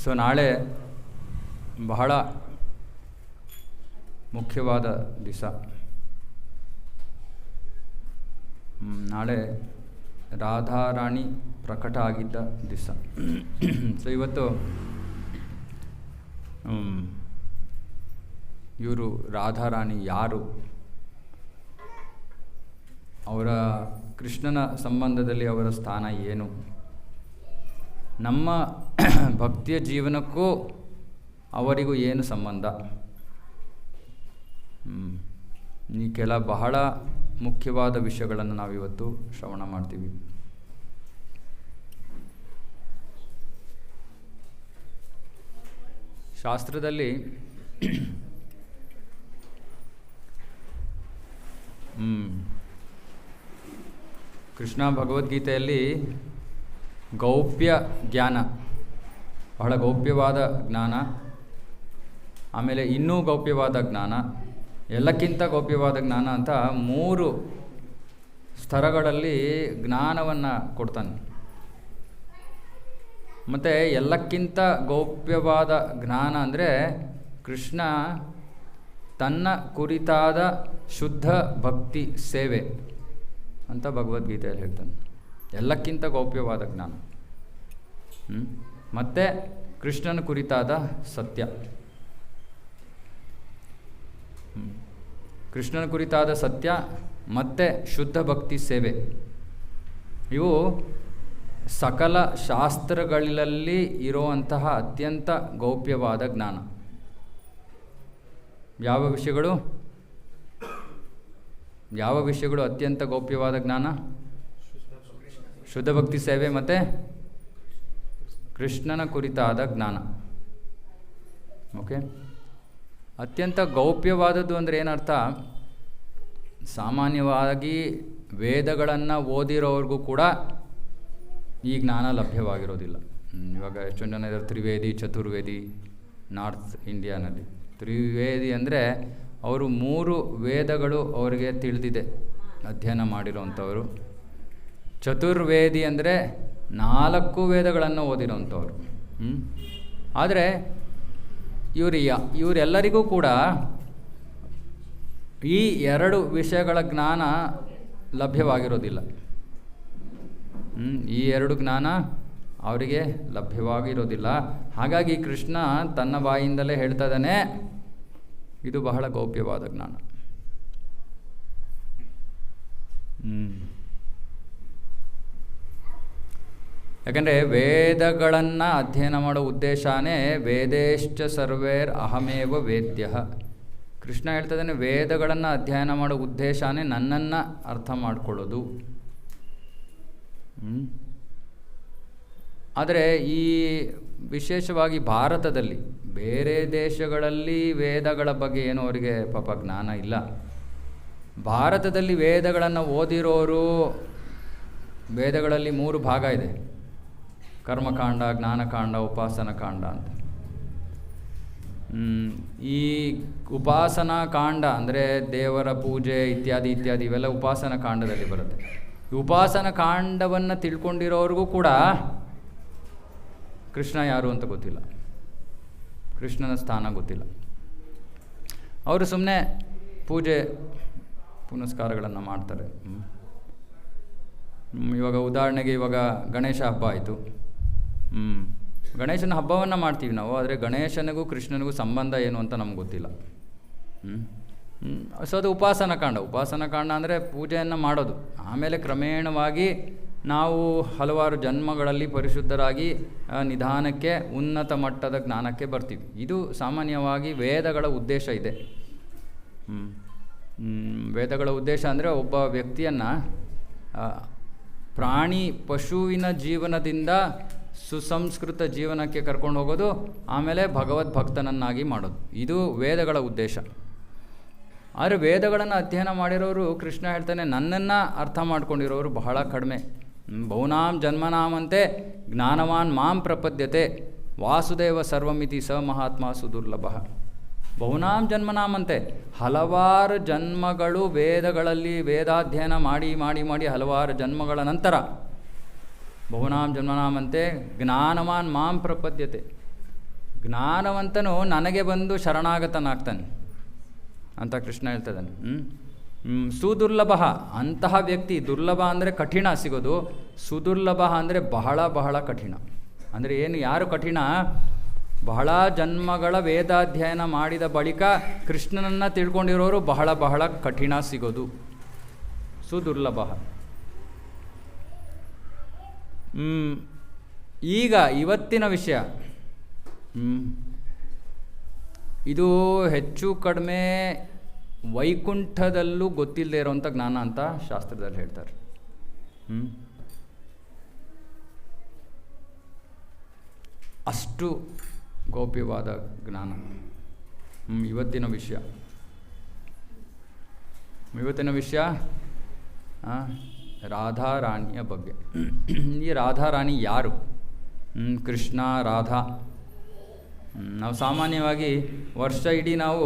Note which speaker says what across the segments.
Speaker 1: So ನಾಳೆ ಬಹಳ ಮುಖ್ಯವಾದ ದಿವಸ. ನಾಳೆ ರಾಧಾರಾಣಿ ಪ್ರಕಟ ಆಗಿದ್ದ ದಿವಸ. ಸೊ ಇವತ್ತು ಇವರು ರಾಧಾರಾಣಿ ಯಾರು, ಅವರ ಕೃಷ್ಣನ ಸಂಬಂಧದಲ್ಲಿ ಅವರ ಸ್ಥಾನ ಏನು, ನಮ್ಮ ಭಕ್ತಿಯ ಜೀವನಕ್ಕೂ ಅವರಿಗೂ ಏನು ಸಂಬಂಧ, ಈ ಕೆಲ ಬಹಳ ಮುಖ್ಯವಾದ ವಿಷಯಗಳನ್ನು ನಾವಿವತ್ತು ಶ್ರವಣ ಮಾಡ್ತೀವಿ. ಶಾಸ್ತ್ರದಲ್ಲಿ ಕೃಷ್ಣ ಭಗವದ್ಗೀತೆಯಲ್ಲಿ ಗೌಪ್ಯ ಜ್ಞಾನ, ಬಹಳ ಗೌಪ್ಯವಾದ ಜ್ಞಾನ, ಆಮೇಲೆ ಇನ್ನೂ ಗೌಪ್ಯವಾದ ಜ್ಞಾನ, ಎಲ್ಲಕ್ಕಿಂತ ಗೌಪ್ಯವಾದ ಜ್ಞಾನ ಅಂತ 3 ಸ್ತರಗಳಲ್ಲಿ ಜ್ಞಾನವನ್ನು ಕೊಡ್ತಾನೆ. ಮತ್ತು ಎಲ್ಲಕ್ಕಿಂತ ಗೌಪ್ಯವಾದ ಜ್ಞಾನ ಅಂದರೆ ಕೃಷ್ಣ ತನ್ನ ಕುರಿತಾದ ಶುದ್ಧ ಭಕ್ತಿ ಸೇವೆ ಅಂತ ಭಗವದ್ಗೀತೆಯಲ್ಲಿ ಹೇಳ್ತಾನೆ. ಎಲ್ಲಕ್ಕಿಂತ ಗೌಪ್ಯವಾದ ಜ್ಞಾನ. ಮತ್ತು ಕೃಷ್ಣನ ಕುರಿತಾದ ಸತ್ಯ. ಕೃಷ್ಣನ ಕುರಿತಾದ ಸತ್ಯ ಮತ್ತು ಶುದ್ಧ ಭಕ್ತಿ ಸೇವೆ, ಇವು ಸಕಲ ಶಾಸ್ತ್ರಗಳಲ್ಲಿ ಇರುವಂತಹ ಅತ್ಯಂತ ಗೌಪ್ಯವಾದ ಜ್ಞಾನ. ಯಾವ ವಿಷಯಗಳು ಅತ್ಯಂತ ಗೌಪ್ಯವಾದ ಜ್ಞಾನ? ಶುದ್ಧ ಭಕ್ತಿ ಸೇವೆ ಮತ್ತು ಕೃಷ್ಣನ ಕುರಿತಾದ ಜ್ಞಾನ. ಓಕೆ, ಅತ್ಯಂತ ಗೌಪ್ಯವಾದದ್ದು ಅಂದರೆ ಏನರ್ಥ? ಸಾಮಾನ್ಯವಾಗಿ ವೇದಗಳನ್ನು ಓದಿರೋರಿಗೂ ಕೂಡ ಈ ಜ್ಞಾನ ಲಭ್ಯವಾಗಿರೋದಿಲ್ಲ. ಇವಾಗ ಎಷ್ಟೊಂದು ಜನ ಇದ್ದಾರೆ ತ್ರಿವೇದಿ, ಚತುರ್ವೇದಿ. ನಾರ್ತ್ ಇಂಡಿಯಾನಲ್ಲಿ ತ್ರಿವೇದಿ ಅಂದರೆ ಅವರು 3 ವೇದಗಳು ಅವರಿಗೆ ತಿಳಿದಿದೆ, ಅಧ್ಯಯನ ಮಾಡಿರೋವಂಥವರು. ಚತುರ್ವೇದಿ ಅಂದರೆ 4 ವೇದಗಳನ್ನು ಓದಿರೋವಂಥವ್ರು. ಆದರೆ ಇವರೆಲ್ಲರಿಗೂ ಕೂಡ ಈ 2 ವಿಷಯಗಳ ಜ್ಞಾನ ಲಭ್ಯವಾಗಿರೋದಿಲ್ಲ. ಈ 2 ಜ್ಞಾನ ಅವರಿಗೆ ಲಭ್ಯವಾಗಿರೋದಿಲ್ಲ. ಹಾಗಾಗಿ ಕೃಷ್ಣ ತನ್ನ ಬಾಯಿಂದಲೇ ಹೇಳ್ತಾ ಇದ್ದಾನೆ, ಇದು ಬಹಳ ಗೌಪ್ಯವಾದ ಜ್ಞಾನ. ಯಾಕಂದರೆ ವೇದಗಳನ್ನು ಅಧ್ಯಯನ ಮಾಡೋ ಉದ್ದೇಶನೇ ವೇದೇಶ್ಚ ಸರ್ವೇರ್ ಅಹಮೇವ ವೇದ್ಯ. ಕೃಷ್ಣ ಹೇಳ್ತಾ ಇದ್ದಾನೆ, ವೇದಗಳನ್ನು ಅಧ್ಯಯನ ಮಾಡೋ ಉದ್ದೇಶನೇ ನನ್ನನ್ನು ಅರ್ಥ ಮಾಡಿಕೊಳ್ಳೋದು. ಆದರೆ ಈ ವಿಶೇಷವಾಗಿ ಭಾರತದಲ್ಲಿ, ಬೇರೆ ದೇಶಗಳಲ್ಲಿ ವೇದಗಳ ಬಗ್ಗೆ ಏನೋ ಅವರಿಗೆ ಪಾಪ ಜ್ಞಾನ ಇಲ್ಲ. ಭಾರತದಲ್ಲಿ ವೇದಗಳನ್ನು ಓದಿರೋರು, ವೇದಗಳಲ್ಲಿ 3 ಭಾಗ ಇದೆ: ಕರ್ಮಕಾಂಡ, ಜ್ಞಾನಕಾಂಡ, ಉಪಾಸನ ಕಾಂಡ ಅಂತ. ಈ ಉಪಾಸನಾ ಕಾಂಡ ಅಂದರೆ ದೇವರ ಪೂಜೆ ಇತ್ಯಾದಿ ಇವೆಲ್ಲ ಉಪಾಸನ ಕಾಂಡದಲ್ಲಿ ಬರುತ್ತೆ. ಈ ಉಪಾಸನ ಕಾಂಡವನ್ನು ತಿಳ್ಕೊಂಡಿರೋರಿಗೂ ಕೂಡ ಕೃಷ್ಣ ಯಾರು ಅಂತ ಗೊತ್ತಿಲ್ಲ, ಕೃಷ್ಣನ ಸ್ಥಾನ ಗೊತ್ತಿಲ್ಲ. ಅವರು ಸುಮ್ಮನೆ ಪೂಜೆ ಪುನಸ್ಕಾರಗಳನ್ನು ಮಾಡ್ತಾರೆ. ಇವಾಗ ಉದಾಹರಣೆಗೆ ಇವಾಗ ಗಣೇಶ ಹಬ್ಬ ಆಯಿತು. ಗಣೇಶನ ಹಬ್ಬವನ್ನು ಮಾಡ್ತೀವಿ ನಾವು, ಆದರೆ ಗಣೇಶನಿಗೂ ಕೃಷ್ಣನಿಗೂ ಸಂಬಂಧ ಏನು ಅಂತ ನಮ್ಗೆ ಗೊತ್ತಿಲ್ಲ. ಸೊ ಅದು ಉಪಾಸನ ಕಾಂಡ ಅಂದರೆ ಪೂಜೆಯನ್ನು ಮಾಡೋದು. ಆಮೇಲೆ ಕ್ರಮೇಣವಾಗಿ ನಾವು ಹಲವಾರು ಜನ್ಮಗಳಲ್ಲಿ ಪರಿಶುದ್ಧರಾಗಿ ನಿಧಾನಕ್ಕೆ ಉನ್ನತ ಮಟ್ಟದ ಜ್ಞಾನಕ್ಕೆ ಬರ್ತೀವಿ. ಇದು ಸಾಮಾನ್ಯವಾಗಿ ವೇದಗಳ ಉದ್ದೇಶ ಇದೆ. ವೇದಗಳ ಉದ್ದೇಶ ಅಂದರೆ ಒಬ್ಬ ವ್ಯಕ್ತಿಯನ್ನು ಪ್ರಾಣಿ ಪಶುವಿನ ಜೀವನದಿಂದ ಸುಸಂಸ್ಕೃತ ಜೀವನಕ್ಕೆ ಕರ್ಕೊಂಡು ಹೋಗೋದು, ಆಮೇಲೆ ಭಗವದ್ಭಕ್ತನನ್ನಾಗಿ ಮಾಡೋದು. ಇದು ವೇದಗಳ ಉದ್ದೇಶ. ಆದರೆ ವೇದಗಳನ್ನು ಅಧ್ಯಯನ ಮಾಡಿರೋರು, ಕೃಷ್ಣ ಹೇಳ್ತಾನೆ, ನನ್ನನ್ನು ಅರ್ಥ ಮಾಡ್ಕೊಂಡಿರೋರು ಬಹಳ ಕಡಿಮೆ. ಬಹುನಾಂ ಜನ್ಮನಾಮಂತೆ ಜ್ಞಾನವಾನ್ ಮಾಂ ಪ್ರಪದ್ಯತೆ ವಾಸುದೇವ ಸರ್ವಮಿತಿ ಸ ಮಹಾತ್ಮ ಸುದುರ್ಲಭ. ಬಹುನಾಂ ಜನ್ಮನಾಮಂತೆ, ಹಲವಾರು ಜನ್ಮಗಳು ವೇದಗಳಲ್ಲಿ ವೇದಾಧ್ಯಯನ ಮಾಡಿ ಮಾಡಿ ಮಾಡಿ ಹಲವಾರು ಜನ್ಮಗಳ ನಂತರ ಬಹುನಾಂ ಜನ್ಮನಾಮಂತೆ ಜ್ಞಾನವಾನ್ ಮಾಂ ಪ್ರಪದ್ಯತೆ, ಜ್ಞಾನವಂತನು ನನಗೆ ಬಂದು ಶರಣಾಗತನಾಗ್ತಾನೆ ಅಂತ ಕೃಷ್ಣ ಹೇಳ್ತಿದ್ದಾನೆ. ಸುದುರ್ಲಭ, ಅಂತಹ ವ್ಯಕ್ತಿ, ದುರ್ಲಭ ಅಂದರೆ ಕಠಿಣ ಸಿಗೋದು, ಸುದುರ್ಲಭ ಅಂದರೆ ಬಹಳ ಬಹಳ ಕಠಿಣ. ಅಂದರೆ ಏನು, ಯಾರು ಕಠಿಣ? ಬಹಳ ಜನ್ಮಗಳ ವೇದಾಧ್ಯಯನ ಮಾಡಿದ ಬಳಿಕ ಕೃಷ್ಣನನ್ನು ತಿಳ್ಕೊಂಡಿರೋರು ಬಹಳ ಬಹಳ ಕಠಿಣ ಸಿಗೋದು, ಸುದುರ್ಲಭ. ಈಗ ಇವತ್ತಿನ ವಿಷಯ, ಇದು ಹೆಚ್ಚು ಕಡಿಮೆ ವೈಕುಂಠದಲ್ಲೂ ಗೊತ್ತಿಲ್ಲದೆ ಇರೋವಂಥ ಜ್ಞಾನ ಅಂತ ಶಾಸ್ತ್ರದಲ್ಲಿ ಹೇಳ್ತಾರೆ. ಅಷ್ಟು ಗೌಪ್ಯವಾದ ಜ್ಞಾನ ಇವತ್ತಿನ ವಿಷಯ. ರಾಧಾರಾಣಿಯ ಬಗ್ಗೆ. ಈ ರಾಧಾರಾಣಿ ಯಾರು? ಕೃಷ್ಣ, ರಾಧಾ. ನಾವು ಸಾಮಾನ್ಯವಾಗಿ ವರ್ಷ ಇಡೀ ನಾವು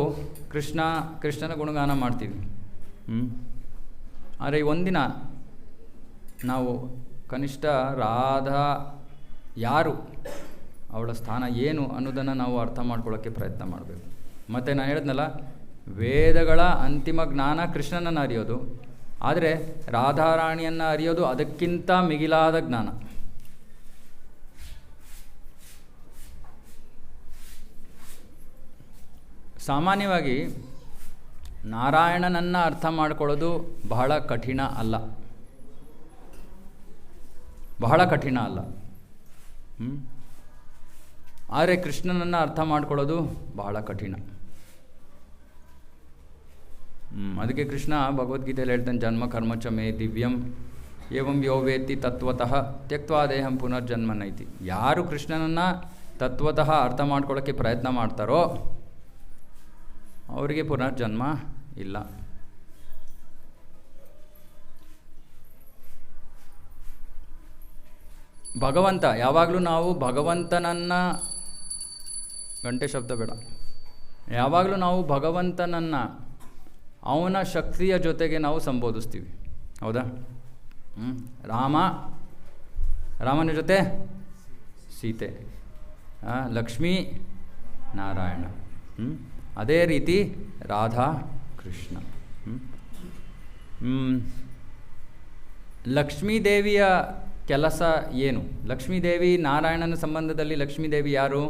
Speaker 1: ಕೃಷ್ಣನ ಗುಣಗಾನ ಮಾಡ್ತೀವಿ. ಆದರೆ ಒಂದಿನ ನಾವು ಕನಿಷ್ಠ ರಾಧಾ ಯಾರು, ಅವಳ ಸ್ಥಾನ ಏನು ಅನ್ನೋದನ್ನು ನಾವು ಅರ್ಥ ಮಾಡ್ಕೊಳ್ಳೋಕ್ಕೆ ಪ್ರಯತ್ನ ಮಾಡಬೇಕು. ಮತ್ತು ನಾನು ಹೇಳಿದ್ನಲ್ಲ, ವೇದಗಳ ಅಂತಿಮ ಜ್ಞಾನ ಕೃಷ್ಣನನ್ನು ಅರಿಯೋದು, ಆದರೆ ರಾಧಾರಾಣಿಯನ್ನು ಅರಿಯೋದು ಅದಕ್ಕಿಂತ ಮಿಗಿಲಾದ ಜ್ಞಾನ. ಸಾಮಾನ್ಯವಾಗಿ ನಾರಾಯಣನನ್ನು ಅರ್ಥ ಮಾಡ್ಕೊಳ್ಳೋದು ಬಹಳ ಕಠಿಣ ಅಲ್ಲ. ಆದರೆ ಕೃಷ್ಣನನ್ನು ಅರ್ಥ ಮಾಡ್ಕೊಳ್ಳೋದು ಬಹಳ ಕಠಿಣ. ಅದಕ್ಕೆ ಕೃಷ್ಣ ಭಗವದ್ಗೀತೆಯಲ್ಲಿ ಹೇಳ್ತಾನೆ, ಜನ್ಮ ಕರ್ಮ ಚ ಮೇ ದಿವ್ಯಂ ಏವಂ ಯೋ ವೇತ್ತಿ ತತ್ವತಃ ತ್ಯಕ್ತ್ವಾ ದೇಹಂ ಪುನರ್ಜನ್ಮ ನೈತಿ. ಯಾರು ಕೃಷ್ಣನನ್ನು ತತ್ವತಃ ಅರ್ಥ ಮಾಡ್ಕೊಳ್ಳೋಕ್ಕೆ ಪ್ರಯತ್ನ ಮಾಡ್ತಾರೋ ಅವರಿಗೆ ಪುನರ್ಜನ್ಮ ಇಲ್ಲ. ಭಗವಂತ, ಯಾವಾಗಲೂ ನಾವು ಭಗವಂತನನ್ನು, ಗಂಟೆ ಶಬ್ದ ಬೇಡ, ಯಾವಾಗಲೂ ನಾವು ಭಗವಂತನನ್ನು ಅವನ ಶಕ್ತಿಯ ಜೊತೆಗೆ ನಾವು ಸಂಬೋಧಿಸ್ತೀವಿ, ಹೌದಾ? ರಾಮನ ಜೊತೆ ಸೀತೆ, ಲಕ್ಷ್ಮೀ ನಾರಾಯಣ. ಅದೇ ರೀತಿ ರಾಧಾ ಕೃಷ್ಣ. ಲಕ್ಷ್ಮೀದೇವಿಯ ಕೆಲಸ ಏನು? ಲಕ್ಷ್ಮೀದೇವಿ, ನಾರಾಯಣನ ಸಂಬಂಧದಲ್ಲಿ ಲಕ್ಷ್ಮೀದೇವಿ ಯಾರು?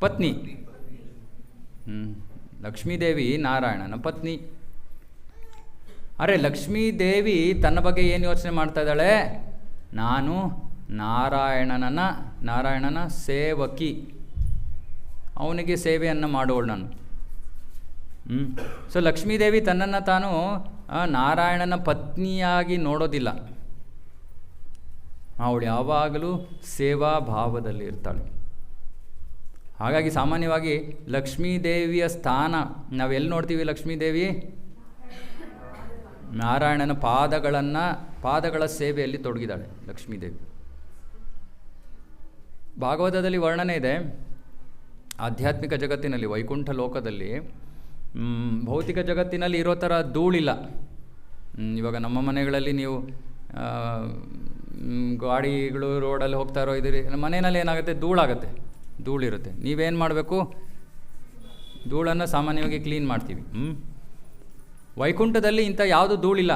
Speaker 1: ಪತ್ನಿ. ಲಕ್ಷ್ಮೀದೇವಿ ನಾರಾಯಣನ ಪತ್ನಿ. ಅರೆ, ಲಕ್ಷ್ಮೀದೇವಿ ತನ್ನ ಬಗ್ಗೆ ಏನು ಯೋಚನೆ ಮಾಡ್ತಾ ಇದ್ದಾಳೆ? ನಾನು ನಾರಾಯಣನ ಸೇವಕಿ, ಅವನಿಗೆ ಸೇವೆಯನ್ನು ಮಾಡೋಳು ನಾನು. ಸೊ ಲಕ್ಷ್ಮೀದೇವಿ ತನ್ನನ್ನು ತಾನು ನಾರಾಯಣನ ಪತ್ನಿಯಾಗಿ ನೋಡೋದಿಲ್ಲ. ಅವಳು ಯಾವಾಗಲೂ ಸೇವಾ ಭಾವದಲ್ಲಿ ಇರ್ತಾಳೆ. ಹಾಗಾಗಿ ಸಾಮಾನ್ಯವಾಗಿ ಲಕ್ಷ್ಮೀದೇವಿಯ ಸ್ಥಾನ ನಾವೆಲ್ಲಿ ನೋಡ್ತೀವಿ? ಲಕ್ಷ್ಮೀದೇವಿ ನಾರಾಯಣನ ಪಾದಗಳ ಸೇವೆಯಲ್ಲಿ ತೊಡಗಿದ್ದಾಳೆ ಲಕ್ಷ್ಮೀದೇವಿ. ಭಾಗವತದಲ್ಲಿ ವರ್ಣನೆ ಇದೆ, ಆಧ್ಯಾತ್ಮಿಕ ಜಗತ್ತಿನಲ್ಲಿ, ವೈಕುಂಠ ಲೋಕದಲ್ಲಿ, ಭೌತಿಕ ಜಗತ್ತಿನಲ್ಲಿ ಇರೋ ಥರ ಧೂಳಿಲ್ಲ. ಇವಾಗ ನಮ್ಮ ಮನೆಗಳಲ್ಲಿ ನೀವು ಗಾಡಿಗಳು ರೋಡಲ್ಲಿ ಹೋಗ್ತಾ ಇರೋ ಇದ್ದೀರಿ, ಮನೆಯಲ್ಲಿ ಏನಾಗುತ್ತೆ? ಧೂಳಿರುತ್ತೆ. ನೀವೇನು ಮಾಡಬೇಕು? ಧೂಳನ್ನು ಸಾಮಾನ್ಯವಾಗಿ ಕ್ಲೀನ್ ಮಾಡ್ತೀವಿ. ವೈಕುಂಠದಲ್ಲಿ ಇಂಥ ಯಾವುದು ಧೂಳಿಲ್ಲ,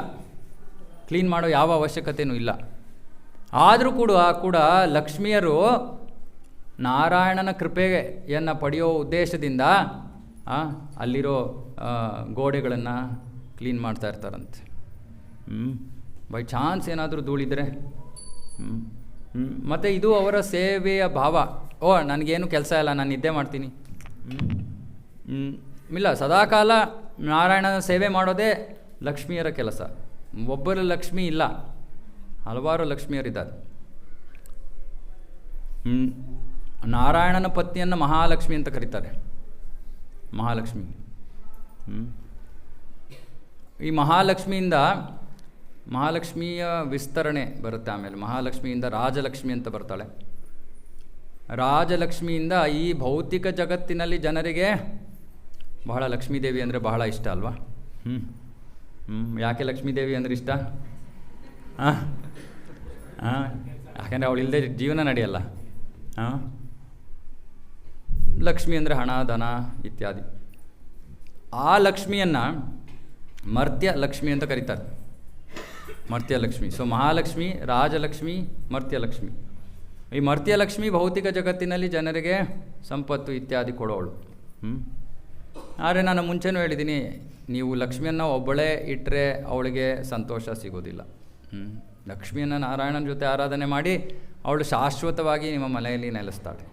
Speaker 1: ಕ್ಲೀನ್ ಮಾಡೋ ಯಾವ ಅವಶ್ಯಕತೆಯೂ ಇಲ್ಲ. ಆದರೂ ಕೂಡ ಲಕ್ಷ್ಮಿಯರು ನಾರಾಯಣನ ಕೃಪೆಯನ್ನು ಪಡೆಯೋ ಉದ್ದೇಶದಿಂದ ಅಲ್ಲಿರೋ ಗೋಡೆಗಳನ್ನು ಕ್ಲೀನ್ ಮಾಡ್ತಾ ಇರ್ತಾರಂತೆ. ಬೈ ಚಾನ್ಸ್ ಏನಾದರೂ ಧೂಳಿದ್ರೆ ಮತ್ತು ಇದು ಅವರ ಸೇವೆಯ ಭಾವ. ನನಗೇನು ಕೆಲಸ ಇಲ್ಲ, ನಾನು ನಿದ್ದೆ ಮಾಡ್ತೀನಿ. ಇಲ್ಲ, ಸದಾಕಾಲ ನಾರಾಯಣನ ಸೇವೆ ಮಾಡೋದೇ ಲಕ್ಷ್ಮಿಯರ ಕೆಲಸ. ಒಬ್ಬರು ಲಕ್ಷ್ಮಿ ಇಲ್ಲ, ಹಲವಾರು ಲಕ್ಷ್ಮಿಯರಿದ್ದಾರೆ. ನಾರಾಯಣನ ಪತ್ನಿಯನ್ನು ಮಹಾಲಕ್ಷ್ಮಿ ಅಂತ ಕರೀತಾರೆ. ಮಹಾಲಕ್ಷ್ಮಿ. ಈ ಮಹಾಲಕ್ಷ್ಮಿಯ ವಿಸ್ತರಣೆ ಬರುತ್ತೆ. ಆಮೇಲೆ ಮಹಾಲಕ್ಷ್ಮಿಯಿಂದ ರಾಜಲಕ್ಷ್ಮಿ ಅಂತ ಬರ್ತಾಳೆ. ರಾಜಲಕ್ಷ್ಮಿಯಿಂದ ಈ ಭೌತಿಕ ಜಗತ್ತಿನಲ್ಲಿ ಜನರಿಗೆ ಬಹಳ ಲಕ್ಷ್ಮೀದೇವಿ ಅಂದರೆ ಬಹಳ ಇಷ್ಟ ಅಲ್ವಾ? ಯಾಕೆ ಲಕ್ಷ್ಮೀದೇವಿ ಅಂದರೆ ಇಷ್ಟ? ಯಾಕೆಂದರೆ ಅವಳು ಇಲ್ಲದೆ ಜೀವನ ನಡೆಯಲ್ಲ. ಹಾಂ, ಲಕ್ಷ್ಮಿ ಅಂದರೆ ಹಣ, ಧನ ಇತ್ಯಾದಿ. ಆ ಲಕ್ಷ್ಮಿಯನ್ನು ಮರ್ತ್ಯ ಲಕ್ಷ್ಮಿ ಅಂತ ಕರೀತಾರೆ, ಮರ್ತ್ಯ ಲಕ್ಷ್ಮಿ. ಸೊ ಮಹಾಲಕ್ಷ್ಮಿ, ರಾಜಲಕ್ಷ್ಮಿ, ಮರ್ತ್ಯಲಕ್ಷ್ಮಿ. ಈ ಮರ್ತ್ಯಲಕ್ಷ್ಮಿ ಭೌತಿಕ ಜಗತ್ತಿನಲ್ಲಿ ಜನರಿಗೆ ಸಂಪತ್ತು ಇತ್ಯಾದಿ ಕೊಡೋಳು. ಆದರೆ ನಾನು ಮುಂಚೆನೂ ಹೇಳಿದ್ದೀನಿ, ನೀವು ಲಕ್ಷ್ಮಿಯನ್ನು ಒಬ್ಬಳೇ ಇಟ್ಟರೆ ಅವಳಿಗೆ ಸಂತೋಷ ಸಿಗೋದಿಲ್ಲ. ಲಕ್ಷ್ಮಿಯನ್ನು ನಾರಾಯಣನ ಜೊತೆ ಆರಾಧನೆ ಮಾಡಿ ಅವಳು ಶಾಶ್ವತವಾಗಿ ನಿಮ್ಮ ಮನೆಯಲ್ಲಿ ನೆಲೆಸ್ತಾಳೆ.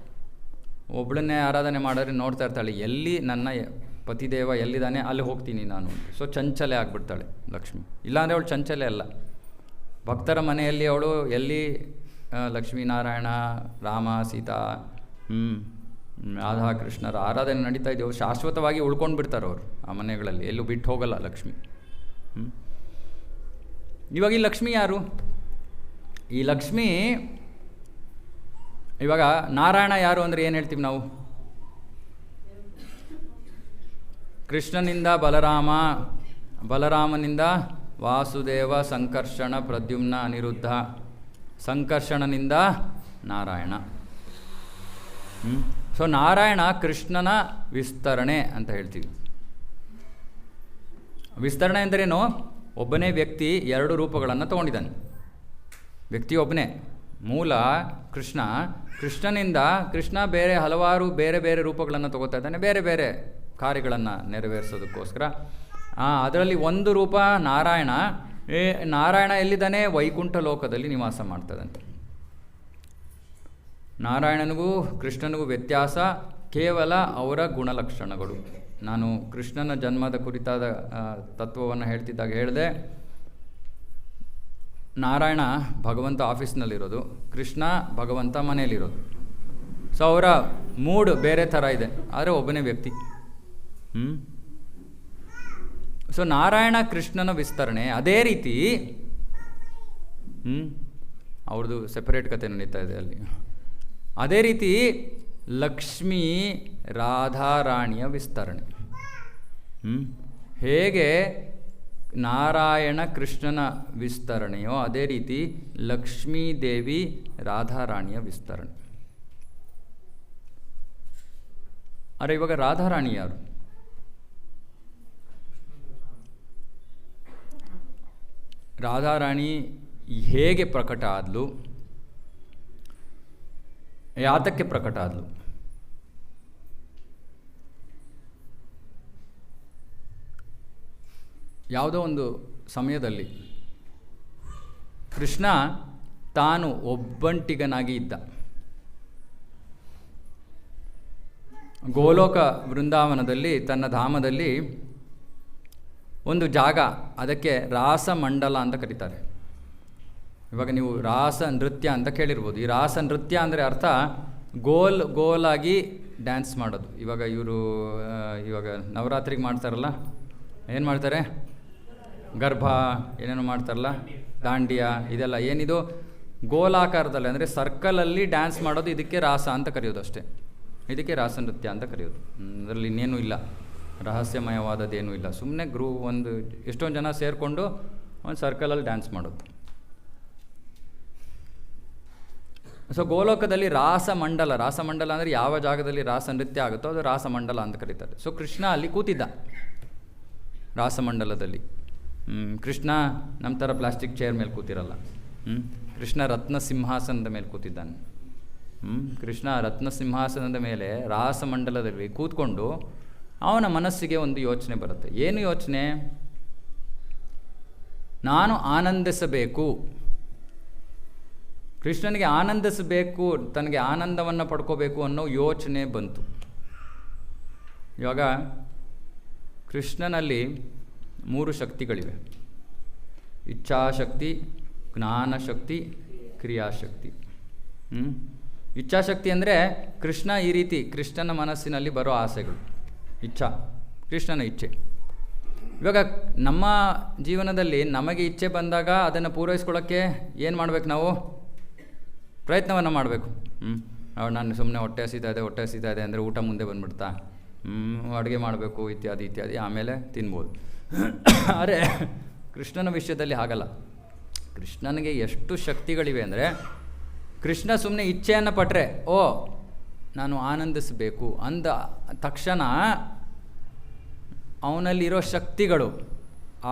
Speaker 1: ಒಬ್ಬಳನ್ನೇ ಆರಾಧನೆ ಮಾಡಿದ್ರೆ ನೋಡ್ತಾ ಇರ್ತಾಳೆ, ಎಲ್ಲಿ ನನ್ನ ಪತಿದೇವ ಎಲ್ಲಿದ್ದಾನೆ ಅಲ್ಲಿ ಹೋಗ್ತೀನಿ ನಾನು. ಸೊ ಚಂಚಲೆ ಆಗಿಬಿಡ್ತಾಳೆ ಲಕ್ಷ್ಮಿ. ಇಲ್ಲಾಂದರೆ ಅವಳು ಚಂಚಲೆ ಅಲ್ಲ. ಭಕ್ತರ ಮನೆಯಲ್ಲಿ ಅವಳು ಎಲ್ಲಿ ಲಕ್ಷ್ಮೀನಾರಾಯಣ, ರಾಮ, ಸೀತಾ, ರಾಧಾ ಕೃಷ್ಣರ ಆರಾಧನೆ ನಡೀತಾ ಇದೆಯೋ ಶಾಶ್ವತವಾಗಿ ಉಳ್ಕೊಂಡು ಬಿಡ್ತಾರೆ ಅವರು ಆ ಮನೆಗಳಲ್ಲಿ, ಎಲ್ಲೂ ಬಿಟ್ಟು ಹೋಗಲ್ಲ ಲಕ್ಷ್ಮಿ. ಇವಾಗ ಈ ಲಕ್ಷ್ಮಿ ಯಾರು? ಈ ಲಕ್ಷ್ಮಿ ಇವಾಗ ನಾರಾಯಣ ಯಾರು ಅಂದರೆ ಏನು ಹೇಳ್ತೀವಿ ನಾವು? ಕೃಷ್ಣನಿಂದ ಬಲರಾಮ, ಬಲರಾಮನಿಂದ ವಾಸುದೇವ, ಸಂಕರ್ಷಣ, ಪ್ರದ್ಯುಮ್ನ, ಅನಿರುದ್ಧ, ಸಂಕರ್ಷಣನಿಂದ ನಾರಾಯಣ. ಸೊ ನಾರಾಯಣ ಕೃಷ್ಣನ ವಿಸ್ತರಣೆ ಅಂತ ಹೇಳ್ತೀವಿ. ವಿಸ್ತರಣೆ ಅಂದ್ರೇನು? ಒಬ್ಬನೇ ವ್ಯಕ್ತಿ ಎರಡು ರೂಪಗಳನ್ನು ತೊಗೊಂಡಿದ್ದಾನೆ. ವ್ಯಕ್ತಿ ಒಬ್ಬನೇ, ಮೂಲ ಕೃಷ್ಣ. ಕೃಷ್ಣನಿಂದ ಕೃಷ್ಣ ಹಲವಾರು ಬೇರೆ ಬೇರೆ ರೂಪಗಳನ್ನು ತಗೋತಾ ಇದ್ದಾನೆ, ಬೇರೆ ಬೇರೆ ಕಾರ್ಯಗಳನ್ನು ನೆರವೇರಿಸೋದಕ್ಕೋಸ್ಕರ. ಅದರಲ್ಲಿ ಒಂದು ರೂಪ ನಾರಾಯಣ. ನಾರಾಯಣ ಎಲ್ಲಿದ್ದಾನೆ? ವೈಕುಂಠ ಲೋಕದಲ್ಲಿ ನಿವಾಸ ಮಾಡ್ತದಂತೆ. ನಾರಾಯಣನಿಗೂ ಕೃಷ್ಣನಿಗೂ ವ್ಯತ್ಯಾಸ ಕೇವಲ ಅವರ ಗುಣಲಕ್ಷಣಗಳು. ನಾನು ಕೃಷ್ಣನ ಜನ್ಮದ ಕುರಿತಾದ ತತ್ವವನ್ನು ಹೇಳ್ತಿದ್ದಾಗ ಹೇಳಿದೆ, ನಾರಾಯಣ ಭಗವಂತ ಆಫೀಸ್ನಲ್ಲಿರೋದು, ಕೃಷ್ಣ ಭಗವಂತ ಮನೆಯಲ್ಲಿರೋದು. ಸೊ ಅವರ ಮೂಡ್ ಬೇರೆ ಥರ ಇದೆ, ಆದರೆ ಒಬ್ಬನೇ ವ್ಯಕ್ತಿ. ಸೊ ನಾರಾಯಣ ಕೃಷ್ಣನ ವಿಸ್ತರಣೆ. ಅದೇ ರೀತಿ ಅವ್ರದ್ದು ಸೆಪರೇಟ್ ಕತೆ ನಡೀತಾ ಇದೆ ಅಲ್ಲಿ. ಅದೇ ರೀತಿ ಲಕ್ಷ್ಮೀ ರಾಧಾರಾಣಿಯ ವಿಸ್ತರಣೆ. ಹೇಗೆ ನಾರಾಯಣ ಕೃಷ್ಣನ ವಿಸ್ತರಣೆಯೋ ಅದೇ ರೀತಿ ಲಕ್ಷ್ಮೀದೇವಿ ರಾಧಾರಾಣಿಯ ವಿಸ್ತರಣೆ. ಅರೆ ಇವಾಗ ರಾಧಾರಾಣಿ ಯಾರು? ರಾಧಾರಾಣಿ ಹೇಗೆ ಪ್ರಕಟ ಆದ್ಲು? ಯಾತಕ್ಕೆ ಪ್ರಕಟ ಆದ್ಲು? ಯಾವುದೋ ಒಂದು ಸಮಯದಲ್ಲಿ ಕೃಷ್ಣ ತಾನು ಒಬ್ಬಂಟಿಗನಾಗಿ ಇದ್ದ. ಗೋಲೋಕ ವೃಂದಾವನದಲ್ಲಿ ತನ್ನ ಧಾಮದಲ್ಲಿ ಒಂದು ಜಾಗ, ಅದಕ್ಕೆ ರಾಸಮಂಡಲ ಅಂತ ಕರೀತಾರೆ. ಇವಾಗ ನೀವು ರಾಸ ನೃತ್ಯ ಅಂತ ಕೇಳಿರ್ಬೋದು. ಈ ರಾಸ ನೃತ್ಯ ಅಂದರೆ ಅರ್ಥ ಗೋಲಾಗಿ ಡ್ಯಾನ್ಸ್ ಮಾಡೋದು. ಇವಾಗ ನವರಾತ್ರಿಗೆ ಮಾಡ್ತಾರಲ್ಲ, ಏನು ಮಾಡ್ತಾರೆ? ಗರ್ಭ ಏನೇನೋ ಮಾಡ್ತಾರಲ್ಲ, ದಾಂಡಿಯಾ, ಇದೆಲ್ಲ ಏನಿದು ಗೋಲಾಕಾರದಲ್ಲಿ ಅಂದರೆ ಸರ್ಕಲಲ್ಲಿ ಡ್ಯಾನ್ಸ್ ಮಾಡೋದು. ಇದಕ್ಕೆ ರಾಸ ಅಂತ ಕರೆಯೋದು ಅಷ್ಟೇ. ಇದಕ್ಕೆ ರಾಸ ನೃತ್ಯ ಅಂತ ಕರೆಯೋದು. ಅದರಲ್ಲಿ ಇನ್ನೇನೂ ಇಲ್ಲ, ರಹಸ್ಯಮಯವಾದದ್ದೇನೂ ಇಲ್ಲ. ಸುಮ್ಮನೆ ಎಷ್ಟೊಂದು ಜನ ಸೇರಿಕೊಂಡು ಒಂದು ಸರ್ಕಲಲ್ಲಿ ಡ್ಯಾನ್ಸ್ ಮಾಡೋದು. ಸೊ ಗೋಲೋಕದಲ್ಲಿ ರಾಸಮಂಡಲ ಅಂದರೆ ಯಾವ ಜಾಗದಲ್ಲಿ ರಾಸ ನೃತ್ಯ ಆಗುತ್ತೋ ಅದು ರಾಸಮಂಡಲ ಅಂತ ಕರೀತಾರೆ. ಸೊ ಕೃಷ್ಣ ಅಲ್ಲಿ ಕೂತಿದ್ದ ರಾಸಮಂಡಲದಲ್ಲಿ. ಕೃಷ್ಣ ನಮ್ಮ ಥರ ಪ್ಲಾಸ್ಟಿಕ್ ಚೇರ್ ಮೇಲೆ ಕೂತಿರಲ್ಲ. ಕೃಷ್ಣ ರತ್ನ ಸಿಂಹಾಸನದ ಮೇಲೆ ಕೂತಿದ್ದಾನೆ. ಕೃಷ್ಣ ರತ್ನ ಸಿಂಹಾಸನದ ಮೇಲೆ ರಾಸಮಂಡಲದಲ್ಲಿ ಕೂತ್ಕೊಂಡು ಅವನ ಮನಸ್ಸಿಗೆ ಒಂದು ಯೋಚನೆ ಬರುತ್ತೆ. ಏನು ಯೋಚನೆ? ನಾನು ಆನಂದಿಸಬೇಕು, ಕೃಷ್ಣನಿಗೆ ಆನಂದಿಸಬೇಕು, ತನಗೆ ಆನಂದವನ್ನು ಪಡ್ಕೋಬೇಕು ಅನ್ನೋ ಯೋಚನೆ ಬಂತು. ಇವಾಗ ಕೃಷ್ಣನಲ್ಲಿ 3 ಶಕ್ತಿಗಳಿವೆ: ಇಚ್ಛಾಶಕ್ತಿ, ಜ್ಞಾನಶಕ್ತಿ, ಕ್ರಿಯಾಶಕ್ತಿ. ಇಚ್ಛಾಶಕ್ತಿ ಅಂದರೆ ಕೃಷ್ಣ ಈ ರೀತಿ ಕೃಷ್ಣನ ಮನಸ್ಸಿನಲ್ಲಿ ಬರೋ ಆಸೆಗಳು, ಇಚ್ಛಾ, ಕೃಷ್ಣನ ಇಚ್ಛೆ. ಇವಾಗ ನಮ್ಮ ಜೀವನದಲ್ಲಿ ನಮಗೆ ಇಚ್ಛೆ ಬಂದಾಗ ಅದನ್ನು ಪೂರೈಸ್ಕೊಳ್ಳೋಕ್ಕೆ ಏನು ಮಾಡಬೇಕು? ನಾವು ಪ್ರಯತ್ನವನ್ನು ಮಾಡಬೇಕು. ನಾನು ಸುಮ್ಮನೆ ಹೊಟ್ಟೆ ಹಸಿತಾ ಇದೆ ಅಂದರೆ ಊಟ ಮುಂದೆ ಬಂದುಬಿಡ್ತಾ, ಅಡುಗೆ ಮಾಡಬೇಕು ಇತ್ಯಾದಿ ಇತ್ಯಾದಿ, ಆಮೇಲೆ ತಿನ್ಬೋದು. ಆದರೆ ಕೃಷ್ಣನ ವಿಷಯದಲ್ಲಿ ಹಾಗಲ್ಲ. ಕೃಷ್ಣನಿಗೆ ಎಷ್ಟು ಶಕ್ತಿಗಳಿವೆ ಅಂದರೆ ಕೃಷ್ಣ ಸುಮ್ಮನೆ ಇಚ್ಛೆಯನ್ನು ಪಟ್ಟರೆ ಓ ನಾನು ಆನಂದಿಸಬೇಕು ಅಂದ ತಕ್ಷಣ ಅವನಲ್ಲಿರೋ ಶಕ್ತಿಗಳು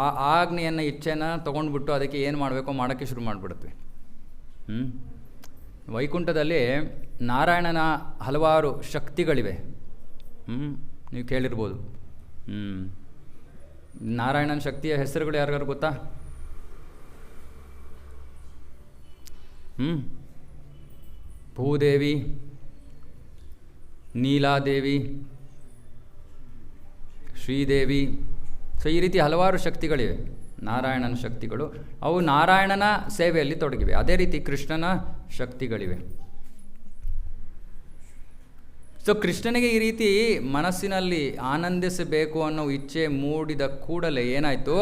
Speaker 1: ಆ ಆಜ್ಞೆಯನ್ನು ಇಚ್ಛೆಯನ್ನು ತೊಗೊಂಡ್ಬಿಟ್ಟು ಅದಕ್ಕೆ ಏನು ಮಾಡಬೇಕೋ ಮಾಡೋಕ್ಕೆ ಶುರು ಮಾಡಿಬಿಡುತ್ತವೆ. ವೈಕುಂಠದಲ್ಲಿ ನಾರಾಯಣನ ಹಲವಾರು ಶಕ್ತಿಗಳಿವೆ. ನೀವು ಕೇಳಿರ್ಬೋದು. ನಾರಾಯಣನ ಶಕ್ತಿಯ ಹೆಸರುಗಳು ಯಾರಿಗಾರು ಗೊತ್ತಾ? ಭೂದೇವಿ, ನೀಲಾದೇವಿ, ಶ್ರೀದೇವಿ. ಸೊ ಈ ರೀತಿ ಹಲವಾರು ಶಕ್ತಿಗಳಿವೆ ನಾರಾಯಣನ ಶಕ್ತಿಗಳು. ಅವು ನಾರಾಯಣನ ಸೇವೆಯಲ್ಲಿ ತೊಡಗಿವೆ. ಅದೇ ರೀತಿ ಕೃಷ್ಣನ ಶಕ್ತಿಗಳಿವೆ. ಸೊ ಕೃಷ್ಣನಿಗೆ ಈ ರೀತಿ ಮನಸ್ಸಿನಲ್ಲಿ ಆನಂದಿಸಬೇಕು ಅನ್ನೋ ಇಚ್ಛೆ ಮೂಡಿದ ಕೂಡಲೇ ಏನಾಯಿತು,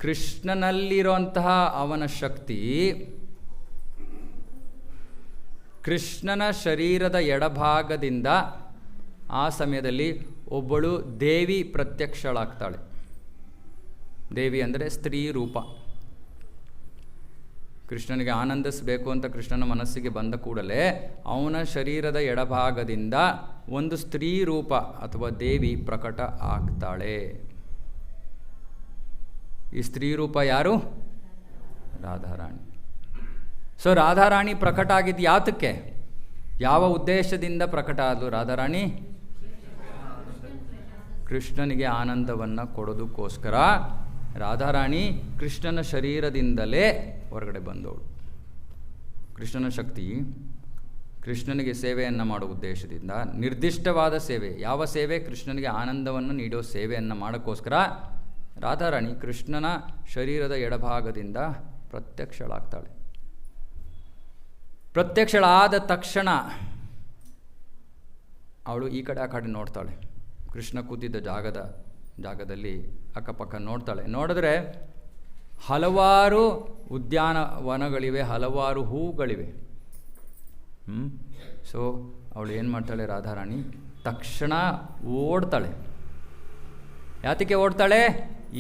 Speaker 1: ಕೃಷ್ಣನಲ್ಲಿರುವಂತಹ ಅವನ ಶಕ್ತಿ ಕೃಷ್ಣನ ಶರೀರದ ಎಡಭಾಗದಿಂದ ಆ ಸಮಯದಲ್ಲಿ ಒಬ್ಬಳು ದೇವಿ ಪ್ರತ್ಯಕ್ಷಳಾಗ್ತಾಳೆ. ದೇವಿ ಅಂದರೆ ಸ್ತ್ರೀ ರೂಪ. ಕೃಷ್ಣನಿಗೆ ಆನಂದಿಸಬೇಕು ಅಂತ ಕೃಷ್ಣನ ಮನಸ್ಸಿಗೆ ಬಂದ ಕೂಡಲೇ ಅವನ ಶರೀರದ ಎಡಭಾಗದಿಂದ ಒಂದು ಸ್ತ್ರೀ ರೂಪ ಅಥವಾ ದೇವಿ ಪ್ರಕಟ ಆಗ್ತಾಳೆ. ಈ ಸ್ತ್ರೀ ರೂಪ ಯಾರು? ರಾಧಾರಾಣಿ. ಸೊ ರಾಧಾರಾಣಿ ಪ್ರಕಟ ಆಗಿದ್ದು ಯಾತಕ್ಕೆ? ಯಾವ ಉದ್ದೇಶದಿಂದ ಪ್ರಕಟ ಆದಳು ರಾಧಾರಾಣಿ? ಕೃಷ್ಣನಿಗೆ ಆನಂದವನ್ನು ಕೊಡೋದಕ್ಕೋಸ್ಕರ ರಾಧಾರಾಣಿ ಕೃಷ್ಣನ ಶರೀರದಿಂದಲೇ ಹೊರಗಡೆ ಬಂದವಳು. ಕೃಷ್ಣನ ಶಕ್ತಿ ಕೃಷ್ಣನಿಗೆ ಸೇವೆಯನ್ನು ಮಾಡುವ ಉದ್ದೇಶದಿಂದ ನಿರ್ದಿಷ್ಟವಾದ ಸೇವೆ. ಯಾವ ಸೇವೆ? ಕೃಷ್ಣನಿಗೆ ಆನಂದವನ್ನು ನೀಡೋ ಸೇವೆಯನ್ನು ಮಾಡೋಕ್ಕೋಸ್ಕರ ರಾಧಾರಾಣಿ ಕೃಷ್ಣನ ಶರೀರದ ಎಡಭಾಗದಿಂದ ಪ್ರತ್ಯಕ್ಷಳಾಗ್ತಾಳೆ. ಪ್ರತ್ಯಕ್ಷಳಾದ ತಕ್ಷಣ ಅವಳು ಈ ಕಡೆ ಆ ಕಡೆ ನೋಡ್ತಾಳೆ. ಕೃಷ್ಣ ಕೂತಿದ್ದ ಜಾಗದಲ್ಲಿ ಅಕ್ಕಪಕ್ಕ ನೋಡ್ತಾಳೆ. ನೋಡಿದ್ರೆ ಹಲವಾರು ಉದ್ಯಾನವನಗಳಿವೆ, ಹಲವಾರು ಹೂಗಳಿವೆ. ಸೊ ಅವಳು ಏನು ಮಾಡ್ತಾಳೆ ರಾಧಾರಾಣಿ? ತಕ್ಷಣ ಓಡ್ತಾಳೆ. ಯಾತಕ್ಕೆ ಓಡ್ತಾಳೆ?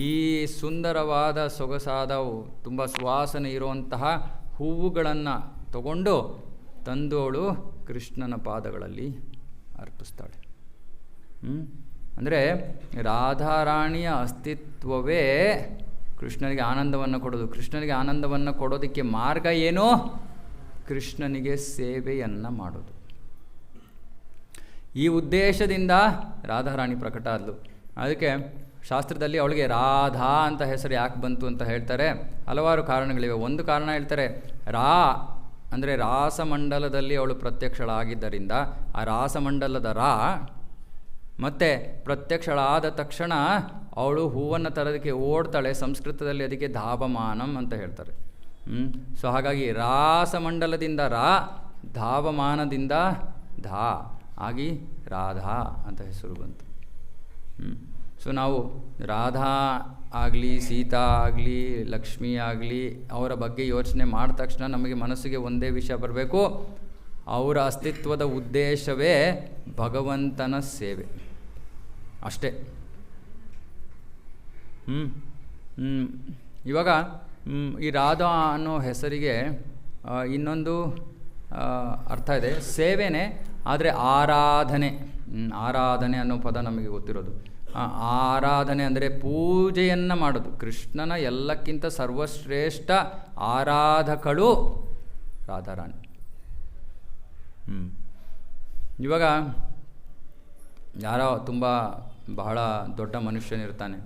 Speaker 1: ಈ ಸುಂದರವಾದ ಸೊಗಸಾದ ತುಂಬ ಸುವಾಸನೆ ಇರುವಂತಹ ಹೂವುಗಳನ್ನು ತಗೊಂಡು ತಂದು ಅವಳು ಕೃಷ್ಣನ ಪಾದಗಳಲ್ಲಿ ಅರ್ಪಿಸ್ತಾಳೆ. ಅಂದರೆ ರಾಧಾರಾಣಿಯ ಅಸ್ತಿತ್ವವೇ ಕೃಷ್ಣನಿಗೆ ಆನಂದವನ್ನು ಕೊಡೋದು. ಕೃಷ್ಣನಿಗೆ ಆನಂದವನ್ನು ಕೊಡೋದಕ್ಕೆ ಮಾರ್ಗ ಏನು? ಕೃಷ್ಣನಿಗೆ ಸೇವೆಯನ್ನು ಮಾಡೋದು. ಈ ಉದ್ದೇಶದಿಂದ ರಾಧಾರಾಣಿ ಪ್ರಕಟ ಆದಳು. ಅದಕ್ಕೆ ಶಾಸ್ತ್ರದಲ್ಲಿ ಅವಳಿಗೆ ರಾಧಾ ಅಂತ ಹೆಸರು ಯಾಕೆ ಬಂತು ಅಂತ ಹೇಳ್ತಾರೆ. ಹಲವಾರು ಕಾರಣಗಳಿವೆ. ಒಂದು ಕಾರಣ ಹೇಳ್ತಾರೆ, ಅಂದರೆ ರಾಸಮಂಡಲದಲ್ಲಿ ಅವಳು ಪ್ರತ್ಯಕ್ಷಳಾಗಿದ್ದರಿಂದ ಆ ರಾಸಮಂಡಲದ ಮತ್ತು ಪ್ರತ್ಯಕ್ಷಳಾದ ತಕ್ಷಣ ಅವಳು ಹೂವನ್ನು ತರೋದಕ್ಕೆ ಓಡ್ತಾಳೆ. ಸಂಸ್ಕೃತದಲ್ಲಿ ಅದಕ್ಕೆ ಧಾವಮಾನಂ ಅಂತ ಹೇಳ್ತಾರೆ. ಸೊ ಹಾಗಾಗಿ ರಾಸಮಂಡಲದಿಂದ ಧಾವಮಾನದಿಂದ ಆಗಿ ರಾಧಾ ಅಂತ ಹೆಸರು ಬಂತು. ಸೊ ನಾವು ರಾಧಾ ಆಗಲಿ, ಸೀತಾ ಆಗಲಿ, ಲಕ್ಷ್ಮಿ ಆಗಲಿ, ಅವರ ಬಗ್ಗೆ ಯೋಚನೆ ಮಾಡಿದ ತಕ್ಷಣ ನಮಗೆ ಮನಸ್ಸಿಗೆ ಒಂದೇ ವಿಷಯ ಬರಬೇಕು, ಅವರ ಅಸ್ತಿತ್ವದ ಉದ್ದೇಶವೇ ಭಗವಂತನ ಸೇವೆ ಅಷ್ಟೇ. ಇವಾಗ ಈ ರಾಧಾ ಅನ್ನೋ ಹೆಸರಿಗೆ ಇನ್ನೊಂದು ಅರ್ಥ ಇದೆ. ಸೇವೆನೇ, ಆದರೆ ಆರಾಧನೆ ಅನ್ನೋ ಪದ ನಮಗೆ ಗೊತ್ತಿರೋದು. ಆರಾಧನೆ ಅಂದರೆ ಪೂಜೆಯನ್ನು ಮಾಡೋದು. ಕೃಷ್ಣನ ಎಲ್ಲಕ್ಕಿಂತ ಸರ್ವಶ್ರೇಷ್ಠ ಆರಾಧಕಳು ರಾಧಾರಾಣಿ. ಇವಾಗ ಯಾರೋ ಬಹಳ ದೊಡ್ಡ ಮನುಷ್ಯನಿರ್ತಾನೆ.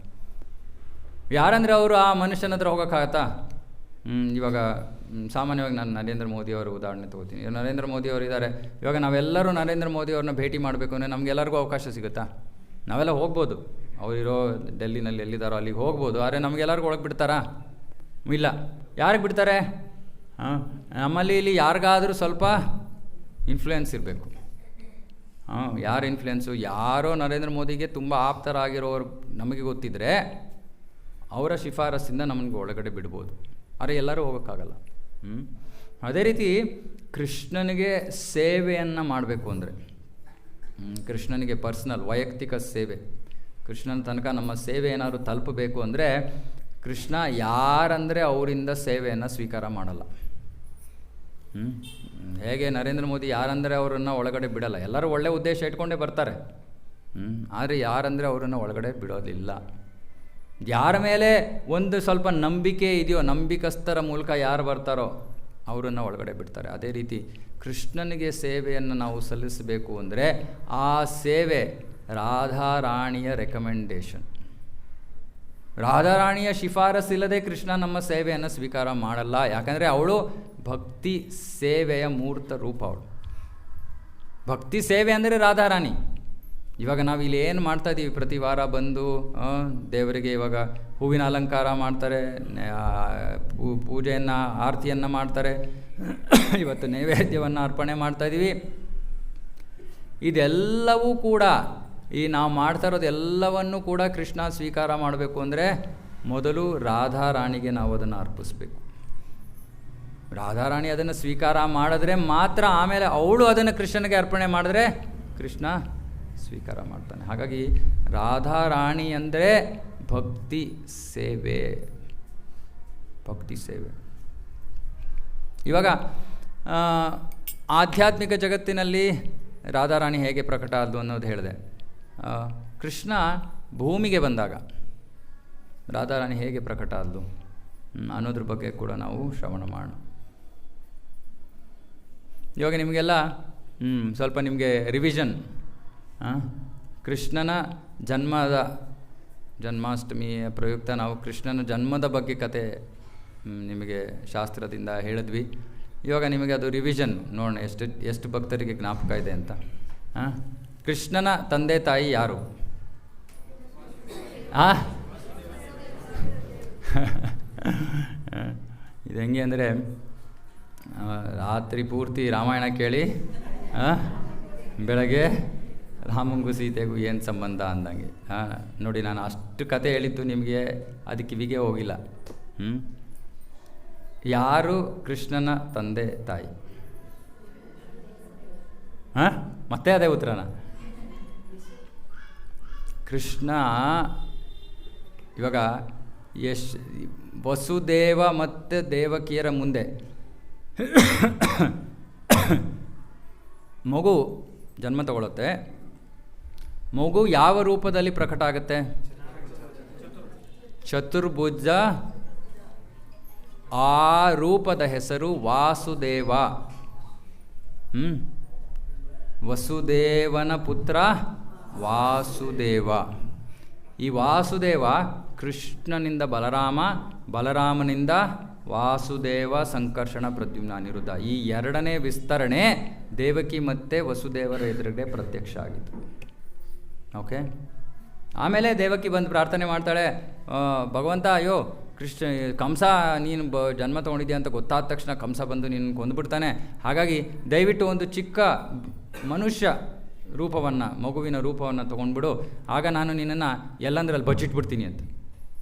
Speaker 1: ಯಾರಂದರೆ ಅವರು ಆ ಮನುಷ್ಯನ ಹತ್ರ ಹೋಗೋಕ್ಕಾಗತ್ತಾ? ಇವಾಗ ಸಾಮಾನ್ಯವಾಗಿ ನಾನು ನರೇಂದ್ರ ಮೋದಿಯವರ ಉದಾಹರಣೆ ತೊಗೋತೀನಿ. ನರೇಂದ್ರ ಮೋದಿಯವರು ಇದ್ದಾರೆ. ಇವಾಗ ನಾವೆಲ್ಲರೂ ನರೇಂದ್ರ ಮೋದಿಯವ್ರನ್ನ ಭೇಟಿ ಮಾಡಬೇಕು ಅಂದರೆ ನಮಗೆಲ್ಲರಿಗೂ ಅವಕಾಶ ಸಿಗುತ್ತಾ? ನಾವೆಲ್ಲ ಹೋಗ್ಬೋದು. ಅವರಿರೋ ಡೆಲ್ಲಿನಲ್ಲಿ ಎಲ್ಲಿದ್ದಾರೋ ಅಲ್ಲಿಗೆ ಹೋಗ್ಬೋದು. ಆದರೆ ನಮಗೆಲ್ಲರಿಗೂ ಒಳಗೆ ಬಿಡ್ತಾರಾ? ಇಲ್ಲ. ಯಾರಿಗೆ ಬಿಡ್ತಾರೆ? ನಮ್ಮಲ್ಲಿ ಇಲ್ಲಿ ಯಾರಿಗಾದರೂ ಸ್ವಲ್ಪ ಇನ್ಫ್ಲುಯೆನ್ಸ್ ಇರಬೇಕು. ಯಾರು ಇನ್ಫ್ಲುಯೆನ್ಸು? ಯಾರೋ ನರೇಂದ್ರ ಮೋದಿಗೆ ತುಂಬ ಆಪ್ತರಾಗಿರೋರು ನಮಗೆ ಗೊತ್ತಿದ್ದರೆ ಅವರ ಶಿಫಾರಸ್ಸಿಂದ ನಮಗೆ ಒಳಗಡೆ ಬಿಡ್ಬೋದು. ಆದರೆ ಎಲ್ಲರೂ ಹೋಗೋಕ್ಕಾಗಲ್ಲ. ಅದೇ ರೀತಿ ಕೃಷ್ಣನಿಗೆ ಸೇವೆಯನ್ನು ಮಾಡಬೇಕು ಅಂದರೆ, ಕೃಷ್ಣನಿಗೆ ಪರ್ಸನಲ್ ವೈಯಕ್ತಿಕ ಸೇವೆ, ಕೃಷ್ಣನ ತನಕ ನಮ್ಮ ಸೇವೆ ಏನಾದರೂ ತಲುಪಬೇಕು ಅಂದರೆ ಕೃಷ್ಣ ಯಾರಂದರೆ ಅವರಿಂದ ಸೇವೆಯನ್ನು ಸ್ವೀಕಾರ ಮಾಡಲ್ಲ. ಹೇಗೆ ನರೇಂದ್ರ ಮೋದಿ ಯಾರಂದರೆ ಅವರನ್ನು ಒಳಗಡೆ ಬಿಡಲ್ಲ, ಎಲ್ಲರೂ ಒಳ್ಳೆ ಉದ್ದೇಶ ಇಟ್ಕೊಂಡೇ ಬರ್ತಾರೆ. ಆದರೆ ಯಾರಂದರೆ ಅವರನ್ನು ಒಳಗಡೆ ಬಿಡೋದಿಲ್ಲ. ಯಾರ ಮೇಲೆ ಒಂದು ಸ್ವಲ್ಪ ನಂಬಿಕೆ ಇದೆಯೋ, ನಂಬಿಕಸ್ಥರ ಮೂಲಕ ಯಾರು ಬರ್ತಾರೋ ಅವರನ್ನು ಒಳಗಡೆ ಬಿಡ್ತಾರೆ. ಅದೇ ರೀತಿ ಕೃಷ್ಣನಿಗೆ ಸೇವೆಯನ್ನು ನಾವು ಸಲ್ಲಿಸಬೇಕು ಅಂದರೆ ಆ ಸೇವೆ ರಾಧಾರಾಣಿಯ ರೆಕಮೆಂಡೇಶನ್, ರಾಧಾರಾಣಿಯ ಶಿಫಾರಸ್ಸಿಲ್ಲದೆ ಕೃಷ್ಣ ನಮ್ಮ ಸೇವೆಯನ್ನು ಸ್ವೀಕಾರ ಮಾಡಲ್ಲ. ಯಾಕಂದರೆ ಅವಳು ಭಕ್ತಿ ಸೇವೆಯ ಮೂರ್ತ ರೂಪ. ಅವಳು ಭಕ್ತಿ ಸೇವೆ ಅಂದರೆ ರಾಧಾರಾಣಿ. ಇವಾಗ ನಾವು ಇಲ್ಲಿ ಏನು ಮಾಡ್ತಾಯಿದ್ದೀವಿ, ಪ್ರತಿ ವಾರ ಬಂದು ದೇವರಿಗೆ ಇವಾಗ ಹೂವಿನ ಅಲಂಕಾರ ಮಾಡ್ತಾರೆ, ಪೂಜೆಯನ್ನು ಆರತಿಯನ್ನು ಮಾಡ್ತಾರೆ, ಇವತ್ತು ನೈವೇದ್ಯವನ್ನು ಅರ್ಪಣೆ ಮಾಡ್ತಾಯಿದ್ದೀವಿ. ಇದೆಲ್ಲವೂ ಕೂಡ ಈ ನಾವು ಮಾಡ್ತಾ ಇರೋದು ಎಲ್ಲವನ್ನೂ ಕೂಡ ಕೃಷ್ಣ ಸ್ವೀಕಾರ ಮಾಡಬೇಕು ಅಂದರೆ ಮೊದಲು ರಾಧಾರಾಣಿಗೆ ನಾವು ಅದನ್ನು ಅರ್ಪಿಸ್ಬೇಕು. ರಾಧಾರಾಣಿ ಅದನ್ನು ಸ್ವೀಕಾರ ಮಾಡಿದ್ರೆ ಮಾತ್ರ ಆಮೇಲೆ ಅವಳು ಅದನ್ನು ಕೃಷ್ಣನಿಗೆ ಅರ್ಪಣೆ ಮಾಡಿದ್ರೆ ಕೃಷ್ಣ ಸ್ವೀಕಾರ ಮಾಡ್ತಾನೆ. ಹಾಗಾಗಿ ರಾಧಾರಾಣಿ ಅಂದರೆ ಭಕ್ತಿ ಸೇವೆ, ಭಕ್ತಿ ಸೇವೆ. ಇವಾಗ ಆಧ್ಯಾತ್ಮಿಕ ಜಗತ್ತಿನಲ್ಲಿ ರಾಧಾರಾಣಿ ಹೇಗೆ ಪ್ರಕಟ ಆದಳು ಅನ್ನೋದು ಹೇಳಿದೆ. ಕೃಷ್ಣ ಭೂಮಿಗೆ ಬಂದಾಗ ರಾಧಾರಾಣಿ ಹೇಗೆ ಪ್ರಕಟ ಆದಳು ಅನ್ನೋದ್ರ ಬಗ್ಗೆ ಕೂಡ ನಾವು ಶ್ರವಣ ಮಾಡೋಣ. ಇವಾಗ ನಿಮಗೆಲ್ಲ ಸ್ವಲ್ಪ ನಿಮಗೆ ರಿವಿಷನ್, ಕೃಷ್ಣನ ಜನ್ಮಾಷ್ಟಮಿಯ ಪ್ರಯುಕ್ತ ನಾವು ಕೃಷ್ಣನ ಜನ್ಮದ ಬಗ್ಗೆ ಕತೆ ನಿಮಗೆ ಶಾಸ್ತ್ರದಿಂದ ಹೇಳಿದ್ವಿ. ಇವಾಗ ನಿಮಗೆ ಅದು ರಿವಿಷನ್ ನೋಡೋಣ, ಎಷ್ಟು ಭಕ್ತರಿಗೆ ಜ್ಞಾಪಕ ಇದೆ ಅಂತ. ಕೃಷ್ಣನ ತಂದೆ ತಾಯಿ ಯಾರು? ಇದು ಹೆಂಗೆ ಅಂದರೆ ರಾತ್ರಿ ಪೂರ್ತಿ ರಾಮಾಯಣ ಕೇಳಿ ಬೆಳಗ್ಗೆ ರಾಮಂಗೂ ಸೀತೆಗೂ ಏನು ಸಂಬಂಧ ಅಂದಂಗೆ. ನೋಡಿ, ನಾನು ಅಷ್ಟು ಕತೆ ಹೇಳಿದ್ದು ನಿಮಗೆ ಅದು ಕಿವಿಗೆ ಹೋಗಿಲ್ಲ. ಯಾರು ಕೃಷ್ಣನ ತಂದೆ ತಾಯಿ? ಮತ್ತೆ ಅದೇ ಉತ್ತರನ? ಕೃಷ್ಣ ಇವಾಗ ವಸುದೇವ ಮತ್ತು ದೇವಕಿಯರ ಮುಂದೆ ಮಗು ಜನ್ಮ ತಗೊಳುತ್ತೆ. ಮಗು ಯಾವ ರೂಪದಲ್ಲಿ ಪ್ರಕಟ ಆಗುತ್ತೆ? ಚತುರ್ಭುಜ. ಆ ರೂಪದ ಹೆಸರು ವಾಸುದೇವ. ವಸುದೇವನ ಪುತ್ರ ವಾಸುದೇವ. ಈ ವಾಸುದೇವ ಕೃಷ್ಣನಿಂದ ಬಲರಾಮ, ಬಲರಾಮನಿಂದ ವಾಸುದೇವ, ಸಂಕರ್ಷಣ, ಪ್ರದ್ಯುಮ್ನ, ಅನಿರುದ್ಧ. ಈ ಎರಡನೇ ವಿಸ್ತರಣೆ ದೇವಕಿ ಮತ್ತು ವಸುದೇವರ ಎದುರುಗಡೆ ಪ್ರತ್ಯಕ್ಷ ಆಗಿತ್ತು. ಓಕೆ, ಆಮೇಲೆ ದೇವಕಿ ಬಂದು ಪ್ರಾರ್ಥನೆ ಮಾಡ್ತಾಳೆ, ಭಗವಂತ, ಅಯ್ಯೋ ಕಂಸ ನೀನು ಜನ್ಮ ತೊಗೊಂಡಿದ್ಯಾ ಅಂತ ಗೊತ್ತಾದ ತಕ್ಷಣ ಕಂಸ ಬಂದು ನೀನು ಕೊಂದುಬಿಡ್ತಾನೆ. ಹಾಗಾಗಿ ದಯವಿಟ್ಟು ಒಂದು ಚಿಕ್ಕ ಮನುಷ್ಯ ರೂಪವನ್ನು, ಮಗುವಿನ ರೂಪವನ್ನು ತೊಗೊಂಡ್ಬಿಡು, ಆಗ ನಾನು ನಿನ್ನನ್ನು ಎಲ್ಲಂದ್ರಲ್ಲಿ ಬಚ್ಚಿಟ್ಬಿಡ್ತೀನಿ ಅಂತ.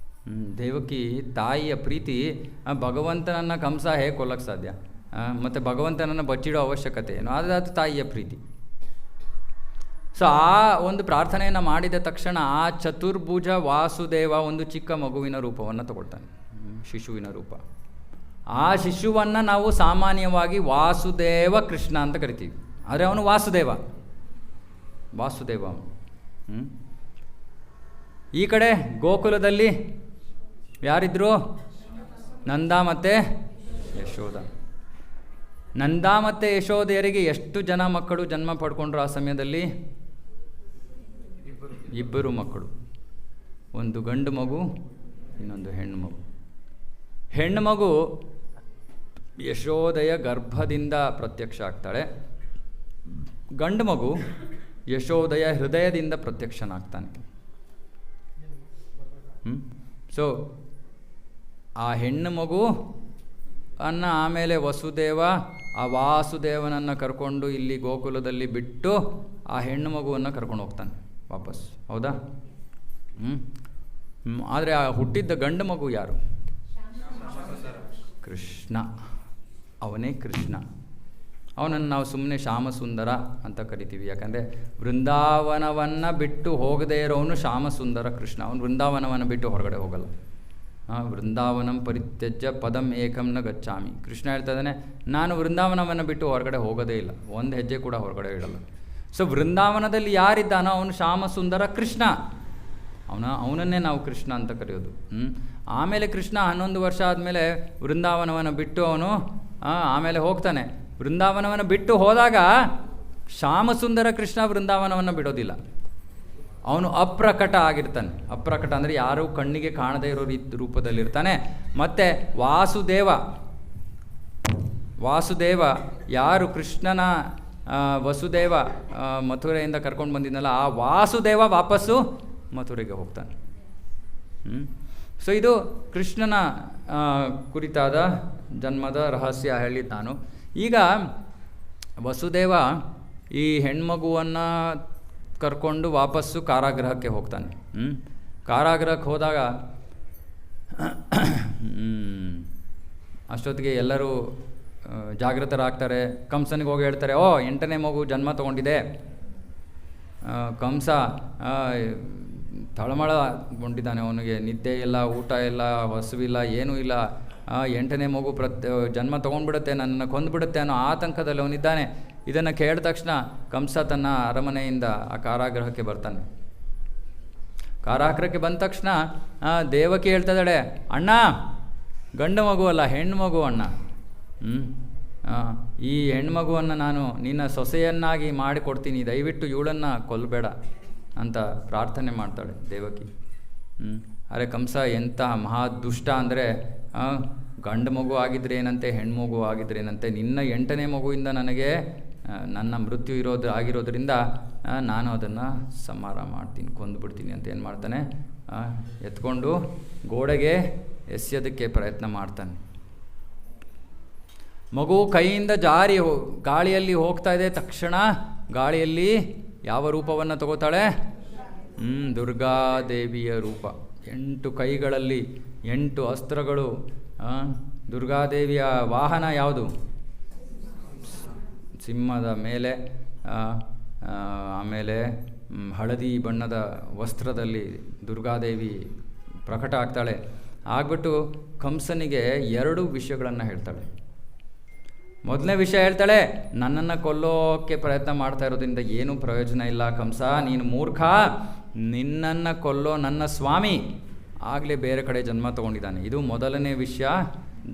Speaker 1: ದೇವಕಿ ತಾಯಿಯ ಪ್ರೀತಿ, ಭಗವಂತನನ್ನು ಕಂಸ ಹೇಗೆ ಕೊಲ್ಲಕ್ಕೆ ಸಾಧ್ಯ? ಮತ್ತು ಭಗವಂತನನ್ನು ಬಚ್ಚಿಡೋ ಅವಶ್ಯಕತೆ ಏನು? ಅದು ತಾಯಿಯ ಪ್ರೀತಿ. ಸೊ ಆ ಒಂದು ಪ್ರಾರ್ಥನೆಯನ್ನು ಮಾಡಿದ ತಕ್ಷಣ ಆ ಚತುರ್ಭುಜ ವಾಸುದೇವ ಒಂದು ಚಿಕ್ಕ ಮಗುವಿನ ರೂಪವನ್ನು ತಗೊಳ್ತಾನೆ, ಶಿಶುವಿನ ರೂಪ. ಆ ಶಿಶುವನ್ನು ನಾವು ಸಾಮಾನ್ಯವಾಗಿ ವಾಸುದೇವ ಕೃಷ್ಣ ಅಂತ ಕರಿತೀವಿ. ಆದರೆ ಅವನು ವಾಸುದೇವ. ಈ ಕಡೆ ಗೋಕುಲದಲ್ಲಿ ಯಾರಿದ್ರು? ನಂದ ಮತ್ತು ಯಶೋಧ. ನಂದ ಮತ್ತು ಯಶೋಧೆಯರಿಗೆ ಎಷ್ಟು ಜನ ಮಕ್ಕಳು ಜನ್ಮ ಪಡ್ಕೊಂಡ್ರು ಆ ಸಮಯದಲ್ಲಿ? 2 ಮಕ್ಕಳು, ಒಂದು ಗಂಡು ಮಗು, ಇನ್ನೊಂದು ಹೆಣ್ಣು ಮಗು. ಹೆಣ್ಣು ಮಗು ಯಶೋದೆಯ ಗರ್ಭದಿಂದ ಪ್ರತ್ಯಕ್ಷ ಆಗ್ತಾಳೆ. ಗಂಡು ಮಗು ಯಶೋದೆಯ ಹೃದಯದಿಂದ ಪ್ರತ್ಯಕ್ಷನಾಗ್ತಾನೆ. ಸೊ ಆ ಹೆಣ್ಣು ಮಗು ಆಮೇಲೆ ವಸುದೇವ ಆ ವಾಸುದೇವನನ್ನು ಕರ್ಕೊಂಡು ಇಲ್ಲಿ ಗೋಕುಲದಲ್ಲಿ ಬಿಟ್ಟು ಆ ಹೆಣ್ಣು ಮಗುವನ್ನು ಕರ್ಕೊಂಡು ಹೋಗ್ತಾನೆ ವಾಪಸ್. ಹೌದಾ? ಆದರೆ ಆ ಹುಟ್ಟಿದ್ದ ಗಂಡು ಮಗು ಯಾರು? ಕೃಷ್ಣ. ಅವನೇ ಕೃಷ್ಣ. ಅವನನ್ನು ನಾವು ಸುಮ್ಮನೆ ಶ್ಯಾಮಸುಂದರ ಅಂತ ಕರಿತೀವಿ. ಯಾಕಂದರೆ ವೃಂದಾವನವನ್ನು ಬಿಟ್ಟು ಹೋಗದೇ ಇರೋವನು ಶ್ಯಾಮಸುಂದರ ಕೃಷ್ಣ. ಅವನು ವೃಂದಾವನವನ್ನು ಬಿಟ್ಟು ಹೊರಗಡೆ ಹೋಗಲ್ಲ. ವೃಂದಾವನಂ ಪರಿತ್ಯಜ್ಯ ಪದಂ ಏಕಂ ನ ಗಚ್ಚಾಮಿ. ಕೃಷ್ಣ ಹೇಳ್ತಾ ಇದ್ದಾನೆ, ನಾನು ವೃಂದಾವನವನ್ನು ಬಿಟ್ಟು ಹೊರಗಡೆ ಹೋಗೋದೇ ಇಲ್ಲ, ಒಂದು ಹೆಜ್ಜೆ ಕೂಡ ಹೊರಗಡೆ ಇಡಲ್ಲ. ಸೊ ವೃಂದಾವನದಲ್ಲಿ ಯಾರಿದ್ದಾನೋ ಅವನು ಶ್ಯಾಮ ಸುಂದರ ಕೃಷ್ಣ, ಅವನನ್ನೇ ನಾವು ಕೃಷ್ಣ ಅಂತ ಕರೆಯೋದು. ಆಮೇಲೆ ಕೃಷ್ಣ 11 ವರ್ಷ ಆದಮೇಲೆ ವೃಂದಾವನವನ್ನು ಬಿಟ್ಟು ಅವನು ಆಮೇಲೆ ಹೋಗ್ತಾನೆ. ವೃಂದಾವನವನ್ನು ಬಿಟ್ಟು ಹೋದಾಗ ಶ್ಯಾಮಸುಂದರ ಕೃಷ್ಣ ವೃಂದಾವನವನ್ನು ಬಿಡೋದಿಲ್ಲ, ಅವನು ಅಪ್ರಕಟ ಆಗಿರ್ತಾನೆ. ಅಪ್ರಕಟ ಅಂದರೆ ಯಾರೂ ಕಣ್ಣಿಗೆ ಕಾಣದೇ ಇರೋ ರೂಪದಲ್ಲಿರ್ತಾನೆ. ಮತ್ತು ವಾಸುದೇವ ಯಾರು ಕೃಷ್ಣನ ವಸುದೇವ ಮಥುರೆಯಿಂದ ಕರ್ಕೊಂಡು ಬಂದಿದ್ನಲ್ಲ, ಆ ವಾಸುದೇವ ವಾಪಸ್ಸು ಮಥುರೆಗೆ ಹೋಗ್ತಾನೆ. ಸೊ ಇದು ಕೃಷ್ಣನ ಕುರಿತಾದ ಜನ್ಮದ ರಹಸ್ಯ ಹೇಳಿದ್ದು ನಾನು. ಈಗ ವಸುದೇವ ಈ ಹೆಣ್ಮಗುವನ್ನು ಕರ್ಕೊಂಡು ವಾಪಸ್ಸು ಕಾರಾಗೃಹಕ್ಕೆ ಹೋಗ್ತಾನೆ. ಕಾರಾಗೃಹಕ್ಕೆ ಹೋದಾಗ ಅಷ್ಟೊತ್ತಿಗೆ ಎಲ್ಲರೂ ಜಾಗೃತರಾಗ್ತಾರೆ. ಕಂಸನಿಗೆ ಹೋಗಿ ಹೇಳ್ತಾರೆ, 8ನೇ ಮಗು ಜನ್ಮ ತೊಗೊಂಡಿದೆ. ಕಂಸ ತಳಮಳಗೊಂಡಿದ್ದಾನೆ, ಅವನಿಗೆ ನಿದ್ದೆ ಇಲ್ಲ, ಊಟ ಇಲ್ಲ, ಹಸುವಿಲ್ಲ, ಏನೂ ಇಲ್ಲ. 8ನೇ ಮಗು ಜನ್ಮ ತೊಗೊಂಡ್ಬಿಡುತ್ತೆ, ನನ್ನನ್ನು ಕೊಂದುಬಿಡುತ್ತೆ ಅನ್ನೋ ಆತಂಕದಲ್ಲಿ ಅವನಿದ್ದಾನೆ. ಇದನ್ನು ಕೇಳಿದ ತಕ್ಷಣ ಕಂಸ ತನ್ನ ಅರಮನೆಯಿಂದ ಆ ಕಾರಾಗೃಹಕ್ಕೆ ಬರ್ತಾನೆ. ಕಾರಾಗೃಹಕ್ಕೆ ಬಂದ ತಕ್ಷಣ ದೇವಕಿ ಹೇಳ್ತಾ ಇದ್ದಾಳೆ, ಅಣ್ಣ ಗಂಡು ಮಗು ಅಲ್ಲ, ಹೆಣ್ಣು ಮಗು ಅಣ್ಣ. ಈ ಹೆಣ್ಮಗುವನ್ನು ನಾನು ನಿನ್ನ ಸೊಸೆಯನ್ನಾಗಿ ಮಾಡಿಕೊಡ್ತೀನಿ, ದಯವಿಟ್ಟು ಇವಳನ್ನು ಕೊಲ್ಲಬೇಡ ಅಂತ ಪ್ರಾರ್ಥನೆ ಮಾಡ್ತಾಳೆ ದೇವಕಿ. ಅರೆ ಕಂಸ ಎಂಥ ಮಹಾ ದುಷ್ಟ ಅಂದರೆ, ಗಂಡು ಮಗು ಆಗಿದ್ರೆ ಏನಂತೆ, ಹೆಣ್ಮಗು ಆಗಿದ್ರೆ ಏನಂತೆ, ನಿನ್ನ 8ನೇ ಮಗುವಿಂದ ನನಗೆ ನನ್ನ ಮೃತ್ಯು ಆಗಿರೋದ್ರಿಂದ ನಾನು ಅದನ್ನು ಸಂಹಾರ ಮಾಡ್ತೀನಿ, ಕೊಂದುಬಿಡ್ತೀನಿ ಅಂತ ಏನು ಮಾಡ್ತಾನೆ, ಎತ್ಕೊಂಡು ಗೋಡೆಗೆ ಎಸೆಯೋದಕ್ಕೆ ಪ್ರಯತ್ನ ಮಾಡ್ತಾನೆ. ಮಗು ಕೈಯಿಂದ ಜಾರಿ ಗಾಳಿಯಲ್ಲಿ ಹೋಗ್ತಾ ಇದೆ. ತಕ್ಷಣ ಗಾಳಿಯಲ್ಲಿ ಯಾವ ರೂಪವನ್ನು ತಗೋತಾಳೆ? ದುರ್ಗಾದೇವಿಯ ರೂಪ. 8 ಕೈಗಳಲ್ಲಿ 8 ಅಸ್ತ್ರಗಳು. ದುರ್ಗಾದೇವಿಯ ವಾಹನ ಯಾವುದು? ಸಿಂಹದ ಮೇಲೆ. ಆಮೇಲೆ ಹಳದಿ ಬಣ್ಣದ ವಸ್ತ್ರದಲ್ಲಿ ದುರ್ಗಾದೇವಿ ಪ್ರಕಟ ಆಗ್ತಾಳೆ. ಆಗ್ಬಿಟ್ಟು ಕಂಸನಿಗೆ 2 ವಿಷಯಗಳನ್ನು ಹೇಳ್ತಾಳೆ. ಮೊದಲನೇ ವಿಷಯ ಹೇಳ್ತಾಳೆ, ನನ್ನನ್ನು ಕೊಲ್ಲೋಕ್ಕೆ ಪ್ರಯತ್ನ ಮಾಡ್ತಾ ಇರೋದ್ರಿಂದ ಏನೂ ಪ್ರಯೋಜನ ಇಲ್ಲ ಕಂಸ, ನೀನು ಮೂರ್ಖ. ನಿನ್ನನ್ನು ಕೊಲ್ಲೋ ನನ್ನ ಸ್ವಾಮಿ ಆಗಲೇ ಬೇರೆ ಕಡೆ ಜನ್ಮ ತೊಗೊಂಡಿದ್ದಾನೆ. ಇದು ಮೊದಲನೇ ವಿಷಯ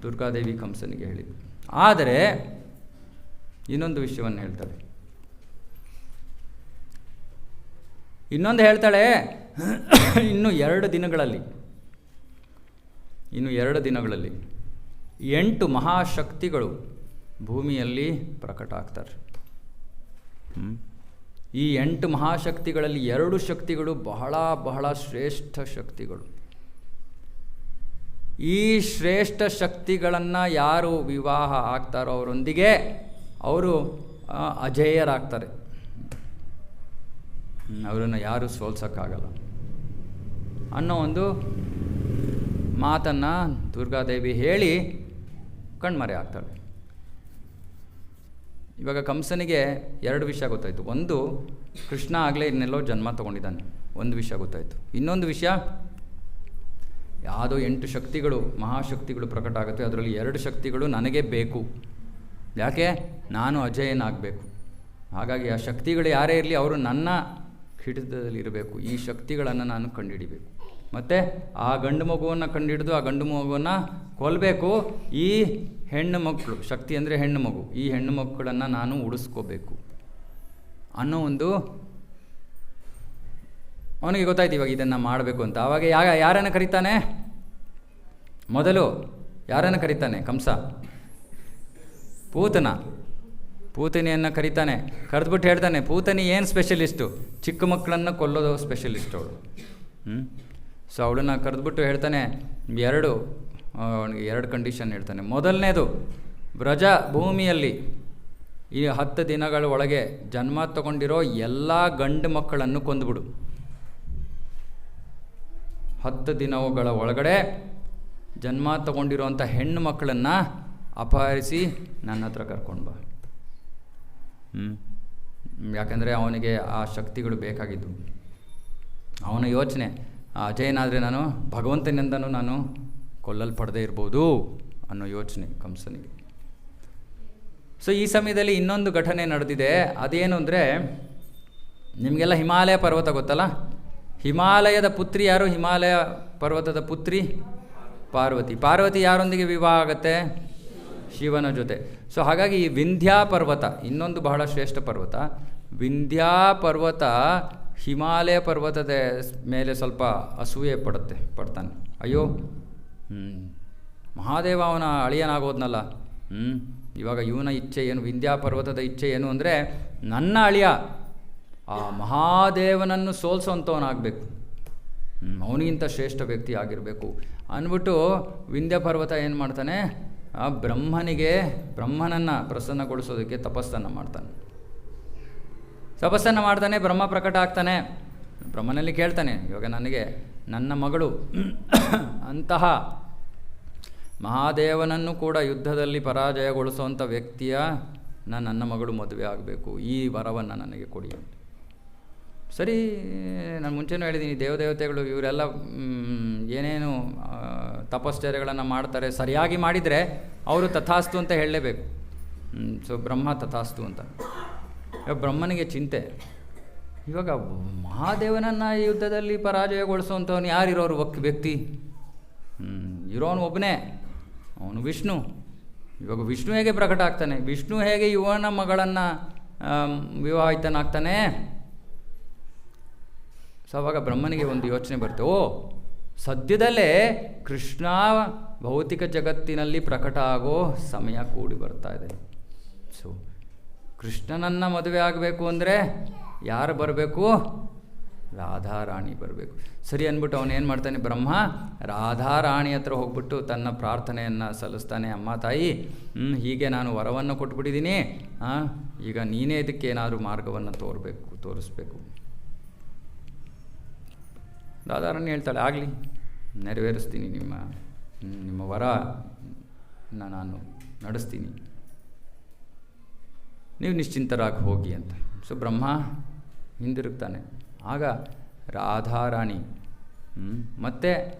Speaker 1: ದುರ್ಗಾದೇವಿ ಕಂಸನಿಗೆ ಹೇಳಿದ್ದು. ಆದರೆ ಇನ್ನೊಂದು ವಿಷಯವನ್ನು ಹೇಳ್ತಾಳೆ. ಇನ್ನೊಂದು ಹೇಳ್ತಾಳೆ, ಇನ್ನು 2 ದಿನಗಳಲ್ಲಿ 8 ಮಹಾಶಕ್ತಿಗಳು ಭೂಮಿಯಲ್ಲಿ ಪ್ರಕಟ ಆಗ್ತಾರೆ. ಈ 8 ಮಹಾಶಕ್ತಿಗಳಲ್ಲಿ 2 ಶಕ್ತಿಗಳು ಬಹಳ ಬಹಳ ಶ್ರೇಷ್ಠ ಶಕ್ತಿಗಳು. ಈ ಶ್ರೇಷ್ಠ ಶಕ್ತಿಗಳನ್ನು ಯಾರು ವಿವಾಹ ಆಗ್ತಾರೋ ಅವರೊಂದಿಗೆ ಅವರು ಅಜೇಯರಾಗ್ತಾರೆ, ಅವರನ್ನು ಯಾರೂ ಸೋಲ್ಸೋಕ್ಕಾಗಲ್ಲ ಅನ್ನೋ ಒಂದು ಮಾತನ್ನು ದುರ್ಗಾದೇವಿ ಹೇಳಿ ಕಣ್ಮರೆ ಆಗ್ತಾಳೆ. ಇವಾಗ ಕಂಸನಿಗೆ 2 ವಿಷಯ ಗೊತ್ತಾಯಿತು. ಒಂದು, ಕೃಷ್ಣ ಆಗಲೇ ಇನ್ನೆಲ್ಲೋ ಜನ್ಮ ತೊಗೊಂಡಿದ್ದಾನೆ, ಒಂದು ವಿಷಯ ಗೊತ್ತಾಯಿತು. ಇನ್ನೊಂದು ವಿಷಯ, ಯಾವುದೋ 8 ಶಕ್ತಿಗಳು ಮಹಾಶಕ್ತಿಗಳು ಪ್ರಕಟ ಆಗುತ್ತೆ, ಅದರಲ್ಲಿ 2 ಶಕ್ತಿಗಳು ನನಗೆ ಬೇಕು. ಯಾಕೆ? ನಾನು ಅಜೇಯನಾಗಬೇಕು. ಹಾಗಾಗಿ ಆ ಶಕ್ತಿಗಳು ಯಾರೇ ಇರಲಿ ಅವರು ನನ್ನ ಹಿಡಿತದಲ್ಲಿರಬೇಕು. ಈ ಶಕ್ತಿಗಳನ್ನು ನಾನು ಕಂಡುಹಿಡಿಬೇಕು. ಮತ್ತು ಆ ಗಂಡು ಮಗುವನ್ನು ಕಂಡುಹಿಡಿದು ಆ ಗಂಡು ಮಗುವನ್ನು ಕೊಲ್ಲಬೇಕು. ಈ ಹೆಣ್ಣು ಮಕ್ಕಳು, ಶಕ್ತಿ ಅಂದರೆ ಹೆಣ್ಣು ಮಗು, ಈ ಹೆಣ್ಣು ಮಕ್ಕಳನ್ನು ನಾನು ಉಳಿಸ್ಕೋಬೇಕು ಅನ್ನೋ ಒಂದು ಅವನಿಗೆ ಗೊತ್ತಾಯ್ತು ಇವಾಗ ಇದನ್ನು ಮಾಡಬೇಕು ಅಂತ. ಆವಾಗ ಯಾರನ್ನು ಕರೀತಾನೆ? ಮೊದಲು ಯಾರನ್ನು ಕರೀತಾನೆ ಕಂಸ? ಪೂತನಿಯನ್ನು ಕರೀತಾನೆ. ಕರೆದ್ಬಿಟ್ಟು ಹೇಳ್ತಾನೆ, ಪೂತನಿ ಏನು ಸ್ಪೆಷಲಿಸ್ಟು? ಚಿಕ್ಕ ಮಕ್ಕಳನ್ನು ಕೊಲ್ಲೋದು ಸ್ಪೆಷಲಿಸ್ಟ್ ಅವಳು. ಸೊ ಅವಳನ್ನು ಕರೆದ್ಬಿಟ್ಟು ಹೇಳ್ತಾನೆ, 2 ಕಂಡೀಷನ್ ಹೇಳ್ತಾನೆ. ಮೊದಲನೇದು, ವ್ರಜ ಭೂಮಿಯಲ್ಲಿ ಈ 10 ದಿನಗಳ ಒಳಗೆ ಜನ್ಮ ತಗೊಂಡಿರೋ ಎಲ್ಲ ಗಂಡು ಮಕ್ಕಳನ್ನು ಕೊಂದುಬಿಡು. 10 ದಿನಗಳ ಒಳಗಡೆ ಜನ್ಮ ತಗೊಂಡಿರೋಂಥ ಹೆಣ್ಣು ಮಕ್ಕಳನ್ನು ಅಪಹರಿಸಿ ನನ್ನ ಹತ್ರ ಕರ್ಕೊಂಡು ಬಾ. ಯಾಕಂದರೆ ಅವನಿಗೆ ಆ ಶಕ್ತಿಗಳು ಬೇಕಾಗಿದ್ದು. ಅವನ ಯೋಚನೆ, ಅಜಯನಾದರೆ ನಾನು ಭಗವಂತನಿಂದನೂ ನಾನು ಕೊಲ್ಲಲ್ಪಡದೇ ಇರ್ಬೋದು ಅನ್ನೋ ಯೋಚನೆ ಕಂಸನಿಗೆ. ಸೊ ಈ ಸಮಯದಲ್ಲಿ ಇನ್ನೊಂದು ಘಟನೆ ನಡೆದಿದೆ. ಅದೇನು ಅಂದರೆ, ನಿಮಗೆಲ್ಲ ಹಿಮಾಲಯ ಪರ್ವತ ಗೊತ್ತಲ್ಲ. ಹಿಮಾಲಯದ ಪುತ್ರಿ ಯಾರು? ಹಿಮಾಲಯ ಪರ್ವತದ ಪುತ್ರಿ ಪಾರ್ವತಿ. ಪಾರ್ವತಿ ಯಾರೊಂದಿಗೆ ವಿವಾಹ ಆಗುತ್ತೆ? ಶಿವನ ಜೊತೆ. ಸೊ ಹಾಗಾಗಿ ಈ ವಿಂಧ್ಯಾ ಪರ್ವತ ಇನ್ನೊಂದು ಬಹಳ ಶ್ರೇಷ್ಠ ಪರ್ವತ. ವಿಂಧ್ಯಾ ಪರ್ವತ ಹಿಮಾಲಯ ಪರ್ವತದ ಮೇಲೆ ಸ್ವಲ್ಪ ಅಸೂಯೆ ಪಡ್ತಾನೆ. ಅಯ್ಯೋ, ಮಹಾದೇವ ಅವನ ಅಳಿಯನಾಗೋದ್ನಲ್ಲ, ಇವಾಗ ಇವನ ಇಚ್ಛೆ ಏನು? ವಿಂಧ್ಯಾ ಪರ್ವತದ ಇಚ್ಛೆ ಏನು ಅಂದರೆ, ನನ್ನ ಅಳಿಯ ಆ ಮಹಾದೇವನನ್ನು ಸೋಲ್ಸೋಂಥವನಾಗಬೇಕು, ಅವನಿಗಿಂತ ಶ್ರೇಷ್ಠ ವ್ಯಕ್ತಿ ಆಗಿರಬೇಕು ಅಂದ್ಬಿಟ್ಟು ವಿಂಧ್ಯ ಪರ್ವತ ಏನು ಮಾಡ್ತಾನೆ? ಆ ಬ್ರಹ್ಮನನ್ನು ಪ್ರಸನ್ನಗೊಳಿಸೋದಕ್ಕೆ ತಪಸ್ಸನ್ನು ಮಾಡ್ತಾನೆ. ಬ್ರಹ್ಮ ಪ್ರಕಟ ಆಗ್ತಾನೆ. ಬ್ರಹ್ಮನಲ್ಲಿ ಕೇಳ್ತಾನೆ, ಇವಾಗ ನನಗೆ ನನ್ನ ಮಗಳು ಅಂತಹ ಮಹಾದೇವನನ್ನು ಕೂಡ ಯುದ್ಧದಲ್ಲಿ ಪರಾಜಯಗೊಳಿಸುವಂಥ ವ್ಯಕ್ತಿಯ ನನ್ನ ಮಗಳು ಮದುವೆ ಆಗಬೇಕು, ಈ ವರವನ್ನು ನನಗೆ ಕೊಡಿ ಅಂತ. ಸರಿ, ನಾನು ಮುಂಚೆನೂ ಹೇಳಿದ್ದೀನಿ, ದೇವತೆಗಳು ಇವರೆಲ್ಲ ಏನೇನು ತಪಶ್ಚರ್ಯಗಳನ್ನು ಮಾಡ್ತಾರೆ, ಸರಿಯಾಗಿ ಮಾಡಿದರೆ ಅವರು ತಥಾಸ್ತು ಅಂತ ಹೇಳಲೇಬೇಕು. ಸೊ ಬ್ರಹ್ಮ ತಥಾಸ್ತು ಅಂತ. ಇವಾಗ ಬ್ರಹ್ಮನಿಗೆ ಚಿಂತೆ, ಇವಾಗ ಮಹಾದೇವನನ್ನು ಯುದ್ಧದಲ್ಲಿ ಪರಾಜಯಗೊಳಿಸುವಂಥವನು ಯಾರಿರೋರು ವ್ಯಕ್ತಿ? ಇರೋನು ಒಬ್ಬನೇ, ಅವನು ವಿಷ್ಣು. ಇವಾಗ ವಿಷ್ಣು ಹೇಗೆ ಪ್ರಕಟ ಆಗ್ತಾನೆ? ವಿಷ್ಣು ಹೇಗೆ ಇವನ ಮಗಳನ್ನು ವಿವಾಹಿತನಾಗ್ತಾನೆ? ಸೊ ಅವಾಗ ಬ್ರಹ್ಮನಿಗೆ ಒಂದು ಯೋಚನೆ ಬರುತ್ತೆ, ಓ ಸದ್ಯದಲ್ಲೇ ಕೃಷ್ಣ ಭೌತಿಕ ಜಗತ್ತಿನಲ್ಲಿ ಪ್ರಕಟ ಆಗೋ ಸಮಯ ಕೂಡಿ ಬರ್ತಾ ಇದೆ. ಸೊ ಕೃಷ್ಣನನ್ನು ಮದುವೆ ಆಗಬೇಕು ಅಂದರೆ ಯಾರು ಬರಬೇಕು? ರಾಧಾರಾಣಿ ಬರಬೇಕು. ಸರಿ ಅಂದ್ಬಿಟ್ಟು ಅವನೇನು ಮಾಡ್ತಾನೆ? ಬ್ರಹ್ಮ ರಾಧಾರಾಣಿ ಹತ್ರ ಹೋಗ್ಬಿಟ್ಟು ತನ್ನ ಪ್ರಾರ್ಥನೆಯನ್ನು ಸಲ್ಲಿಸ್ತಾನೆ. ಅಮ್ಮ ತಾಯಿ, ಹೀಗೆ ನಾನು ವರವನ್ನು ಕೊಟ್ಬಿಟ್ಟಿದ್ದೀನಿ, ಈಗ ನೀನೇ ಇದಕ್ಕೆ ಏನಾದರೂ ಮಾರ್ಗವನ್ನು ತೋರಿಸ್ಬೇಕು. ರಾಧಾರಾಣಿ ಹೇಳ್ತಾಳೆ, ಆಗಲಿ, ನೆರವೇರಿಸ್ತೀನಿ, ನಿಮ್ಮ ವರ ನಾನು ನಡೆಸ್ತೀನಿ, ನೀವು ನಿಶ್ಚಿಂತರಾಗಿ ಹೋಗಿ ಅಂತ. ಸೊ ಬ್ರಹ್ಮ ಹಿಂದಿರುಗ್ತಾನೆ. ಆಗ ರಾಧಾರಾಣಿ ಮತ್ತು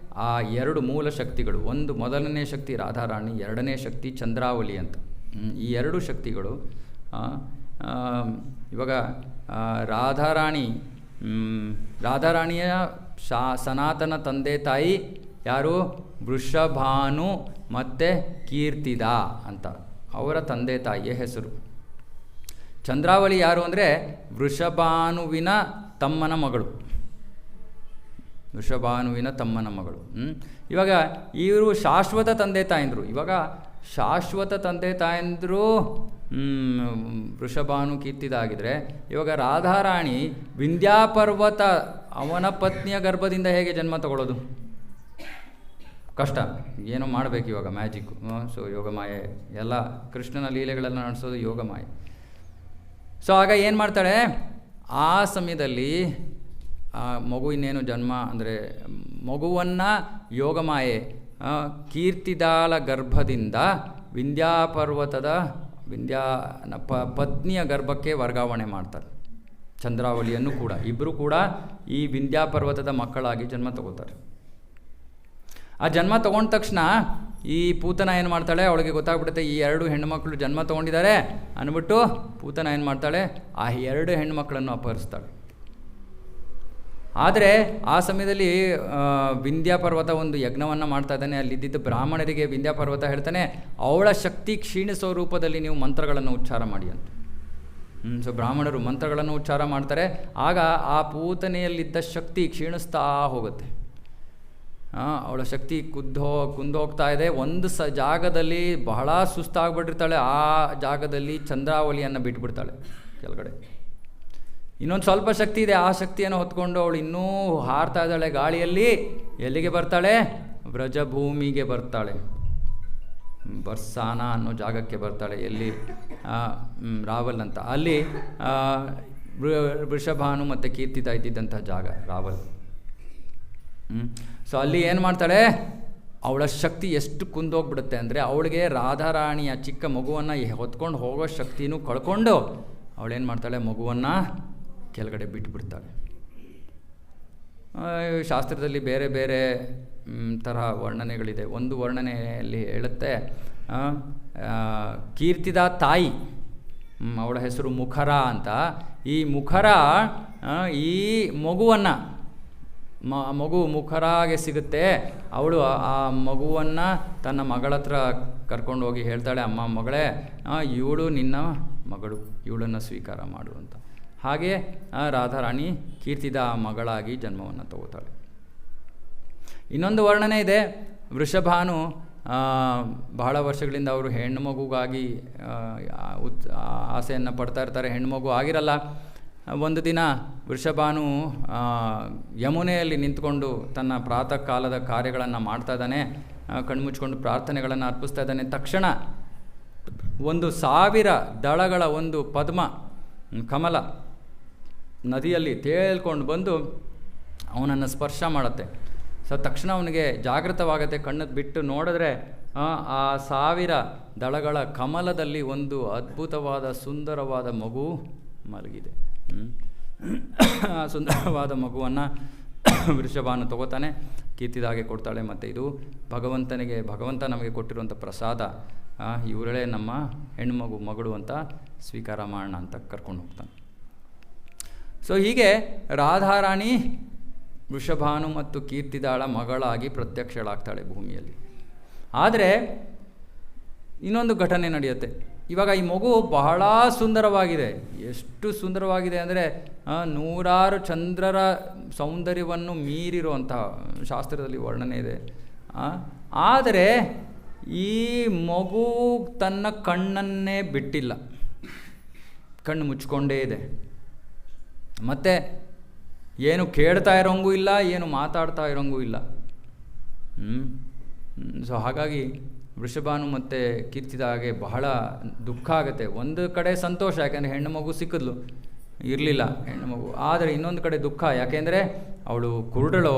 Speaker 1: ಆ ಎರಡು ಮೂಲ ಶಕ್ತಿಗಳು, ಒಂದು ಮೊದಲನೇ ಶಕ್ತಿ ರಾಧಾರಾಣಿ, ಎರಡನೇ ಶಕ್ತಿ ಚಂದ್ರಾವಳಿ ಅಂತ. ಈ ಎರಡು ಶಕ್ತಿಗಳು ಇವಾಗ ರಾಧಾರಾಣಿಯ ಸನಾತನ ತಂದೆ ತಾಯಿ ಯಾರು? ವೃಷಭಾನು ಮತ್ತು ಕೀರ್ತಿದ ಅಂತ ಅವರ ತಂದೆ ತಾಯಿಯ ಹೆಸರು. ಚಂದ್ರಾವಳಿ ಯಾರು ಅಂದರೆ ವೃಷಭಾನುವಿನ ತಮ್ಮನ ಮಗಳು. ಇವಾಗ ಇವರು ಶಾಶ್ವತ ತಂದೆ ತಾಯಂದರು. ಇವಾಗ ಶಾಶ್ವತ ತಂದೆ ತಾಯಂದರು ವೃಷಭಾನು ಕೀರ್ತಿದಾಗಿದ್ದರೆ, ಇವಾಗ ರಾಧಾರಾಣಿ ವಿಂಧ್ಯಾಪರ್ವತ ಅವನ ಪತ್ನಿಯ ಗರ್ಭದಿಂದ ಹೇಗೆ ಜನ್ಮ ತಗೊಳ್ಳೋದು? ಕಷ್ಟ. ಏನೋ ಮಾಡಬೇಕು ಇವಾಗ, ಮ್ಯಾಜಿಕ್ಕು. ಸೊ ಯೋಗಮಾಯೆ ಎಲ್ಲ, ಕೃಷ್ಣನ ಲೀಲೆಗಳೆಲ್ಲ ನಡೆಸೋದು ಯೋಗಮಾಯೆ. ಸೊ ಆಗ ಏನು ಮಾಡ್ತಾಳೆ? ಆ ಸಮಯದಲ್ಲಿ ಆ ಮಗು ಇನ್ನೇನು ಜನ್ಮ ಅಂದರೆ ಮಗುವನ್ನು ಯೋಗಮಾಯೆ ಕೀರ್ತಿದಾಳ ಗರ್ಭದಿಂದ ವಿಂಧ್ಯಾನ ಪತ್ನಿಯ ಗರ್ಭಕ್ಕೆ ವರ್ಗಾವಣೆ ಮಾಡ್ತಾರೆ. ಚಂದ್ರಾವಳಿಯನ್ನು ಕೂಡ, ಇಬ್ಬರು ಕೂಡ ಈ ವಿಂಧ್ಯಾಪರ್ವತದ ಮಕ್ಕಳಾಗಿ ಜನ್ಮ ತಗೋತಾರೆ. ಆ ಜನ್ಮ ತಗೊಂಡ ತಕ್ಷಣ ಈ ಪೂತನ ಏನು ಮಾಡ್ತಾಳೆ? ಅವಳಿಗೆ ಗೊತ್ತಾಗ್ಬಿಡುತ್ತೆ ಈ ಎರಡು ಹೆಣ್ಣುಮಕ್ಕಳು ಜನ್ಮ ತೊಗೊಂಡಿದ್ದಾರೆ ಅಂದ್ಬಿಟ್ಟು ಪೂತನ ಏನು ಮಾಡ್ತಾಳೆ? ಆ ಎರಡು ಹೆಣ್ಣುಮಕ್ಕಳನ್ನು ಅಪಹರಿಸ್ತಾಳೆ. ಆದರೆ ಆ ಸಮಯದಲ್ಲಿ ವಿಂಧ್ಯಾಪರ್ವತ ಒಂದು ಯಜ್ಞವನ್ನು ಮಾಡ್ತಾ ಇದ್ದಾನೆ. ಅಲ್ಲಿದ್ದ ಬ್ರಾಹ್ಮಣರಿಗೆ ವಿಂಧ್ಯಾಪರ್ವತ ಹೇಳ್ತಾನೆ, ಅವಳ ಶಕ್ತಿ ಕ್ಷೀಣಿಸೋ ರೂಪದಲ್ಲಿ ನೀವು ಮಂತ್ರಗಳನ್ನು ಉಚ್ಚಾರ ಮಾಡಿ ಅಂತ. ಸೊ ಬ್ರಾಹ್ಮಣರು ಮಂತ್ರಗಳನ್ನು ಉಚ್ಚಾರ ಮಾಡ್ತಾರೆ. ಆಗ ಆ ಪೂತನೆಯಲ್ಲಿದ್ದ ಶಕ್ತಿ ಕ್ಷೀಣಿಸ್ತಾ ಹೋಗುತ್ತೆ. ಅವಳ ಶಕ್ತಿ ಕುಂದೋಗ್ತಾ ಇದೆ. ಒಂದು ಜಾಗದಲ್ಲಿ ಬಹಳ ಸುಸ್ತಾಗ್ಬಿಟ್ಟಿರ್ತಾಳೆ. ಆ ಜಾಗದಲ್ಲಿ ಚಂದ್ರಾವಳಿಯನ್ನು ಬಿಟ್ಬಿಡ್ತಾಳೆ ಕೆಳಗಡೆ. ಇನ್ನೊಂದು ಸ್ವಲ್ಪ ಶಕ್ತಿ ಇದೆ, ಆ ಶಕ್ತಿಯನ್ನು ಹೊತ್ಕೊಂಡು ಅವಳು ಇನ್ನೂ ಹಾರ್ತಾ ಇದ್ದಾಳೆ ಗಾಳಿಯಲ್ಲಿ. ಎಲ್ಲಿಗೆ ಬರ್ತಾಳೆ? ವ್ರಜಭೂಮಿಗೆ ಬರ್ತಾಳೆ. ಬರ್ಸಾನ ಅನ್ನೋ ಜಾಗಕ್ಕೆ ಬರ್ತಾಳೆ. ಎಲ್ಲಿ? ರಾವಲ್ ಅಂತ. ಅಲ್ಲಿ ವೃಷಭಾನು ಮತ್ತು ಕೀರ್ತಿತ ಇದ್ದಿದ್ದಂಥ ಜಾಗ ರಾವಲ್. ಸೊ ಅಲ್ಲಿ ಏನು ಮಾಡ್ತಾಳೆ? ಅವಳ ಶಕ್ತಿ ಎಷ್ಟು ಕುಂದೋಗ್ಬಿಡುತ್ತೆ ಅಂದರೆ ಅವಳಿಗೆ ರಾಧಾರಾಣಿಯ ಚಿಕ್ಕ ಮಗುವನ್ನು ಹೊತ್ಕೊಂಡು ಹೋಗೋ ಶಕ್ತಿನೂ ಕಳ್ಕೊಂಡು ಅವಳೇನು ಮಾಡ್ತಾಳೆ? ಮಗುವನ್ನು ಕೆಳಗಡೆ ಬಿಟ್ಟುಬಿಡ್ತಾಳೆ. ಶಾಸ್ತ್ರದಲ್ಲಿ ಬೇರೆ ಬೇರೆ ತರಹ ವರ್ಣನೆಗಳಿದೆ. ಒಂದು ವರ್ಣನೆಯಲ್ಲಿ ಹೇಳುತ್ತೆ, ಕೀರ್ತಿದ ತಾಯಿ, ಅವಳ ಹೆಸರು ಮುಖರ ಅಂತ. ಈ ಮುಖರ ಈ ಮಗುವನ್ನು ಮಗು ಮುಖರಾಗೆ ಸಿಗುತ್ತೆ. ಅವಳು ಆ ಮಗುವನ್ನು ತನ್ನ ಮಗಳ ಹತ್ರ ಕರ್ಕೊಂಡು ಹೋಗಿ ಹೇಳ್ತಾಳೆ, ಅಮ್ಮ ಮಗಳೇ, ಇವಳು ನಿನ್ನ ಮಗಳು, ಇವಳನ್ನು ಸ್ವೀಕಾರ ಮಾಡು ಅಂತ. ಹಾಗೆ ರಾಧಾರಾಣಿ ಕೀರ್ತಿದ ಮಗಳಾಗಿ ಜನ್ಮವನ್ನು ತಗೋತಾಳೆ. ಇನ್ನೊಂದು ವರ್ಣನೆ ಇದೆ, ವೃಷಭಾನು ಬಹಳ ವರ್ಷಗಳಿಂದ ಅವರು ಹೆಣ್ಣು ಮಗುಗಾಗಿ ಆಸೆಯನ್ನು ಪಡ್ತಾ ಇರ್ತಾರೆ, ಹೆಣ್ಣು ಮಗು ಆಗಿರಲ್ಲ. ಒಂದು ದಿನ ವೃಷಭಾನು ಯಮುನೆಯಲ್ಲಿ ನಿಂತ್ಕೊಂಡು ತನ್ನ ಪ್ರಾತಃ ಕಾಲದ ಕಾರ್ಯಗಳನ್ನು ಮಾಡ್ತಾ ಇದ್ದಾನೆ, ಕಣ್ಮುಚ್ಕೊಂಡು ಪ್ರಾರ್ಥನೆಗಳನ್ನು ಅರ್ಪಿಸ್ತಾ ಇದ್ದಾನೆ. ತಕ್ಷಣ 1,000 ದಳಗಳ ಒಂದು ಪದ್ಮ ಕಮಲ ನದಿಯಲ್ಲಿ ತೇಲ್ಕೊಂಡು ಬಂದು ಅವನನ್ನು ಸ್ಪರ್ಶ ಮಾಡುತ್ತೆ. ತಕ್ಷಣ ಅವನಿಗೆ ಜಾಗೃತವಾಗುತ್ತೆ. ಕಣ್ಣು ಬಿಟ್ಟು ನೋಡಿದ್ರೆ ಆ 1000 ದಳಗಳ ಕಮಲದಲ್ಲಿ ಒಂದು ಅದ್ಭುತವಾದ ಸುಂದರವಾದ ಮಗು ಮಲಗಿದೆ. ಆ ಸುಂದರವಾದ ಮಗುವನ್ನು ವೃಷಭಾನು ತಗೋತಾನೆ, ಕೀರ್ತಿದಾಗೆ ಕೊಡ್ತಾಳೆ. ಮತ್ತು ಇದು ಭಗವಂತ ನಮಗೆ ಕೊಟ್ಟಿರುವಂಥ ಪ್ರಸಾದ, ಇವರೇ ನಮ್ಮ ಹೆಣ್ಣು ಮಗಳು ಅಂತ ಸ್ವೀಕಾರ ಮಾಡೋಣ ಅಂತ ಕರ್ಕೊಂಡು ಹೋಗ್ತಾನೆ. ಸೊ ಹೀಗೆ ರಾಧಾರಾಣಿ ವೃಷಭಾನು ಮತ್ತು ಕೀರ್ತಿದಾಳ ಮಗಳಾಗಿ ಪ್ರತ್ಯಕ್ಷಳಾಗ್ತಾಳೆ ಭೂಮಿಯಲ್ಲಿ. ಆದರೆ ಇನ್ನೊಂದು ಘಟನೆ ನಡೆಯುತ್ತೆ. ಇವಾಗ ಈ ಮಗು ಬಹಳ ಸುಂದರವಾಗಿದೆ. ಎಷ್ಟು ಸುಂದರವಾಗಿದೆ ಅಂದರೆ 100 ಚಂದ್ರರ ಸೌಂದರ್ಯವನ್ನು ಮೀರಿರುವಂತಹ ಶಾಸ್ತ್ರದಲ್ಲಿ ವರ್ಣನೆ ಇದೆ. ಆದರೆ ಈ ಮಗು ತನ್ನ ಕಣ್ಣನ್ನೇ ಬಿಟ್ಟಿಲ್ಲ, ಕಣ್ಣು ಮುಚ್ಕೊಂಡೇ ಇದೆ. ಮತ್ತು ಏನು ಕೇಳ್ತಾ ಇರೋಂಗೂ ಇಲ್ಲ, ಏನು ಮಾತಾಡ್ತಾ ಇರೋಂಗೂ ಇಲ್ಲ. ಸೊ ಹಾಗಾಗಿ ವೃಷಭಾನು ಮತ್ತು ಕೀರ್ತಿದಾಗೆ ಬಹಳ ದುಃಖ ಆಗುತ್ತೆ. ಒಂದು ಕಡೆ ಸಂತೋಷ, ಯಾಕೆಂದರೆ ಹೆಣ್ಣು ಮಗು ಸಿಕ್ಕಿದ್ಲು, ಇರಲಿಲ್ಲ ಹೆಣ್ಣು ಮಗು. ಆದರೆ ಇನ್ನೊಂದು ಕಡೆ ದುಃಖ, ಯಾಕೆಂದರೆ ಅವಳು ಕುರುಡಳೋ,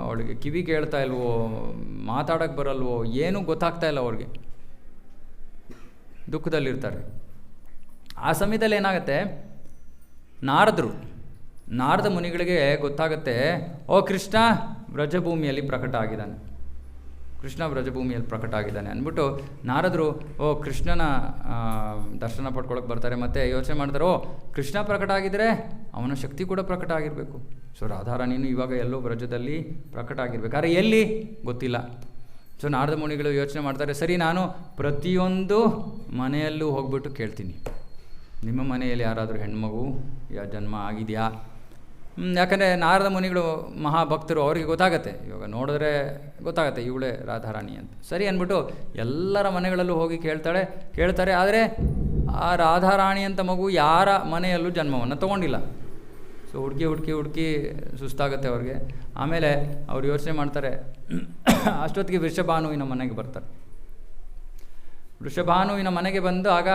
Speaker 1: ಅವಳಿಗೆ ಕಿವಿ ಕೇಳ್ತಾ ಇಲ್ವೋ, ಮಾತಾಡೋಕ್ಕೆ ಬರಲ್ವೋ, ಏನೂ ಗೊತ್ತಾಗ್ತಾ ಇಲ್ಲ ಅವ್ರಿಗೆ, ದುಃಖದಲ್ಲಿರ್ತಾರೆ. ಆ ಸಮಯದಲ್ಲಿ ಏನಾಗುತ್ತೆ, ನಾರದ ಮುನಿಗಳಿಗೆ ಗೊತ್ತಾಗುತ್ತೆ, ಕೃಷ್ಣ ಬ್ರಜಭೂಮಿಯಲ್ಲಿ ಪ್ರಕಟ ಆಗಿದ್ದಾನೆ, ಅಂದ್ಬಿಟ್ಟು ನಾರದರು ಕೃಷ್ಣನ ದರ್ಶನ ಪಡ್ಕೊಳಕ್ಕೆ ಬರ್ತಾರೆ. ಮತ್ತು ಯೋಚನೆ ಮಾಡ್ತಾರೆ, ಕೃಷ್ಣ ಪ್ರಕಟ ಆಗಿದ್ದರೆ ಅವನ ಶಕ್ತಿ ಕೂಡ ಪ್ರಕಟ ಆಗಿರಬೇಕು. ಸೊ ರಾಧಾರಾಣಿನೂ ಇವಾಗ ಎಲ್ಲೋ ಬ್ರಜದಲ್ಲಿ ಪ್ರಕಟ ಆಗಿರ್ಬೇಕಾದ್ರೆ ಎಲ್ಲಿ ಗೊತ್ತಿಲ್ಲ. ಸೊ ನಾರದ ಮುನಿಗಳು ಯೋಚನೆ ಮಾಡ್ತಾರೆ, ಸರಿ ನಾನು ಪ್ರತಿಯೊಂದು ಮನೆಯಲ್ಲೂ ಹೋಗ್ಬಿಟ್ಟು ಕೇಳ್ತೀನಿ, ನಿಮ್ಮ ಮನೆಯಲ್ಲಿ ಯಾರಾದರೂ ಹೆಣ್ಮಗು ಜನ್ಮ ಆಗಿದೆಯಾ? ಯಾಕಂದರೆ ನಾರದ ಮುನಿಗಳು ಮಹಾಭಕ್ತರು, ಅವರಿಗೆ ಗೊತ್ತಾಗತ್ತೆ, ಇವಾಗ ನೋಡಿದ್ರೆ ಗೊತ್ತಾಗತ್ತೆ ಇವಳೇ ರಾಧಾರಾಣಿ ಅಂತ. ಸರಿ ಅಂದ್ಬಿಟ್ಟು ಎಲ್ಲರ ಮನೆಗಳಲ್ಲೂ ಹೋಗಿ ಕೇಳ್ತಾರೆ. ಆದರೆ ಆ ರಾಧಾರಾಣಿ ಅಂತ ಮಗು ಯಾರ ಮನೆಯಲ್ಲೂ ಜನ್ಮವನ್ನು ತೊಗೊಂಡಿಲ್ಲ. ಸೊ ಹುಡುಕಿ ಸುಸ್ತಾಗುತ್ತೆ ಅವ್ರಿಗೆ. ಆಮೇಲೆ ಅವ್ರು ಯೋಚನೆ ಮಾಡ್ತಾರೆ, ಅಷ್ಟೊತ್ತಿಗೆ ವೃಷಭಾನುವಿನ ಮನೆಗೆ ಬರ್ತಾರೆ. ವೃಷಭಾನುವಿನ ಮನೆಗೆ ಬಂದು ಆಗ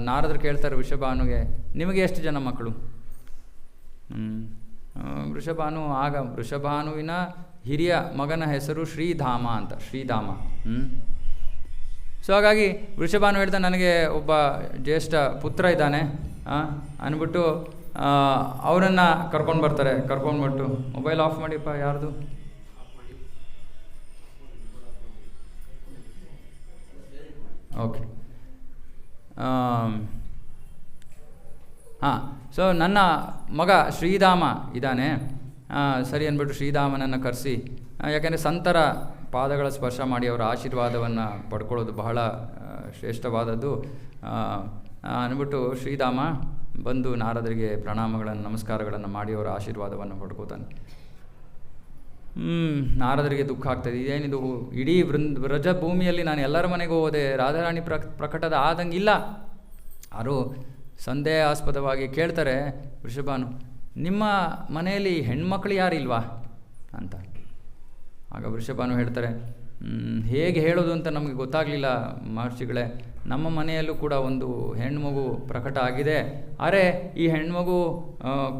Speaker 1: ನಾರದರು ಕೇಳ್ತಾರೆ ವೃಷಭಾನುಗೆ, ನಿಮಗೆ ಎಷ್ಟು ಜನ ಮಕ್ಕಳು? ವೃಷಭಾನುವಿನ ಹಿರಿಯ ಮಗನ ಹೆಸರು ಶ್ರೀಧಾಮ ಅಂತ, ಶ್ರೀಧಾಮ. ಸೊ ಹಾಗಾಗಿ ವೃಷಭಾನು ಹೇಳ್ತಾನೆ, ನನಗೆ ಒಬ್ಬ ಜ್ಯೇಷ್ಠ ಪುತ್ರ ಇದ್ದಾನೆ ಅಂದ್ಬಿಟ್ಟು ಅವರನ್ನು ಕರ್ಕೊಂಡ್ಬಿಟ್ಟು ಮೊಬೈಲ್ ಆಫ್ ಮಾಡಿಪ್ಪ ಯಾರ್ದು. ಓಕೆ, ಸೊ ನನ್ನ ಮಗ ಶ್ರೀಧಾಮ ಇದ್ದಾನೆ, ಸರಿ ಅಂದ್ಬಿಟ್ಟು ಶ್ರೀಧಾಮನನ್ನು ಕರೆಸಿ, ಯಾಕೆಂದರೆ ಸಂತರ ಪಾದಗಳ ಸ್ಪರ್ಶ ಮಾಡಿ ಅವರ ಆಶೀರ್ವಾದವನ್ನು ಪಡ್ಕೊಳ್ಳೋದು ಬಹಳ ಶ್ರೇಷ್ಠವಾದದ್ದು ಅಂದ್ಬಿಟ್ಟು ಶ್ರೀಧಾಮ ಬಂದು ನಾರದರಿಗೆ ನಮಸ್ಕಾರಗಳನ್ನು ಮಾಡಿ ಅವರ ಆಶೀರ್ವಾದವನ್ನು ಪಡ್ಕೋತಾನೆ. ನಾರದರಿಗೆ ದುಃಖ ಆಗ್ತದೆ, ಇದೇನಿದು, ಇಡೀ ವ್ರಜ ಭೂಮಿಯಲ್ಲಿ ನಾನು ಎಲ್ಲರ ಮನೆಗೂ ಹೋದೆ, ರಾಧಾರಾಣಿ ಪ್ರಕಟದ ಆದಂಗಿಲ್ಲ. ಯಾರು ಸಂದೇಹಾಸ್ಪದವಾಗಿ ಕೇಳ್ತಾರೆ ವೃಷಭಾನು, ನಿಮ್ಮ ಮನೆಯಲ್ಲಿ ಹೆಣ್ಮಕ್ಳು ಯಾರಿಲ್ವಾ ಅಂತ. ಆಗ ವೃಷಭಾನು ಹೇಳ್ತಾರೆ, ಹೇಗೆ ಹೇಳೋದು ಅಂತ ನಮಗೆ ಗೊತ್ತಾಗಲಿಲ್ಲ ಮಹರ್ಷಿಗಳೇ, ನಮ್ಮ ಮನೆಯಲ್ಲೂ ಕೂಡ ಒಂದು ಹೆಣ್ಮಗು ಪ್ರಕಟ ಆಗಿದೆ, ಆದರೆ ಈ ಹೆಣ್ಮಗು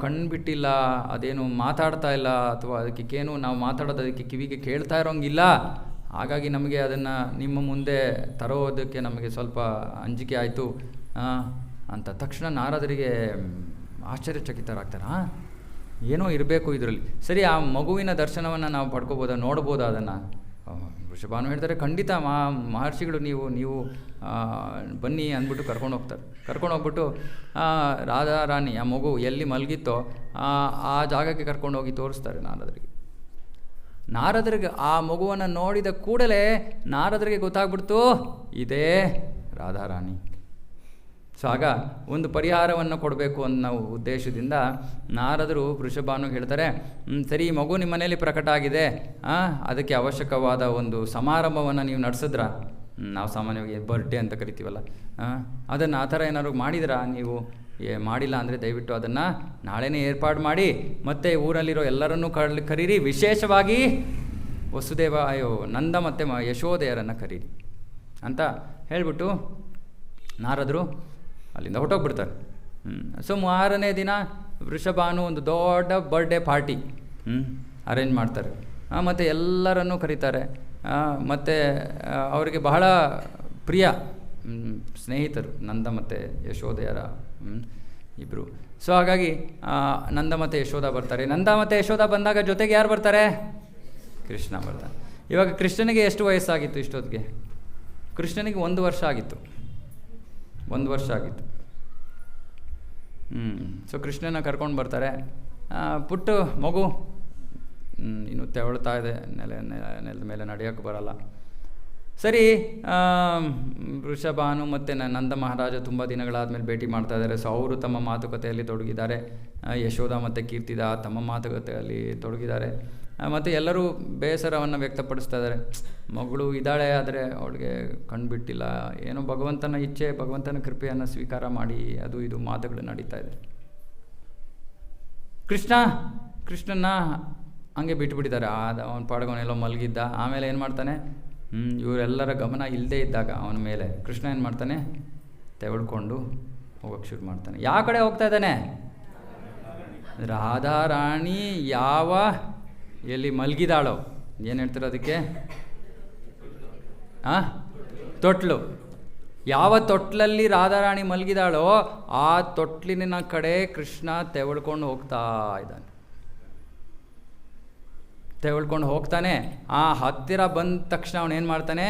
Speaker 1: ಕಣ್ಣು ಬಿಟ್ಟಿಲ್ಲ, ಅದೇನು ಮಾತಾಡ್ತಾ ಇಲ್ಲ, ಅಥವಾ ಅದಕ್ಕೇನು ನಾವು ಮಾತಾಡೋದು ಅದಕ್ಕೆ ಕಿವಿಗೆ ಕೇಳ್ತಾ ಇರೋಂಗಿಲ್ಲ, ಹಾಗಾಗಿ ನಮಗೆ ಅದನ್ನು ನಿಮ್ಮ ಮುಂದೆ ತರೋದಕ್ಕೆ ನಮಗೆ ಸ್ವಲ್ಪ ಅಂಜಿಕೆ ಆಯಿತು ಅಂತ. ತಕ್ಷಣ ನಾರದರಿಗೆ ಆಶ್ಚರ್ಯಚಕಿತರಾಗ್ತಾರೆ. ಏನೋ ಇರಬೇಕು ಇದರಲ್ಲಿ. ಸರಿ, ಆ ಮಗುವಿನ ದರ್ಶನವನ್ನು ನಾವು ಪಡ್ಕೋಬೋದಾ, ನೋಡ್ಬೋದಾ ಅದನ್ನು? ವೃಷಭಾನು ಹೇಳ್ತಾರೆ, ಖಂಡಿತ ಮಹರ್ಷಿಗಳು ನೀವು ಬನ್ನಿ ಅಂದ್ಬಿಟ್ಟು ಕರ್ಕೊಂಡು ಹೋಗ್ಬಿಟ್ಟು ರಾಧಾರಾಣಿ ಆ ಮಗು ಎಲ್ಲಿ ಮಲಗಿತ್ತೋ ಆ ಜಾಗಕ್ಕೆ ಕರ್ಕೊಂಡೋಗಿ ತೋರಿಸ್ತಾರೆ ನಾರದರಿಗೆ. ಆ ಮಗುವನ್ನು ನೋಡಿದ ಕೂಡಲೇ ನಾರದರಿಗೆ ಗೊತ್ತಾಗ್ಬಿಡ್ತು, ಇದೇ ರಾಧಾರಾಣಿ. ಸೊ ಆಗ ಒಂದು ಪರಿಹಾರವನ್ನು ಕೊಡಬೇಕು ಅನ್ನೋ ಉದ್ದೇಶದಿಂದ ನಾರದರು ವೃಷಭಾನು ಹೇಳ್ತಾರೆ, ಸರಿ, ಈ ಮಗು ನಿಮ್ಮ ಮನೆಯಲ್ಲಿ ಪ್ರಕಟ ಆಗಿದೆ, ಅದಕ್ಕೆ ಅವಶ್ಯಕವಾದ ಒಂದು ಸಮಾರಂಭವನ್ನು ನೀವು ನಡೆಸಿದ್ರ? ನಾವು ಸಾಮಾನ್ಯವಾಗಿ ಬರ್ಡೇ ಅಂತ ಕರಿತೀವಲ್ಲ, ಅದನ್ನು ಆ ಥರ ಏನಾದ್ರು ಮಾಡಿದ್ರಾ ನೀವು? ಮಾಡಿಲ್ಲ ಅಂದರೆ ದಯವಿಟ್ಟು ಅದನ್ನು ನಾಳೆನೇ ಏರ್ಪಾಡು ಮಾಡಿ, ಮತ್ತು ಊರಲ್ಲಿರೋ ಎಲ್ಲರನ್ನೂ ಕರೀರಿ, ವಿಶೇಷವಾಗಿ ವಸುದೇವ ನಂದ ಮತ್ತು ಯಶೋದೆಯರನ್ನು ಕರೀರಿ ಅಂತ ಹೇಳಿಬಿಟ್ಟು ನಾರದರು ಅಲ್ಲಿಂದ ಹೊರಟೋಗ್ಬಿಡ್ತಾರೆ. ಸೊ 6ನೇ ದಿನ ವೃಷಭಾನು ಒಂದು ದೊಡ್ಡ ಬರ್ಡೇ ಪಾರ್ಟಿ ಅರೇಂಜ್ ಮಾಡ್ತಾರೆ. ಮತ್ತು ಎಲ್ಲರನ್ನೂ ಕರೀತಾರೆ. ಮತ್ತು ಅವರಿಗೆ ಬಹಳ ಪ್ರಿಯ ಸ್ನೇಹಿತರು ನಂದ ಮತ್ತು ಯಶೋದೆಯರ ಇಬ್ಬರು. ಸೊ ಹಾಗಾಗಿ ನಂದ ಮತ್ತು ಯಶೋಧ ಬರ್ತಾರೆ. ನಂದ ಮತ್ತು ಯಶೋಧ ಬಂದಾಗ ಜೊತೆಗೆ ಯಾರು ಬರ್ತಾರೆ? ಕೃಷ್ಣ ಬರ್ತಾನೆ. ಇವಾಗ ಕೃಷ್ಣನಿಗೆ ಎಷ್ಟು ವಯಸ್ಸಾಗಿತ್ತು ಇಷ್ಟೊತ್ತಿಗೆ? ಕೃಷ್ಣನಿಗೆ 1 ವರ್ಷ ಆಗಿತ್ತು. 1 ವರ್ಷ ಆಗಿತ್ತು. ಸೊ ಕೃಷ್ಣನ ಕರ್ಕೊಂಡು ಬರ್ತಾರೆ. ಪುಟ್ಟ ಮಗು ಇನ್ನು ತೆವಳ್ತಾ ಇದೆ, ನೆಲದ ಮೇಲೆ ನಡೆಯೋಕ್ಕೆ ಬರಲ್ಲ. ಸರಿ, ವೃಷಭಾನು ಮತ್ತು ನಂದ ಮಹಾರಾಜ ತುಂಬ ದಿನಗಳಾದಮೇಲೆ ಭೇಟಿ ಮಾಡ್ತಾ ಇದ್ದಾರೆ. ಸೊ ಅವರು ತಮ್ಮ ಮಾತುಕತೆಯಲ್ಲಿ ತೊಡಗಿದ್ದಾರೆ. ಯಶೋಧ ಮತ್ತು ಕೀರ್ತಿದ ತಮ್ಮ ಮಾತುಕತೆಯಲ್ಲಿ ತೊಡಗಿದ್ದಾರೆ. ಮತ್ತು ಎಲ್ಲರೂ ಬೇಸರವನ್ನು ವ್ಯಕ್ತಪಡಿಸ್ತಾ ಇದ್ದಾರೆ. ಮಗಳು ಇದ್ದಾಳೆ, ಆದರೆ ಅವಳಿಗೆ ಕಂಡುಬಿಟ್ಟಿಲ್ಲ, ಏನೋ ಭಗವಂತನ ಇಚ್ಛೆ, ಭಗವಂತನ ಕೃಪೆಯನ್ನು ಸ್ವೀಕಾರ ಮಾಡಿ ಅದು ಇದು ಮಾತುಗಳು ನಡೀತಾ ಇದೆ. ಕೃಷ್ಣನ ಹಂಗೆ ಬಿಟ್ಟುಬಿಟ್ಟಿದ್ದಾರೆ. ಅವನ ಪಾಡ್ಗೋನೆಲ್ಲೋ ಮಲಗಿದ್ದ. ಆಮೇಲೆ ಏನು ಮಾಡ್ತಾನೆ, ಇವರೆಲ್ಲರ ಗಮನ ಇಲ್ಲದೇ ಇದ್ದಾಗ ಅವನ ಮೇಲೆ ಕೃಷ್ಣ ಏನು ಮಾಡ್ತಾನೆ, ತೆವಳ್ಕೊಂಡು ಹೋಗೋಕ್ಕೆ ಶುರು ಮಾಡ್ತಾನೆ. ಯಾವ ಕಡೆ ಹೋಗ್ತಾ ಇದ್ದಾನೆ? ರಾಧಾರಾಣಿ ಎಲ್ಲಿ ಮಲಗಿದಾಳೋ, ಏನು ಹೇಳ್ತಾರೆ ಅದಕ್ಕೆ? ತೊಟ್ಲು. ಯಾವ ತೊಟ್ಲಲ್ಲಿ ರಾಧಾರಾಣಿ ಮಲಗಿದಾಳೋ ಆ ತೊಟ್ಲಿನ ಕಡೆ ಕೃಷ್ಣ ತೆವಳ್ಕೊಂಡು ಹೋಗ್ತಾ ಇದ್ದಾನೆ. ತೆವಳ್ಕೊಂಡು ಹೋಗ್ತಾನೆ. ಆ ಹತ್ತಿರ ಬಂದ ತಕ್ಷಣ ಅವನೇನು ಮಾಡ್ತಾನೆ,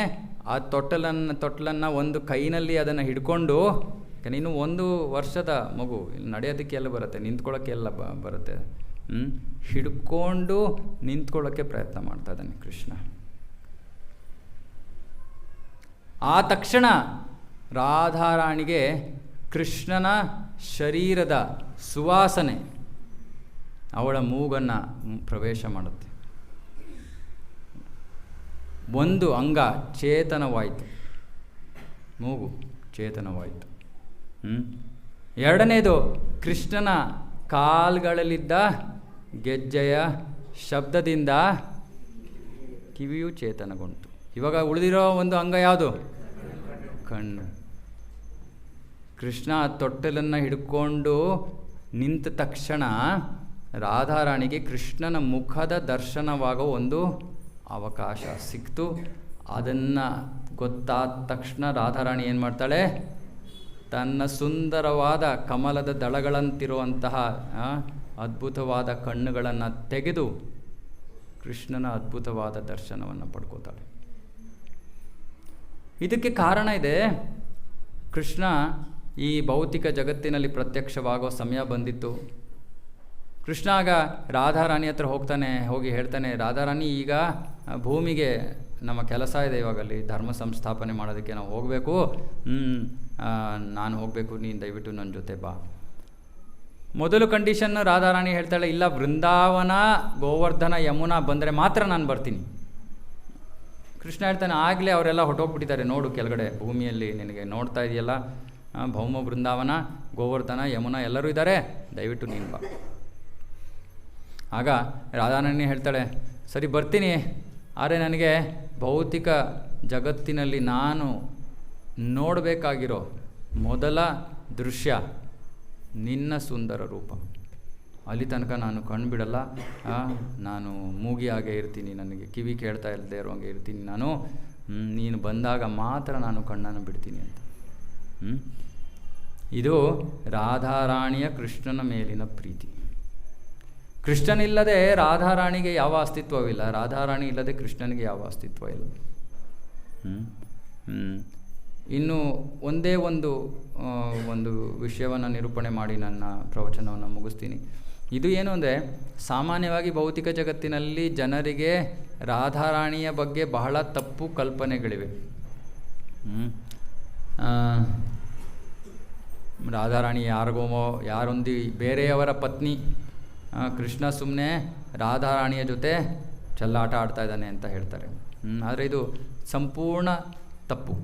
Speaker 1: ಆ ತೊಟ್ಲನ್ನು ಒಂದು ಕೈನಲ್ಲಿ ಅದನ್ನು ಹಿಡ್ಕೊಂಡು, ನೀನು 1 ವರ್ಷದ ಮಗು, ಇಲ್ಲಿ ನಡೆಯೋದಕ್ಕೆ ಎಲ್ಲ ಬರುತ್ತೆ, ನಿಂತ್ಕೊಳ್ಳೋಕ್ಕೆ ಎಲ್ಲ ಬರುತ್ತೆ, ಹಿಡ್ಕೊಂಡು ನಿಂತ್ಕೊಳ್ಳೋಕ್ಕೆ ಪ್ರಯತ್ನ ಮಾಡ್ತಾ ಇದ್ದಾನೆ ಕೃಷ್ಣ. ಆ ತಕ್ಷಣ ರಾಧಾರಾಣಿಗೆ ಕೃಷ್ಣನ ಶರೀರದ ಸುವಾಸನೆ ಅವಳ ಮೂಗನ್ನು ಪ್ರವೇಶ ಮಾಡುತ್ತೆ. ಒಂದು ಅಂಗ ಚೇತನವಾಯಿತು, ಮೂಗು ಚೇತನವಾಯಿತು. ಎರಡನೇದು, ಕೃಷ್ಣನ ಕಾಲ್ಗಳಲ್ಲಿದ್ದ ಗೆಜ್ಜೆಯ ಶಬ್ದದಿಂದ ಕಿವಿಯು ಚೇತನಗೊಂಡು. ಇವಾಗ ಉಳಿದಿರೋ ಒಂದು ಅಂಗ ಯಾವುದು? ಕಣ್ಣು. ಕೃಷ್ಣ ತೊಟ್ಟಲನ್ನು ಹಿಡ್ಕೊಂಡು ನಿಂತ ತಕ್ಷಣ ರಾಧಾರಾಣಿಗೆ ಕೃಷ್ಣನ ಮುಖದ ದರ್ಶನವಾಗೋ ಒಂದು ಅವಕಾಶ ಸಿಕ್ತು. ಅದನ್ನು ಗೊತ್ತಾದ ತಕ್ಷಣ ರಾಧಾರಾಣಿ ಏನು ಮಾಡ್ತಾಳೆ, ತನ್ನ ಸುಂದರವಾದ ಕಮಲದ ದಳಗಳಂತಿರುವಂತಹ ಅದ್ಭುತವಾದ ಕಣ್ಣುಗಳನ್ನು ತೆಗೆದು ಕೃಷ್ಣನ ಅದ್ಭುತವಾದ ದರ್ಶನವನ್ನು ಪಡ್ಕೋತಾಳೆ. ಇದಕ್ಕೆ ಕಾರಣ ಇದೆ. ಕೃಷ್ಣ ಈ ಭೌತಿಕ ಜಗತ್ತಿನಲ್ಲಿ ಪ್ರತ್ಯಕ್ಷವಾಗೋ ಸಮಯ ಬಂದಿತ್ತು. ಕೃಷ್ಣ ಆಗ ರಾಧಾರಾಣಿ ಹತ್ರ ಹೋಗಿ ಹೇಳ್ತಾನೆ, ರಾಧಾರಾಣಿ, ಈಗ ಭೂಮಿಗೆ ನಮ್ಮ ಕೆಲಸ ಇದೆ, ಇವಾಗ ಅಲ್ಲಿ ಧರ್ಮ ಸಂಸ್ಥಾಪನೆ ಮಾಡೋದಕ್ಕೆ ನಾವು ಹೋಗಬೇಕು, ನಾನು ಹೋಗಬೇಕು, ನೀನು ದಯವಿಟ್ಟು ನನ್ನ ಜೊತೆ ಬಾ. ಮೊದಲು ಕಂಡೀಷನ್ ರಾಧಾರಾಣಿ ಹೇಳ್ತಾಳೆ, ಇಲ್ಲ, ವೃಂದಾವನ, ಗೋವರ್ಧನ, ಯಮುನಾ ಬಂದರೆ ಮಾತ್ರ ನಾನು ಬರ್ತೀನಿ. ಕೃಷ್ಣ ಹೇಳ್ತಾನೆ, ಆಗಲೇ ಅವರೆಲ್ಲ ಹೊಟ್ಟೋಗ್ಬಿಟ್ಟಿದ್ದಾರೆ, ನೋಡು ಕೆಳಗಡೆ ಭೂಮಿಯಲ್ಲಿ ನಿನಗೆ ನೋಡ್ತಾ ಇದೆಯಲ್ಲ, ಭೌಮ, ಬೃಂದಾವನ, ಗೋವರ್ಧನ, ಯಮುನಾ ಎಲ್ಲರೂ ಇದ್ದಾರೆ, ದಯವಿಟ್ಟು ನೀನು ಬಾ. ಆಗ ರಾಧಾರಾಣಿ ಹೇಳ್ತಾಳೆ, ಸರಿ ಬರ್ತೀನಿ, ಆದರೆ ನನಗೆ ಭೌತಿಕ ಜಗತ್ತಿನಲ್ಲಿ ನಾನು ನೋಡಬೇಕಾಗಿರೋ ಮೊದಲ ದೃಶ್ಯ ನಿನ್ನ ಸುಂದರ ರೂಪ. ಅಲ್ಲಿ ತನಕ ನಾನು ಕಣ್ಬಿಡಲ್ಲ, ನಾನು ಮೂಗಿಯಾಗೆ ಇರ್ತೀನಿ, ನನಗೆ ಕಿವಿ ಕೇಳ್ತಾ ಇಲ್ಲದೆ ಇರೋಂಗೆ ಇರ್ತೀನಿ ನಾನು, ನೀನು ಬಂದಾಗ ಮಾತ್ರ ನಾನು ಕಣ್ಣನ್ನು ಬಿಡ್ತೀನಿ ಅಂತ. ಇದು ರಾಧಾರಾಣಿಯ ಕೃಷ್ಣನ ಮೇಲಿನ ಪ್ರೀತಿ. ಕೃಷ್ಣನಿಲ್ಲದೆ ರಾಧಾರಾಣಿಗೆ ಯಾವ ಅಸ್ತಿತ್ವವಿಲ್ಲ, ರಾಧಾರಾಣಿ ಇಲ್ಲದೆ ಕೃಷ್ಣನಿಗೆ ಯಾವ ಅಸ್ತಿತ್ವ ಇಲ್ಲ. ಇನ್ನು ಒಂದೇ ಒಂದು ವಿಷಯವನ್ನು ನಿರೂಪಣೆ ಮಾಡಿ ನನ್ನ ಪ್ರವಚನವನ್ನು ಮುಗಿಸ್ತೀನಿ. ಇದು ಏನು ಅಂದರೆ, ಸಾಮಾನ್ಯವಾಗಿ ಭೌತಿಕ ಜಗತ್ತಿನಲ್ಲಿ ಜನರಿಗೆ ರಾಧಾರಾಣಿಯ ಬಗ್ಗೆ ಬಹಳ ತಪ್ಪು ಕಲ್ಪನೆಗಳಿವೆ. ರಾಧಾರಾಣಿ ಯಾರೊಂದಿ ಬೇರೆಯವರ ಪತ್ನಿ, ಕೃಷ್ಣ ಸುಮ್ಮನೆ ರಾಧಾರಾಣಿಯ ಜೊತೆ ಚೆಲ್ಲಾಟ ಆಡ್ತಾ ಇದ್ದಾನೆ ಅಂತ ಹೇಳ್ತಾರೆ. ಆದರೆ ಇದು ಸಂಪೂರ್ಣ ತಪ್ಪು.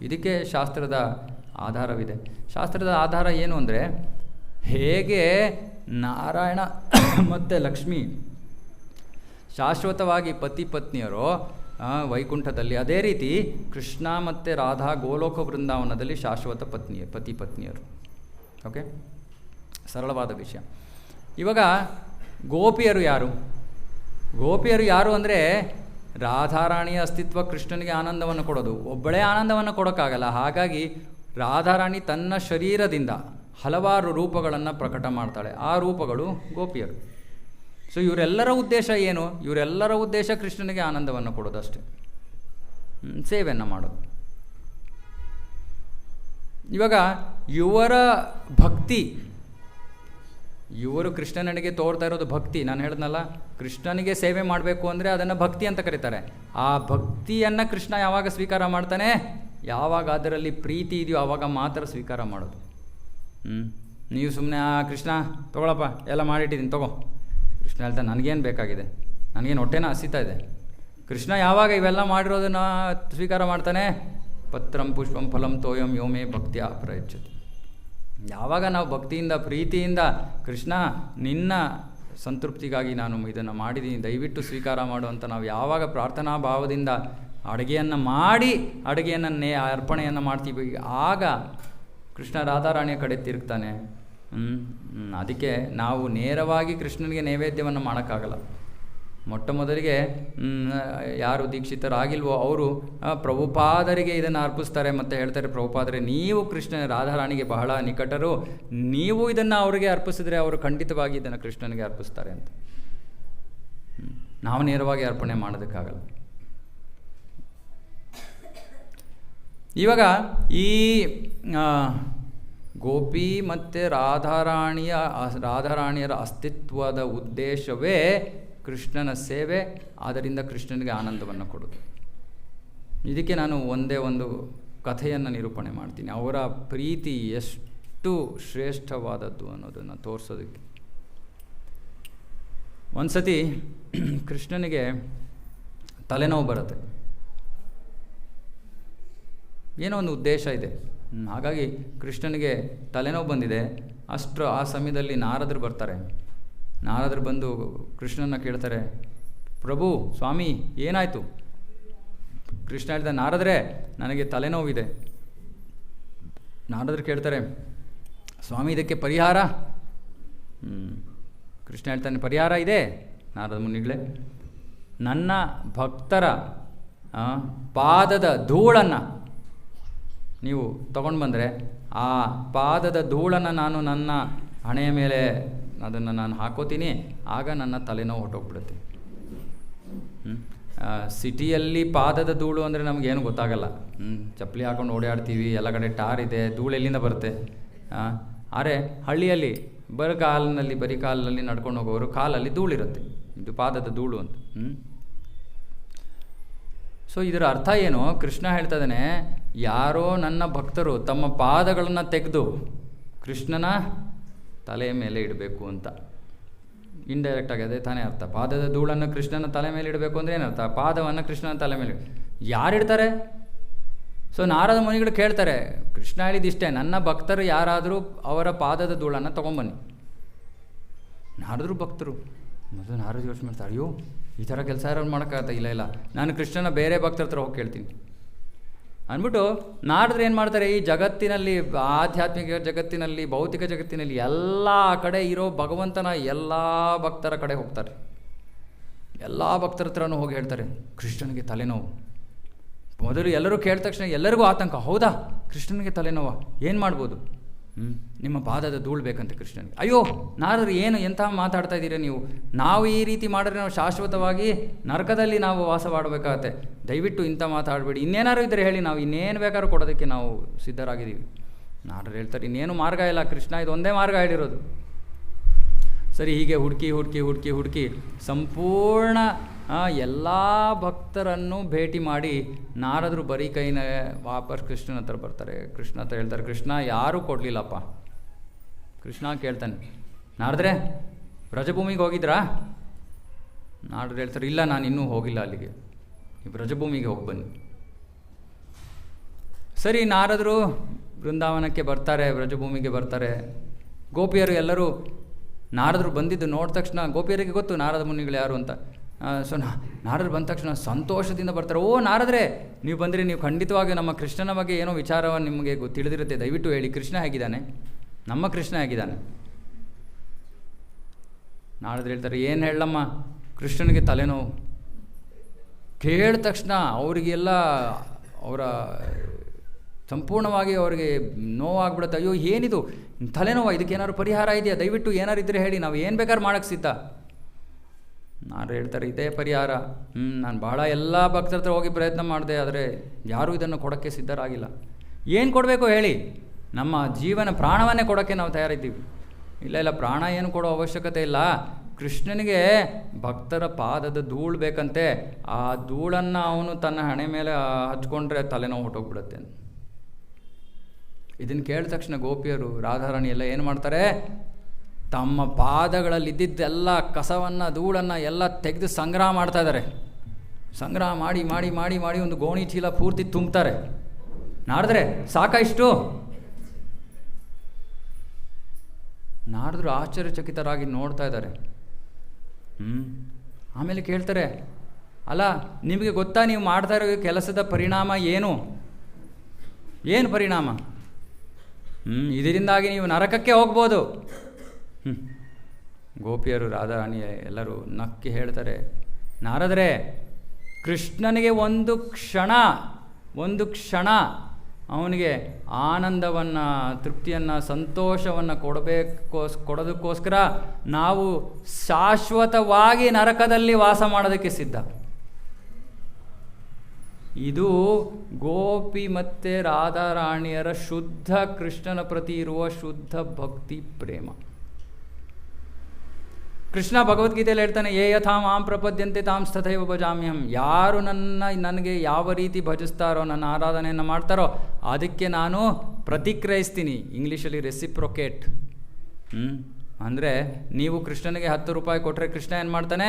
Speaker 1: ಇದಕ್ಕೆ ಶಾಸ್ತ್ರದ ಆಧಾರವಿದೆ. ಶಾಸ್ತ್ರದ ಆಧಾರ ಏನು ಅಂದರೆ, ಹೇಗೆ ನಾರಾಯಣ ಮತ್ತು ಲಕ್ಷ್ಮಿ ಶಾಶ್ವತವಾಗಿ ಪತಿ ಪತ್ನಿಯರು ವೈಕುಂಠದಲ್ಲಿ, ಅದೇ ರೀತಿ ಕೃಷ್ಣ ಮತ್ತು ರಾಧಾ ಗೋಲೋಕ ಬೃಂದಾವನದಲ್ಲಿ ಶಾಶ್ವತ ಪತಿ ಪತ್ನಿಯರು. ಓಕೆ, ಸರಳವಾದ ವಿಷಯ. ಇವಾಗ ಗೋಪಿಯರು ಯಾರು ಅಂದರೆ, ರಾಧಾರಾಣಿಯ ಅಸ್ತಿತ್ವ ಕೃಷ್ಣನಿಗೆ ಆನಂದವನ್ನು ಕೊಡೋದು. ಒಬ್ಬಳೇ ಆನಂದವನ್ನು ಕೊಡೋಕ್ಕಾಗಲ್ಲ. ಹಾಗಾಗಿ ರಾಧಾರಾಣಿ ತನ್ನ ಶರೀರದಿಂದ ಹಲವಾರು ರೂಪಗಳನ್ನು ಪ್ರಕಟ ಮಾಡ್ತಾಳೆ. ಆ ರೂಪಗಳು ಗೋಪಿಯರು. ಸೊ ಇವರೆಲ್ಲರ ಉದ್ದೇಶ ಏನು? ಇವರೆಲ್ಲರ ಉದ್ದೇಶ ಕೃಷ್ಣನಿಗೆ ಆನಂದವನ್ನು ಕೊಡೋದು ಅಷ್ಟೇ, ಸೇವೆಯನ್ನು ಮಾಡೋದು. ಇವಾಗ ಇವರ ಭಕ್ತಿ, ಇವರು ಕೃಷ್ಣನಿಗೆ ತೋರ್ತಾ ಇರೋದು ಭಕ್ತಿ. ನಾನು ಹೇಳಿದ್ನಲ್ಲ, ಕೃಷ್ಣನಿಗೆ ಸೇವೆ ಮಾಡಬೇಕು ಅಂದರೆ ಅದನ್ನು ಭಕ್ತಿ ಅಂತ ಕರೀತಾರೆ. ಆ ಭಕ್ತಿಯನ್ನು ಕೃಷ್ಣ ಯಾವಾಗ ಸ್ವೀಕಾರ ಮಾಡ್ತಾನೆ? ಯಾವಾಗ ಅದರಲ್ಲಿ ಪ್ರೀತಿ ಇದೆಯೋ ಆವಾಗ ಮಾತ್ರ ಸ್ವೀಕಾರ ಮಾಡೋದು. ನೀವು ಸುಮ್ಮನೆ ಕೃಷ್ಣ ತೊಗೊಳಪ್ಪ, ಎಲ್ಲ ಮಾಡಿಟ್ಟಿದ್ದೀನಿ ತಗೋ. ಕೃಷ್ಣ ಹೇಳ್ತಾನೆ, ನನಗೇನು ಬೇಕಾಗಿದೆ, ನನಗೇನು ಹೊಟ್ಟೆನ ಹಸಿತಾ ಇದೆ. ಕೃಷ್ಣ ಯಾವಾಗ ಇವೆಲ್ಲ ಮಾಡಿರೋದನ್ನು ಸ್ವೀಕಾರ ಮಾಡ್ತಾನೆ? ಪತ್ರಂ ಪುಷ್ಪಂ ಫಲಂ ತೋಯಂ ಯೋಮೇ ಭಕ್ತಿಯ ಪ್ರಯಚ್ಛತಿ. ಯಾವಾಗ ನಾವು ಭಕ್ತಿಯಿಂದ ಪ್ರೀತಿಯಿಂದ, ಕೃಷ್ಣ ನಿನ್ನ ಸಂತೃಪ್ತಿಗಾಗಿ ನಾನು ಇದನ್ನು ಮಾಡಿದ್ದೀನಿ, ದಯವಿಟ್ಟು ಸ್ವೀಕಾರ ಮಾಡು ಅಂತ ನಾವು ಯಾವಾಗ ಪ್ರಾರ್ಥನಾ ಭಾವದಿಂದ ಅಡುಗೆಯನ್ನು ಮಾಡಿ ಅಡುಗೆಯನ್ನು ಅರ್ಪಣೆಯನ್ನು ಮಾಡ್ತೀವಿ, ಆಗ ಕೃಷ್ಣ ರಾಧಾರಾಣಿಯ ಕಡೆ ತಿರುಗ್ತಾನೆ. ಅದಕ್ಕೆ ನಾವು ನೇರವಾಗಿ ಕೃಷ್ಣನಿಗೆ ನೈವೇದ್ಯವನ್ನು ಮಾಡೋಕ್ಕಾಗಲ್ಲ. ಮೊಟ್ಟ ಮೊದಲಿಗೆ ಯಾರು ದೀಕ್ಷಿತರಾಗಿಲ್ವೋ ಅವರು ಪ್ರಭುಪಾದರಿಗೆ ಇದನ್ನು ಅರ್ಪಿಸ್ತಾರೆ ಮತ್ತು ಹೇಳ್ತಾರೆ, ಪ್ರಭುಪಾದರೆ ನೀವು ಕೃಷ್ಣ ರಾಧಾರಾಣಿಗೆ ಬಹಳ ನಿಕಟರು, ನೀವು ಇದನ್ನು ಅವರಿಗೆ ಅರ್ಪಿಸಿದ್ರೆ ಅವರು ಖಂಡಿತವಾಗಿ ಇದನ್ನು ಕೃಷ್ಣನಿಗೆ ಅರ್ಪಿಸ್ತಾರೆ ಅಂತ. ನಾವು ನೇರವಾಗಿ ಅರ್ಪಣೆ ಮಾಡೋದಕ್ಕಾಗಲ್ಲ. ಇವಾಗ ಈ ಗೋಪಿ ಮತ್ತು ರಾಧಾರಾಣಿಯರ ಅಸ್ತಿತ್ವದ ಉದ್ದೇಶವೇ ಕೃಷ್ಣನ ಸೇವೆ, ಆದ್ದರಿಂದ ಕೃಷ್ಣನಿಗೆ ಆನಂದವನ್ನು ಕೊಡೋದು. ಇದಕ್ಕೆ ನಾನು ಒಂದೇ ಒಂದು ಕಥೆಯನ್ನು ನಿರೂಪಣೆ ಮಾಡ್ತೀನಿ, ಅವರ ಪ್ರೀತಿ ಎಷ್ಟು ಶ್ರೇಷ್ಠವಾದದ್ದು ಅನ್ನೋದನ್ನು ತೋರಿಸೋದಕ್ಕೆ. ಒಂದು ಸತಿ ಕೃಷ್ಣನಿಗೆ ತಲೆನೋವು ಬರುತ್ತೆ, ಏನೋ ಒಂದು ಉದ್ದೇಶ ಇದೆ. ಹಾಗಾಗಿ ಕೃಷ್ಣನಿಗೆ ತಲೆನೋವು ಬಂದಿದೆ. ಆ ಸಮಯದಲ್ಲಿ ನಾರದರು ಬರ್ತಾರೆ. ನಾರದರು ಬಂದು ಕೃಷ್ಣನ ಕೇಳ್ತಾರೆ, ಪ್ರಭು ಸ್ವಾಮಿ ಏನಾಯಿತು? ಕೃಷ್ಣ ಹೇಳ್ತಾರೆ, ನಾರದರೆ ನನಗೆ ತಲೆನೋವಿದೆ. ನಾರದರು ಕೇಳ್ತಾರೆ, ಸ್ವಾಮಿ ಇದಕ್ಕೆ ಪರಿಹಾರ? ಕೃಷ್ಣ ಹೇಳ್ತಾನೆ, ಪರಿಹಾರ ಇದೆ ನಾರದ ಮುನಿಗಳೇ. ನನ್ನ ಭಕ್ತರ ಪಾದದ ಧೂಳನ್ನು ನೀವು ತಗೊಂಡು ಬಂದರೆ, ಆ ಪಾದದ ಧೂಳನ್ನು ನಾನು ನನ್ನ ಹಣೆಯ ಮೇಲೆ ಅದನ್ನು ನಾನು ಹಾಕೋತೀನಿ, ಆಗ ನನ್ನ ತಲೆನೋವು ಹೊಟ್ಟೋಗ್ಬಿಡುತ್ತೆ. ಸಿಟಿಯಲ್ಲಿ ಪಾದದ ಧೂಳು ಅಂದರೆ ನಮಗೇನು ಗೊತ್ತಾಗಲ್ಲ. ಚಪ್ಪಲಿ ಹಾಕೊಂಡು ಓಡಾಡ್ತೀವಿ, ಎಲ್ಲ ಕಡೆ ಟಾರ್ ಇದೆ, ಧೂಳು ಎಲ್ಲಿಂದ ಬರುತ್ತೆ? ಆದರೆ ಹಳ್ಳಿಯಲ್ಲಿ ಬರೀ ಕಾಲಿನಲ್ಲಿ ನಡ್ಕೊಂಡು ಹೋಗೋರು ಕಾಲಲ್ಲಿ ಧೂಳಿರುತ್ತೆ, ಇದು ಪಾದದ ಧೂಳು ಅಂತ. ಸೊ ಇದರ ಅರ್ಥ ಏನು? ಕೃಷ್ಣ ಹೇಳ್ತಾ ಇದ್ದಾನೆ, ಯಾರೋ ನನ್ನ ಭಕ್ತರು ತಮ್ಮ ಪಾದಗಳನ್ನು ತೆಗೆದು ಕೃಷ್ಣನ ತಲೆಯ ಮೇಲೆ ಇಡಬೇಕು ಅಂತ. ಇಂಡೈರೆಕ್ಟಾಗಿ ಅದೇ ತಾನೇ ಅರ್ಥ. ಪಾದದ ಧೂಳನ್ನು ಕೃಷ್ಣನ ತಲೆ ಮೇಲೆ ಇಡಬೇಕು ಅಂದರೆ ಏನರ್ಥ? ಪಾದವನ್ನು ಕೃಷ್ಣನ ತಲೆ ಮೇಲೆ ಯಾರಿಡ್ತಾರೆ? ಸೊ ನಾರದ ಮುನಿಗಳು ಕೇಳ್ತಾರೆ, ಕೃಷ್ಣ ಹೇಳಿದಿಷ್ಟೇ, ನನ್ನ ಭಕ್ತರು ಯಾರಾದರೂ ಅವರ ಪಾದದ ಧೂಳನ್ನು ತೊಗೊಂಬನ್ನಿ. ನಾರದರು ಭಕ್ತರು. ಮೊದಲು ನಾರದ ಯೋಚನೆ ಮಾಡ್ತಾರೆ, ಅಯ್ಯೋ ಈ ಥರ ಕೆಲಸ ಯಾರು ಮಾಡೋಕ್ಕಾಗತ್ತಾ? ಇಲ್ಲ ನಾನು ಕೃಷ್ಣನ ಬೇರೆ ಭಕ್ತರ ಹತ್ರ ಹೋಗಿ ಕೇಳ್ತೀನಿ ಅಂದ್ಬಿಟ್ಟು ನಾರದ್ರು ಏನು ಮಾಡ್ತಾರೆ, ಈ ಜಗತ್ತಿನಲ್ಲಿ, ಆಧ್ಯಾತ್ಮಿಕ ಜಗತ್ತಿನಲ್ಲಿ, ಭೌತಿಕ ಜಗತ್ತಿನಲ್ಲಿ ಎಲ್ಲ ಕಡೆ ಇರೋ ಭಗವಂತನ ಎಲ್ಲ ಭಕ್ತರ ಕಡೆ ಹೋಗ್ತಾರೆ. ಎಲ್ಲ ಭಕ್ತರ ಹತ್ರನೂ ಹೋಗಿ ಹೇಳ್ತಾರೆ, ಕೃಷ್ಣನಿಗೆ ತಲೆನೋವು. ಮೊದಲು ಎಲ್ಲರೂ ಕೇಳಿದ ತಕ್ಷಣ ಎಲ್ಲರಿಗೂ ಆತಂಕ, ಹೌದಾ ಕೃಷ್ಣನಿಗೆ ತಲೆನೋವಾ, ಏನು ಮಾಡ್ಬೋದು? ನಿಮ್ಮ ಪಾದದ ಧೂಳು ಬೇಕಂತೆ ಕೃಷ್ಣನಿಗೆ. ಅಯ್ಯೋ ನಾರದರು ಏನು ಎಂಥ ಮಾತಾಡ್ತಾ ಇದ್ದೀರಾ ನೀವು, ನಾವು ಈ ರೀತಿ ಮಾಡಿದ್ರೆ ನಾವು ಶಾಶ್ವತವಾಗಿ ನರಕದಲ್ಲಿ ನಾವು ವಾಸ ಮಾಡಬೇಕಾಗತ್ತೆ, ದಯವಿಟ್ಟು ಇಂಥ ಮಾತಾಡಬೇಡಿ, ಇನ್ನೇನಾದ್ರು ಇದ್ದರೆ ಹೇಳಿ, ನಾವು ಇನ್ನೇನು ಬೇಕಾದ್ರೂ ಕೊಡೋದಕ್ಕೆ ನಾವು ಸಿದ್ಧರಾಗಿದ್ದೀವಿ. ನಾರದರು ಹೇಳ್ತಾರೆ, ಇನ್ನೇನು ಮಾರ್ಗ ಇಲ್ಲ ಕೃಷ್ಣ, ಇದು ಒಂದೇ ಮಾರ್ಗ ಹೇಳಿರೋದು. ಸರಿ, ಹೀಗೆ ಹುಡುಕಿ ಹುಡುಕಿ ಹುಡುಕಿ ಹುಡುಕಿ ಸಂಪೂರ್ಣ ಎಲ್ಲ ಭಕ್ತರನ್ನು ಭೇಟಿ ಮಾಡಿ ನಾರದರು ಬರೀ ಕೈನ ವಾಪಸ್ ಕೃಷ್ಣನ ಹತ್ರ ಬರ್ತಾರೆ. ಕೃಷ್ಣ ಹತ್ರ ಹೇಳ್ತಾರೆ, ಕೃಷ್ಣ ಯಾರೂ ಕೊಡಲಿಲ್ಲಪ್ಪ. ಕೃಷ್ಣ ಕೇಳ್ತಾನೆ, ನಾರದ್ರೆ ಬ್ರಜಭೂಮಿಗೆ ಹೋಗಿದ್ರಾ? ನಾರದ್ರು ಹೇಳ್ತಾರೆ, ಇಲ್ಲ ನಾನು ಇನ್ನೂ ಹೋಗಿಲ್ಲ ಅಲ್ಲಿಗೆ, ನೀವು ಬ್ರಜಭೂಮಿಗೆ ಹೋಗಿ ಬನ್ನಿ. ಸರಿ, ನಾರದರು ಬೃಂದಾವನಕ್ಕೆ ಬರ್ತಾರೆ, ಬ್ರಜಭೂಮಿಗೆ ಬರ್ತಾರೆ. ಗೋಪಿಯರು ಎಲ್ಲರೂ ನಾರದರು ಬಂದಿದ್ದು ನೋಡಿದ ತಕ್ಷಣ, ಗೋಪಿಯರಿಗೆ ಗೊತ್ತು ನಾರದ ಮುನಿಗಳು ಯಾರು ಅಂತ. ಸೊ ನಾರದರು ಬಂದ ತಕ್ಷಣ ಸಂತೋಷದಿಂದ ಬರ್ತಾರೆ. ಓ ನಾರದ್ರೆ, ನೀವು ಬಂದರೆ ನೀವು ಖಂಡಿತವಾಗಿ ನಮ್ಮ ಕೃಷ್ಣನ ಬಗ್ಗೆ ಏನೋ ವಿಚಾರವನ್ನು ನಿಮಗೆ ತಿಳಿದಿರುತ್ತೆ, ದಯವಿಟ್ಟು ಹೇಳಿ, ಕೃಷ್ಣ ಹೇಗಿದ್ದಾನೆ, ನಮ್ಮ ಕೃಷ್ಣ ಹೇಗಿದ್ದಾನೆ? ನಾರದ್ರು ಹೇಳ್ತಾರೆ, ಏನು ಹೇಳಮ್ಮ, ಕೃಷ್ಣನಿಗೆ ತಲೆನೋವು. ಕೇಳಿದ ತಕ್ಷಣ ಅವರಿಗೆಲ್ಲ ಅವರ ಸಂಪೂರ್ಣವಾಗಿ ಅವರಿಗೆ ನೋವಾಗ್ಬಿಡುತ್ತೆ. ಅಯ್ಯೋ ಏನಿದು ತಲೆನೋವು, ಇದಕ್ಕೇನಾದ್ರು ಪರಿಹಾರ ಇದೆಯಾ, ದಯವಿಟ್ಟು ಏನಾರು ಇದ್ದರೆ ಹೇಳಿ, ನಾವು ಏನು ಬೇಕಾದ್ರೂ ಮಾಡೋಕ್ಕೆ ಸಿದ್ಧ. ನಾನು ಹೇಳ್ತಾರೆ, ಇದೇ ಪರಿಹಾರ. ನಾನು ಭಾಳ ಎಲ್ಲ ಭಕ್ತರ ಹತ್ರ ಹೋಗಿ ಪ್ರಯತ್ನ ಮಾಡಿದೆ, ಆದರೆ ಯಾರೂ ಇದನ್ನು ಕೊಡೋಕ್ಕೆ ಸಿದ್ಧರಾಗಿಲ್ಲ. ಏನು ಕೊಡಬೇಕು ಹೇಳಿ, ನಮ್ಮ ಜೀವನ ಪ್ರಾಣವನ್ನೇ ಕೊಡೋಕ್ಕೆ ನಾವು ತಯಾರಿದ್ದೀವಿ. ಇಲ್ಲ ಪ್ರಾಣ ಏನು ಕೊಡೋ ಅವಶ್ಯಕತೆ ಇಲ್ಲ, ಕೃಷ್ಣನಿಗೆ ಭಕ್ತರ ಪಾದದ ಧೂಳು ಬೇಕಂತೆ, ಆ ಧೂಳನ್ನು ಅವನು ತನ್ನ ಹಣೆ ಮೇಲೆ ಹಚ್ಕೊಂಡ್ರೆ ತಲೆನೋವು ಹೊಟ್ಟೋಗ್ಬಿಡುತ್ತೆ. ಇದನ್ನು ಕೇಳಿದ ತಕ್ಷಣ ಗೋಪಿಯರು, ರಾಧಾರಾಣಿ ಎಲ್ಲ ಏನು ಮಾಡ್ತಾರೆ, ತಮ್ಮ ಪಾದಗಳಲ್ಲಿದ್ದೆಲ್ಲ ಕಸವನ್ನು ಧೂಳನ್ನು ಎಲ್ಲ ತೆಗೆದು ಸಂಗ್ರಹ ಮಾಡ್ತಾ ಇದ್ದಾರೆ. ಸಂಗ್ರಹ ಮಾಡಿ ಮಾಡಿ ಮಾಡಿ ಮಾಡಿ ಒಂದು ಗೋಣಿ ಚೀಲ ಪೂರ್ತಿ ತುಂಬ್ತಾರೆ. ನಾರದ್ರೆ ಸಾಕಾಯಿಷ್ಟು? ನಾರದ್ರು ಆಶ್ಚರ್ಯಚಕಿತರಾಗಿ ನೋಡ್ತಾ ಇದ್ದಾರೆ. ಆಮೇಲೆ ಕೇಳ್ತಾರೆ, ಅಲ್ಲ ನಿಮಗೆ ಗೊತ್ತಾ ನೀವು ಮಾಡ್ತಾ ಇರೋ ಕೆಲಸದ ಪರಿಣಾಮ ಏನು? ಏನು ಪರಿಣಾಮ? ಇದರಿಂದಾಗಿ ನೀವು ನರಕಕ್ಕೆ ಹೋಗ್ಬೋದು. ಗೋಪಿಯರು, ರಾಧಾರಾಣಿ ಎಲ್ಲರೂ ನಕ್ಕಿ ಹೇಳ್ತಾರೆ, ನಾರದರೆ ಕೃಷ್ಣನಿಗೆ ಒಂದು ಕ್ಷಣ ಅವನಿಗೆ ಆನಂದವನ್ನು, ತೃಪ್ತಿಯನ್ನು, ಸಂತೋಷವನ್ನು ಕೊಡೋದಕ್ಕೋಸ್ಕರ ನಾವು ಶಾಶ್ವತವಾಗಿ ನರಕದಲ್ಲಿ ವಾಸ ಮಾಡೋದಕ್ಕೆ ಸಿದ್ಧ. ಇದು ಗೋಪಿ ಮತ್ತು ರಾಧಾರಾಣಿಯರ ಶುದ್ಧ ಕೃಷ್ಣನ ಪ್ರತಿ ಇರುವ ಶುದ್ಧ ಭಕ್ತಿ ಪ್ರೇಮ. ಕೃಷ್ಣ ಭಗವದ್ಗೀತೆಯಲ್ಲಿ ಹೇಳ್ತಾನೆ, ಯೇ ಯಥಾ ಮಾಂ ಪ್ರಪದ್ಯಂತೆ ತಾಂ ತಥೈವ ಭಜಾಮ್ಯಹಂ. ಯಾರು ನನಗೆ ಯಾವ ರೀತಿ ಭಜಿಸ್ತಾರೋ, ನನ್ನ ಆರಾಧನೆಯನ್ನು ಮಾಡ್ತಾರೋ ಅದಕ್ಕೆ ನಾನು ಪ್ರತಿಕ್ರಿಯಿಸ್ತೀನಿ. ಇಂಗ್ಲೀಷಲ್ಲಿ ರೆಸಿಪ್ರೊಕೇಟ್. ಅಂದರೆ ನೀವು ಕೃಷ್ಣನಿಗೆ 10 ರೂಪಾಯಿ ಕೊಟ್ಟರೆ ಕೃಷ್ಣ ಏನು ಮಾಡ್ತಾನೆ,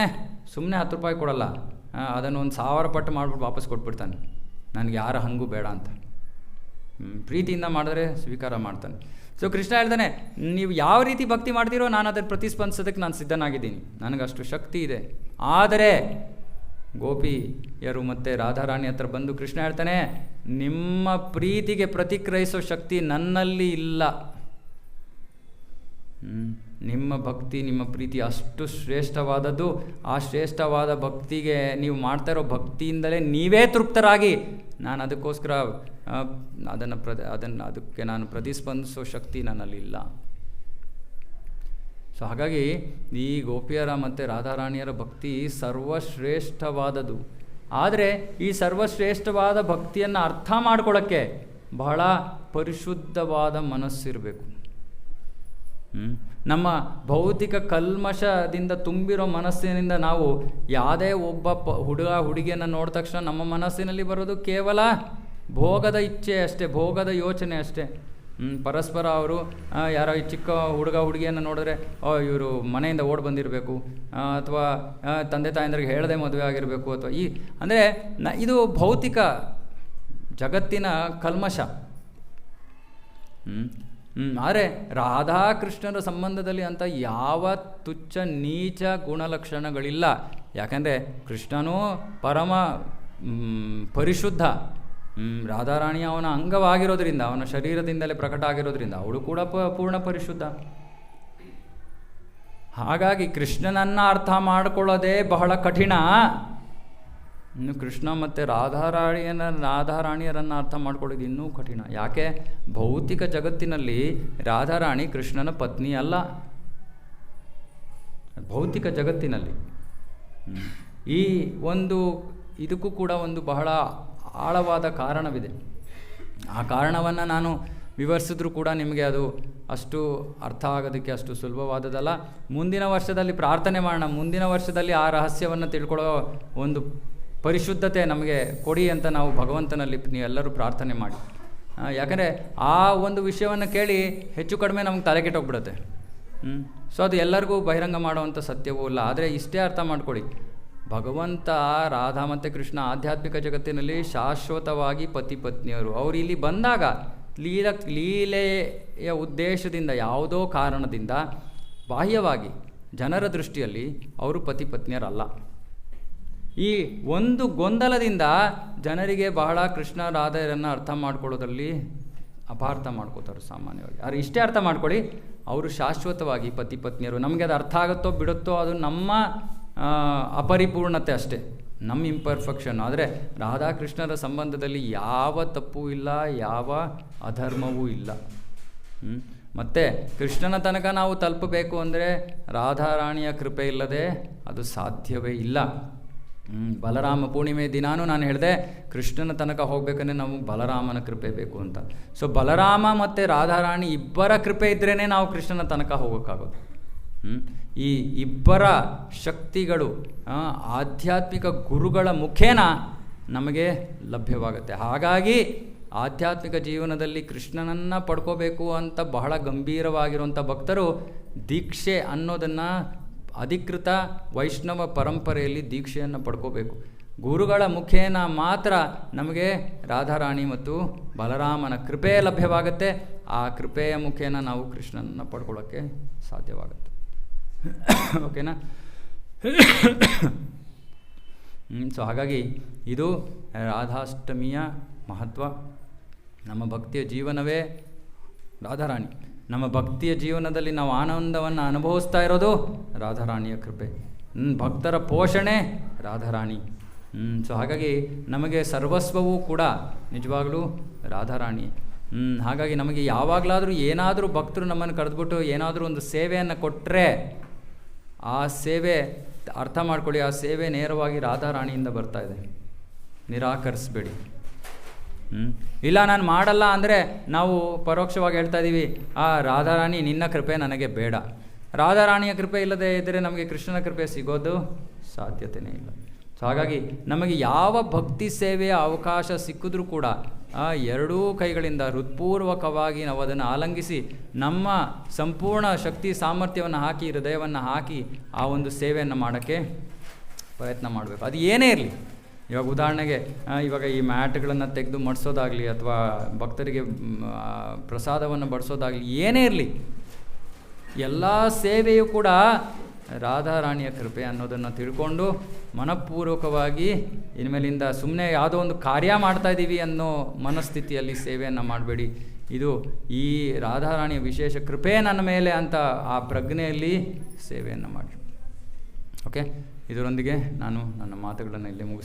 Speaker 1: ಸುಮ್ಮನೆ 10 ರೂಪಾಯಿ ಕೊಡಲ್ಲ, ಅದನ್ನು 1000 ಪಟ್ಟು ಮಾಡಿಬಿಟ್ಟು ವಾಪಸ್ ಕೊಟ್ಬಿಡ್ತಾನೆ, ನನಗೆ ಯಾರ ಹಂಗೂ ಬೇಡ ಅಂತ. ಪ್ರೀತಿಯಿಂದ ಮಾಡಿದ್ರೆ ಸ್ವೀಕಾರ ಮಾಡ್ತಾನೆ. ಸೊ ಕೃಷ್ಣ ಹೇಳ್ತಾನೆ, ನೀವು ಯಾವ ರೀತಿ ಭಕ್ತಿ ಮಾಡ್ತೀರೋ ನಾನು ಅದನ್ನು ಪ್ರತಿಸ್ಪಂದಿಸೋದಕ್ಕೆ ನಾನು ಸಿದ್ಧನಾಗಿದ್ದೀನಿ, ನನಗಷ್ಟು ಶಕ್ತಿ ಇದೆ. ಆದರೆ ಗೋಪಿಯರು ಮತ್ತು ರಾಧಾರಾಣಿ ಹತ್ರ ಬಂದು ಕೃಷ್ಣ ಹೇಳ್ತಾನೆ, ನಿಮ್ಮ ಪ್ರೀತಿಗೆ ಪ್ರತಿಕ್ರಿಯಿಸೋ ಶಕ್ತಿ ನನ್ನಲ್ಲಿ ಇಲ್ಲ. ನಿಮ್ಮ ಭಕ್ತಿ, ನಿಮ್ಮ ಪ್ರೀತಿ ಅಷ್ಟು ಶ್ರೇಷ್ಠವಾದದ್ದು. ಆ ಶ್ರೇಷ್ಠವಾದ ಭಕ್ತಿಗೆ ನೀವು ಮಾಡ್ತಾ ಇರೋ ಭಕ್ತಿಯಿಂದಲೇ ನೀವೇ ತೃಪ್ತರಾಗಿ, ನಾನು ಅದಕ್ಕೋಸ್ಕರ ಅದಕ್ಕೆ ನಾನು ಪ್ರತಿಸ್ಪಂದಿಸೋ ಶಕ್ತಿ ನನ್ನಲ್ಲಿಲ್ಲ. ಸೊ ಹಾಗಾಗಿ ಈ ಗೋಪಿಯರ ಮತ್ತು ರಾಧಾರಾಣಿಯರ ಭಕ್ತಿ ಸರ್ವಶ್ರೇಷ್ಠವಾದದ್ದು. ಆದರೆ ಈ ಸರ್ವಶ್ರೇಷ್ಠವಾದ ಭಕ್ತಿಯನ್ನು ಅರ್ಥ ಮಾಡ್ಕೊಳ್ಳೋಕ್ಕೆ ಬಹಳ ಪರಿಶುದ್ಧವಾದ ಮನಸ್ಸಿರಬೇಕು. ನಮ್ಮ ಭೌತಿಕ ಕಲ್ಮಶದಿಂದ ತುಂಬಿರೋ ಮನಸ್ಸಿನಿಂದ ನಾವು ಯಾವುದೇ ಒಬ್ಬ ಹುಡುಗಿಯನ್ನು ನೋಡಿದ ತಕ್ಷಣ ನಮ್ಮ ಮನಸ್ಸಿನಲ್ಲಿ ಬರೋದು ಕೇವಲ ಭೋಗದ ಇಚ್ಛೆ ಅಷ್ಟೇ, ಭೋಗದ ಯೋಚನೆ ಅಷ್ಟೇ. ಪರಸ್ಪರ ಅವರು ಯಾರೋ ಈ ಚಿಕ್ಕ ಹುಡುಗಿಯನ್ನು ನೋಡಿದ್ರೆ ಇವರು ಮನೆಯಿಂದ ಓಡಿ ಬಂದಿರಬೇಕು, ಅಥವಾ ತಂದೆ ತಾಯಂದ್ರಿಗೆ ಹೇಳದೆ ಮದುವೆ ಆಗಿರಬೇಕು, ಅಥವಾ ಅಂದರೆ ಇದು ಭೌತಿಕ ಜಗತ್ತಿನ ಕಲ್ಮಶ. ಆದರೆ ರಾಧಾಕೃಷ್ಣರ ಸಂಬಂಧದಲ್ಲಿ ಅಂತ ಯಾವ ತುಚ್ಛ ನೀಚ ಗುಣಲಕ್ಷಣಗಳಿಲ್ಲ. ಯಾಕಂದರೆ ಕೃಷ್ಣನೂ ಪರಮ ಪರಿಶುದ್ಧ, ರಾಧಾರಾಣಿ ಅವನ ಅಂಗವಾಗಿರೋದ್ರಿಂದ, ಅವನ ಶರೀರದಿಂದಲೇ ಪ್ರಕಟ ಆಗಿರೋದ್ರಿಂದ ಅವಳು ಕೂಡ ಪೂರ್ಣ ಪರಿಶುದ್ಧ. ಹಾಗಾಗಿ ಕೃಷ್ಣನನ್ನು ಅರ್ಥ ಮಾಡಿಕೊಳ್ಳೋದೇ ಬಹಳ ಕಠಿಣ. ಇನ್ನು ಕೃಷ್ಣ ಮತ್ತು ರಾಧಾರಾಣಿಯರನ್ನು ಅರ್ಥ ಮಾಡ್ಕೊಳ್ಳೋದು ಇನ್ನೂ ಕಠಿಣ. ಯಾಕೆ? ಭೌತಿಕ ಜಗತ್ತಿನಲ್ಲಿ ರಾಧಾರಾಣಿ ಕೃಷ್ಣನ ಪತ್ನಿ ಅಲ್ಲ. ಭೌತಿಕ ಜಗತ್ತಿನಲ್ಲಿ ಈ ಒಂದು ಇದಕ್ಕೂ ಕೂಡ ಒಂದು ಬಹಳ ಆಳವಾದ ಕಾರಣವಿದೆ. ಆ ಕಾರಣವನ್ನು ನಾನು ವಿವರಿಸಿದ್ರೂ ಕೂಡ ನಿಮಗೆ ಅದು ಅಷ್ಟು ಅರ್ಥ ಆಗೋದಕ್ಕೆ ಅಷ್ಟು ಸುಲಭವಾದದಲ್ಲ. ಮುಂದಿನ ವರ್ಷದಲ್ಲಿ ಪ್ರಾರ್ಥನೆ ಮಾಡೋಣ, ಮುಂದಿನ ವರ್ಷದಲ್ಲಿ ಆ ರಹಸ್ಯವನ್ನು ತಿಳ್ಕೊಳ್ಳೋ ಒಂದು ಪರಿಶುದ್ಧತೆ ನಮಗೆ ಕೊಡಿ ಅಂತ ನಾವು ಭಗವಂತನಲ್ಲಿ ನೀವೆಲ್ಲರೂ ಪ್ರಾರ್ಥನೆ ಮಾಡಿ. ಯಾಕಂದರೆ ಆ ಒಂದು ವಿಷಯವನ್ನು ಕೇಳಿ ಹೆಚ್ಚು ಕಡಿಮೆ ನಮ್ಗೆ ತಲೆ ಕೆಟ್ಟೋಗ್ಬಿಡುತ್ತೆ. ಸೊ ಅದು ಎಲ್ಲರಿಗೂ ಬಹಿರಂಗ ಮಾಡುವಂಥ ಸತ್ಯವೂ ಇಲ್ಲ. ಆದರೆ ಇಷ್ಟೇ ಅರ್ಥ ಮಾಡ್ಕೊಳ್ಳಿ, ಭಗವಂತ ರಾಧಾ ಮತ್ತು ಕೃಷ್ಣ ಆಧ್ಯಾತ್ಮಿಕ ಜಗತ್ತಿನಲ್ಲಿ ಶಾಶ್ವತವಾಗಿ ಪತಿ ಪತ್ನಿಯರು. ಅವರು ಇಲ್ಲಿ ಬಂದಾಗ ಲೀಲೆಯ ಉದ್ದೇಶದಿಂದ, ಯಾವುದೋ ಕಾರಣದಿಂದ ಬಾಹ್ಯವಾಗಿ ಜನರ ದೃಷ್ಟಿಯಲ್ಲಿ ಅವರು ಪತಿ ಪತ್ನಿಯರಲ್ಲ. ಈ ಒಂದು ಗೊಂದಲದಿಂದ ಜನರಿಗೆ ಬಹಳ ಕೃಷ್ಣ ರಾಧೆಯರನ್ನು ಅರ್ಥ ಮಾಡ್ಕೊಳ್ಳೋದ್ರಲ್ಲಿ ಅಪಾರ್ಥ ಮಾಡ್ಕೋತಾರೆ ಸಾಮಾನ್ಯವಾಗಿ. ಆದರೆ ಇಷ್ಟೇ ಅರ್ಥ ಮಾಡ್ಕೊಳ್ಳಿ, ಅವರು ಶಾಶ್ವತವಾಗಿ ಪತಿ ಪತ್ನಿಯರು. ನಮಗೆ ಅದು ಅರ್ಥ ಆಗುತ್ತೋ ಬಿಡುತ್ತೋ ಅದು ನಮ್ಮ ಅಪರಿಪೂರ್ಣತೆ ಅಷ್ಟೇ, ನಮ್ಮ ಇಂಪರ್ಫೆಕ್ಷನ್. ಆದರೆ ರಾಧಾಕೃಷ್ಣರ ಸಂಬಂಧದಲ್ಲಿ ಯಾವ ತಪ್ಪು ಇಲ್ಲ, ಯಾವ ಅಧರ್ಮವೂ ಇಲ್ಲ. ಮತ್ತು ಕೃಷ್ಣನ ತನಕ ನಾವು ತಲುಪಬೇಕು ಅಂದರೆ ರಾಧಾರಾಣಿಯ ಕೃಪೆ ಇಲ್ಲದೆ ಅದು ಸಾಧ್ಯವೇ ಇಲ್ಲ. ಬಲರಾಮ ಪೂರ್ಣಿಮೆ ದಿನಾನೂ ನಾನು ಹೇಳಿದೆ, ಕೃಷ್ಣನ ತನಕ ಹೋಗ್ಬೇಕಂದ್ರೆ ನಮಗೆ ಬಲರಾಮನ ಕೃಪೆ ಬೇಕು ಅಂತ. ಸೊ ಬಲರಾಮ ಮತ್ತು ರಾಧಾರಾಣಿ ಇಬ್ಬರ ಕೃಪೆ ಇದ್ರೇ ನಾವು ಕೃಷ್ಣನ ತನಕ ಹೋಗೋಕ್ಕಾಗೋದು. ಈ ಇಬ್ಬರ ಶಕ್ತಿಗಳು ಆಧ್ಯಾತ್ಮಿಕ ಗುರುಗಳ ಮುಖೇನ ನಮಗೆ ಲಭ್ಯವಾಗುತ್ತೆ. ಹಾಗಾಗಿ ಆಧ್ಯಾತ್ಮಿಕ ಜೀವನದಲ್ಲಿ ಕೃಷ್ಣನನ್ನು ಪಡ್ಕೋಬೇಕು ಅಂತ ಬಹಳ ಗಂಭೀರವಾಗಿರುವಂಥ ಭಕ್ತರು ದೀಕ್ಷೆ ಅನ್ನೋದನ್ನು, ಅಧಿಕೃತ ವೈಷ್ಣವ ಪರಂಪರೆಯಲ್ಲಿ ದೀಕ್ಷೆಯನ್ನು ಪಡ್ಕೋಬೇಕು. ಗುರುಗಳ ಮುಖೇನ ಮಾತ್ರ ನಮಗೆ ರಾಧಾರಾಣಿ ಮತ್ತು ಬಲರಾಮನ ಕೃಪೆ ಲಭ್ಯವಾಗುತ್ತೆ. ಆ ಕೃಪೆಯ ಮುಖೇನ ನಾವು ಕೃಷ್ಣನನ್ನು ಪಡ್ಕೊಳ್ಳೋಕ್ಕೆ ಸಾಧ್ಯವಾಗುತ್ತೆ. ಓಕೆನಾ? ಸೊ ಹಾಗಾಗಿ ಇದು ರಾಧಾಷ್ಟಮಿಯ ಮಹತ್ವ. ನಮ್ಮ ಭಕ್ತಿಯ ಜೀವನವೇ ರಾಧಾರಾಣಿ. ನಮ್ಮ ಭಕ್ತಿಯ ಜೀವನದಲ್ಲಿ ನಾವು ಆನಂದವನ್ನು ಅನುಭವಿಸ್ತಾ ಇರೋದು ರಾಧಾರಾಣಿಯ ಕೃಪೆ. ಭಕ್ತರ ಪೋಷಣೆ ರಾಧಾರಾಣಿ. ಸೊ ಹಾಗಾಗಿ ನಮಗೆ ಸರ್ವಸ್ವವೂ ಕೂಡ ನಿಜವಾಗಲೂ ರಾಧಾರಾಣಿ. ಹಾಗಾಗಿ ನಮಗೆ ಯಾವಾಗಲಾದರೂ ಏನಾದರೂ ಭಕ್ತರು ನಮ್ಮನ್ನು ಕರೆದ್ಬಿಟ್ಟು ಏನಾದರೂ ಒಂದು ಸೇವೆಯನ್ನು ಕೊಟ್ಟರೆ ಆ ಸೇವೆ ಅರ್ಥ ಮಾಡ್ಕೊಳ್ಳಿ, ಆ ಸೇವೆ ನೇರವಾಗಿ ರಾಧಾರಾಣಿಯಿಂದ ಬರ್ತಾ ಇದೆ. ನಿರಾಕರಿಸಬೇಡಿ. ಇಲ್ಲ ನಾನು ಮಾಡಲ್ಲ ಅಂದರೆ ನಾವು ಪರೋಕ್ಷವಾಗಿ ಹೇಳ್ತಾ ಇದ್ದೀವಿ, ಆ ರಾಧಾರಾಣಿ ನಿನ್ನ ಕೃಪೆ ನನಗೆ ಬೇಡ. ರಾಧಾರಾಣಿಯ ಕೃಪೆ ಇಲ್ಲದೆ ಇದ್ದರೆ ನಮಗೆ ಕೃಷ್ಣನ ಕೃಪೆ ಸಿಗೋದು ಸಾಧ್ಯತೆಯೇ ಇಲ್ಲ. ಸೊ ಹಾಗಾಗಿ ನಮಗೆ ಯಾವ ಭಕ್ತಿ ಸೇವೆಯ ಅವಕಾಶ ಸಿಕ್ಕಿದ್ರೂ ಕೂಡ ಆ ಎರಡೂ ಕೈಗಳಿಂದ ಹೃತ್ಪೂರ್ವಕವಾಗಿ ನಾವು ಅದನ್ನು ಆಲಂಗಿಸಿ ನಮ್ಮ ಸಂಪೂರ್ಣ ಶಕ್ತಿ ಸಾಮರ್ಥ್ಯವನ್ನು ಹಾಕಿ, ಹೃದಯವನ್ನು ಹಾಕಿ ಆ ಒಂದು ಸೇವೆಯನ್ನು ಮಾಡೋಕ್ಕೆ ಪ್ರಯತ್ನ ಮಾಡಬೇಕು. ಅದು ಏನೇ ಇರಲಿ. ಇವಾಗ ಉದಾಹರಣೆಗೆ ಇವಾಗ ಈ ಮ್ಯಾಟ್ಗಳನ್ನು ತೆಗೆದು ಮಡಿಸೋದಾಗಲಿ ಅಥವಾ ಭಕ್ತರಿಗೆ ಪ್ರಸಾದವನ್ನು ಬಡಿಸೋದಾಗಲಿ, ಏನೇ ಇರಲಿ, ಎಲ್ಲ ಸೇವೆಯೂ ಕೂಡ ರಾಧಾರಾಣಿಯ ಕೃಪೆ ಅನ್ನೋದನ್ನು ತಿಳ್ಕೊಂಡು ಮನಪೂರ್ವಕವಾಗಿ ಇನ್ಮೇಲಿಂದ ಸುಮ್ಮನೆ ಯಾವುದೋ ಒಂದು ಕಾರ್ಯ ಮಾಡ್ತಾಯಿದ್ದೀವಿ ಅನ್ನೋ ಮನಸ್ಥಿತಿಯಲ್ಲಿ ಸೇವೆಯನ್ನು ಮಾಡಬೇಡಿ. ಇದು ಈ ರಾಧಾರಾಣಿಯ ವಿಶೇಷ ಕೃಪೆ ನನ್ನ ಮೇಲೆ ಅಂತ ಆ ಪ್ರಜ್ಞೆಯಲ್ಲಿ ಸೇವೆಯನ್ನು ಮಾಡಿ. ಓಕೆ, ಇದರೊಂದಿಗೆ ನಾನು ನನ್ನ ಮಾತುಗಳನ್ನು ಇಲ್ಲೇ ಮುಗಿಸ್ತೀನಿ.